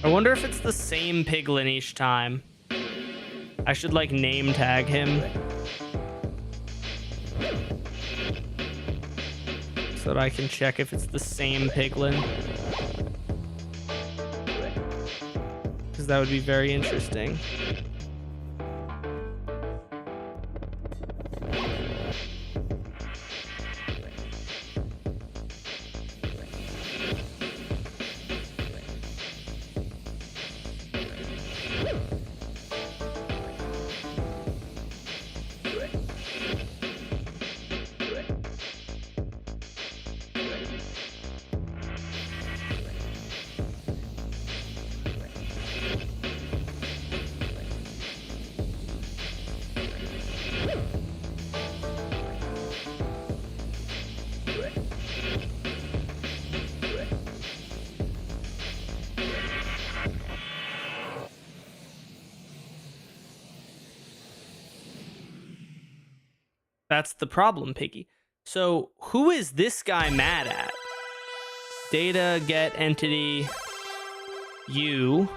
I wonder if it's the same piglin each time. I should like name tag him so that I can check if it's the same piglin, because that would be very interesting. That's the problem, Piggy. So who is this guy mad at? Data get entity you.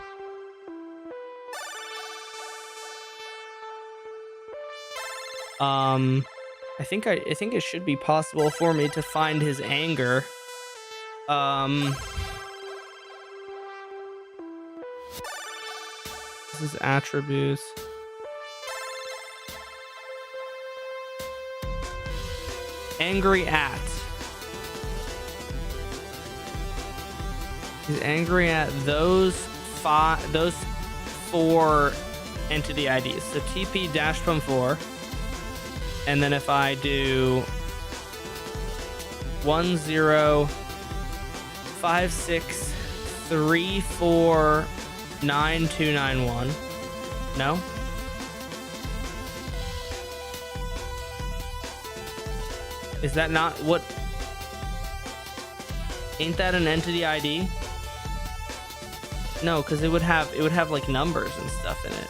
I think it should be possible for me to find his anger. This is attributes. Angry at. He's angry at those four entity IDs. So TP -pum 4. And then if I do 1056349291. No? Is that not what? Ain't that an entity ID? No, because it would have like numbers and stuff in it.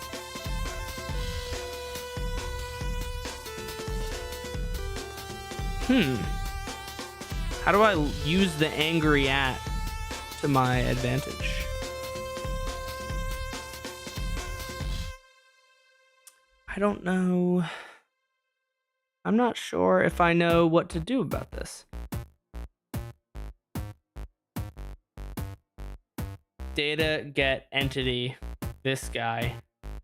How do I use the angry at to my advantage? I don't know. I'm not sure if I know what to do about this. Data get entity, this guy,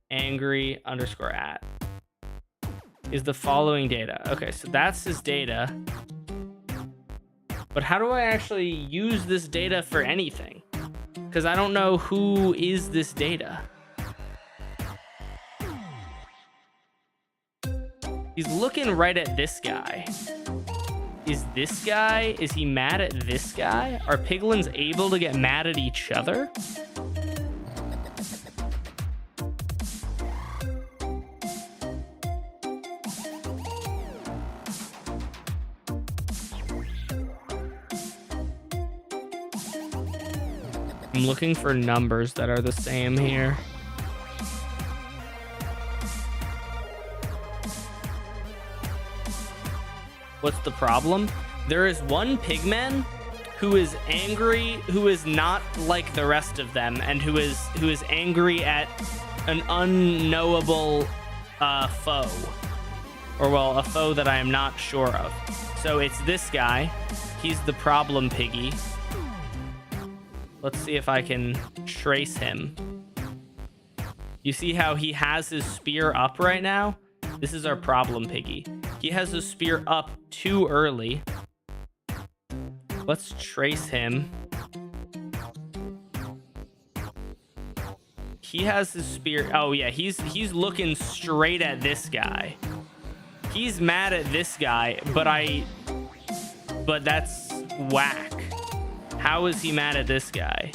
angry underscore at, is the following data. Okay, so that's his data. But how do I actually use this data for anything? Because I don't know who is this data. He's looking right at this guy. Is he mad at this guy? Are piglins able to get mad at each other? I'm looking for numbers that are the same here. What's the problem? There is one pigman who is angry, who is not like the rest of them, and who is angry at an unknowable foe. Or, well, a foe that I am not sure of. So it's this guy. He's the problem piggy. Let's see if I can trace him. You see how he has his spear up right now? This is our problem piggy. He has his spear up too early. Let's trace him. He has his spear. Oh yeah, he's looking straight at this guy. He's mad at this guy, but that's whack. How is he mad at this guy?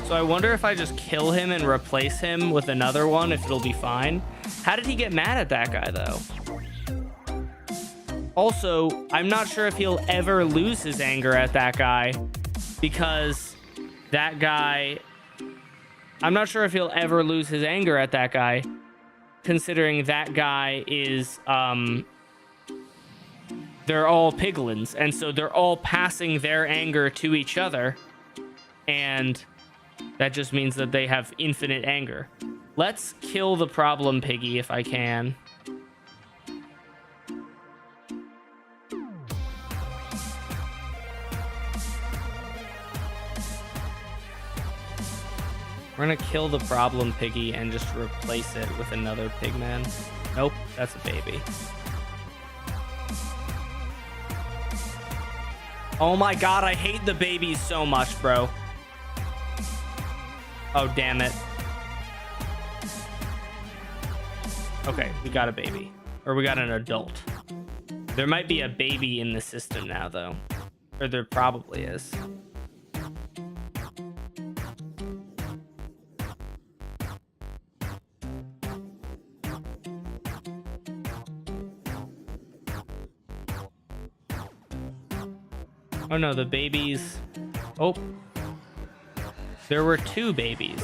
So I wonder if I just kill him and replace him with another one, if it'll be fine. How did he get mad at that guy, though? Also, I'm not sure if he'll ever lose his anger at that guy, because that guy... I'm not sure if he'll ever lose his anger at that guy, considering that guy is... they're all piglins, and so they're all passing their anger to each other, and... that just means that they have infinite anger. Let's kill the problem piggy if I can. We're gonna kill the problem piggy and just replace it with another pigman. Nope, that's a baby. Oh my god, I hate the babies so much, bro. Oh, damn it. Okay, we got a baby. Or we got an adult. There might be a baby in the system now, though. Or there probably is. Oh no, the babies... Oh. There were two babies.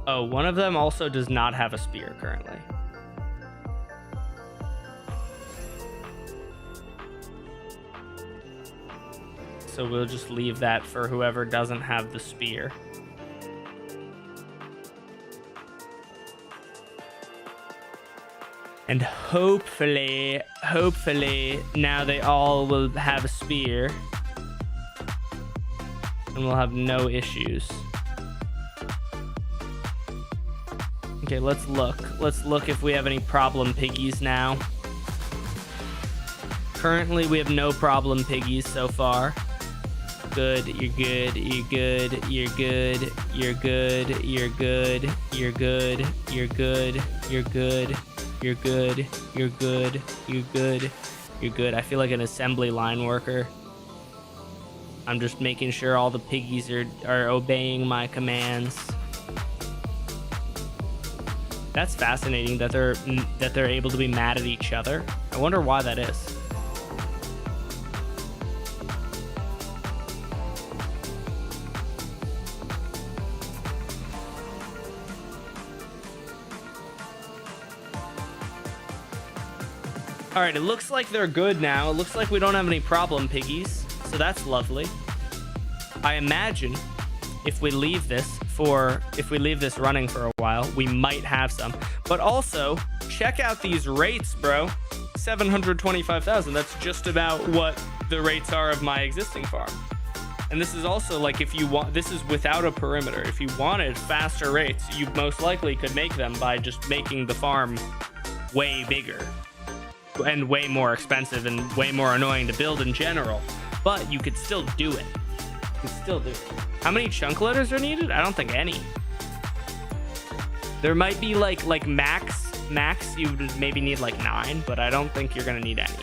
Oh, one of them also does not have a spear currently. So we'll just leave that for whoever doesn't have the spear. And hopefully, now they all will have a spear. And we'll have no issues. Okay, let's look. Let's look if we have any problem piggies now. Currently, we have no problem piggies so far. Good, you're good, you're good, you're good, you're good, you're good, you're good, you're good, you're good, you're good, you're good, you're good, you're good. I feel like an assembly line worker. I'm just making sure all the piggies are obeying my commands. That's fascinating that they're able to be mad at each other. I wonder why that is. All right, it looks like they're good now. It looks like we don't have any problem piggies, so that's lovely. I imagine if we leave this running for a while, we might have some. But also, check out these rates, bro. 725,000. That's just about what the rates are of my existing farm. And this is also like, if you want, this is without a perimeter. If you wanted faster rates, you most likely could make them by just making the farm way bigger and way more expensive and way more annoying to build in general. But you could still do it. You could still do it. How many chunk loaders are needed? I don't think any. There might be like max you would maybe need like 9, but I don't think you're gonna need any.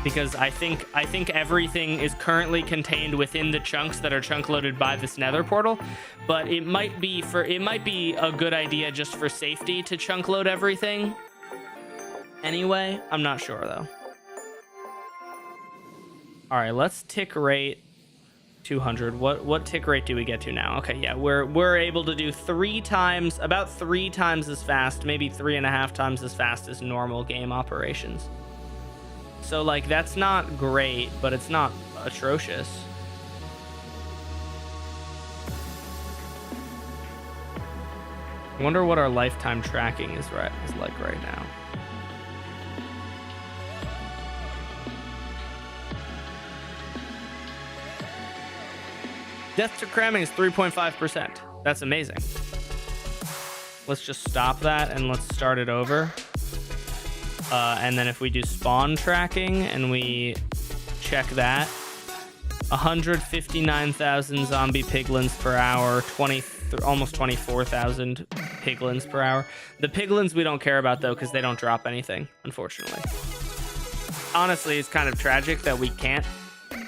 Because I think everything is currently contained within the chunks that are chunk loaded by this nether portal, but it might be a good idea just for safety to chunk load everything. Anyway, I'm not sure though. All right, let's tick rate 200. What tick rate do we get to now? Okay, yeah, we're able to do about 3 times as fast, maybe 3.5 times as fast as normal game operations. So like, that's not great, but it's not atrocious. I wonder what our lifetime tracking is like right now. Death to cramming is 3.5%. That's amazing. Let's just stop that and let's start it over. And then if we do spawn tracking and we check that, 159,000 zombie piglins per hour, almost 24,000 piglins per hour. The piglins we don't care about though, because they don't drop anything, unfortunately. Honestly, it's kind of tragic that we can't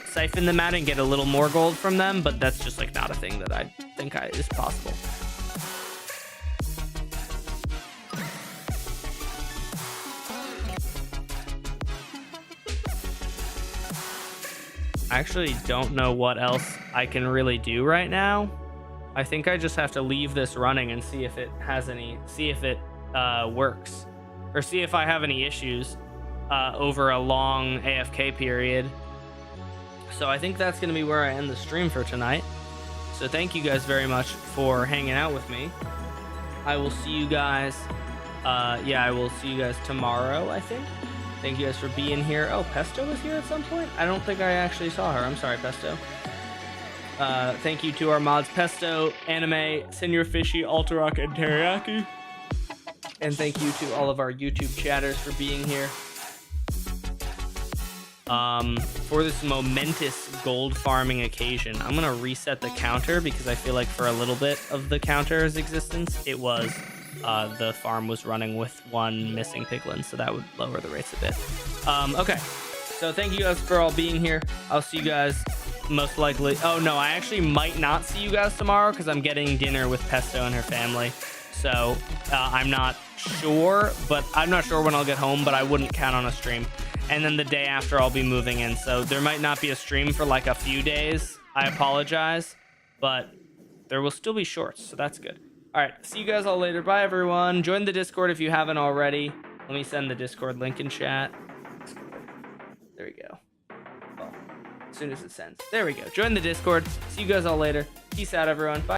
siphon them out and get a little more gold from them, but that's just like not a thing that I think is possible. I actually don't know what else I can really do right now. I think I just have to leave this running and see if it works, or see if I have any issues over a long AFK period. So I think that's going to be where I end the stream for tonight. So thank you guys very much for hanging out with me. I will see you guys. I will see you guys tomorrow, I think. Thank you guys for being here. Oh, Pesto was here at some point? I don't think I actually saw her. I'm sorry, Pesto. Thank you to our mods, Pesto, Anime, Senor Fishy, Alterock, and Teriyaki. And thank you to all of our YouTube chatters for being here. For this momentous gold farming occasion, I'm gonna reset the counter because I feel like for a little bit of the counter's existence, it was the farm was running with 1 missing piglin, so that would lower the rates a bit. Okay, so thank you guys for all being here. I'll see you guys most likely. Oh no, I actually might not see you guys tomorrow because I'm getting dinner with Pesto and her family. So I'm not sure, but I'm not sure when I'll get home, but I wouldn't count on a stream. And then the day after I'll be moving in, so there might not be a stream for like a few days. I apologize, but there will still be shorts, so that's good. All right, see you guys all later. Bye, everyone. Join the Discord if you haven't already. Let me send the Discord link in chat. There we go. Well, as soon as it sends. There we go. Join the Discord. See you guys all later. Peace out, everyone. Bye.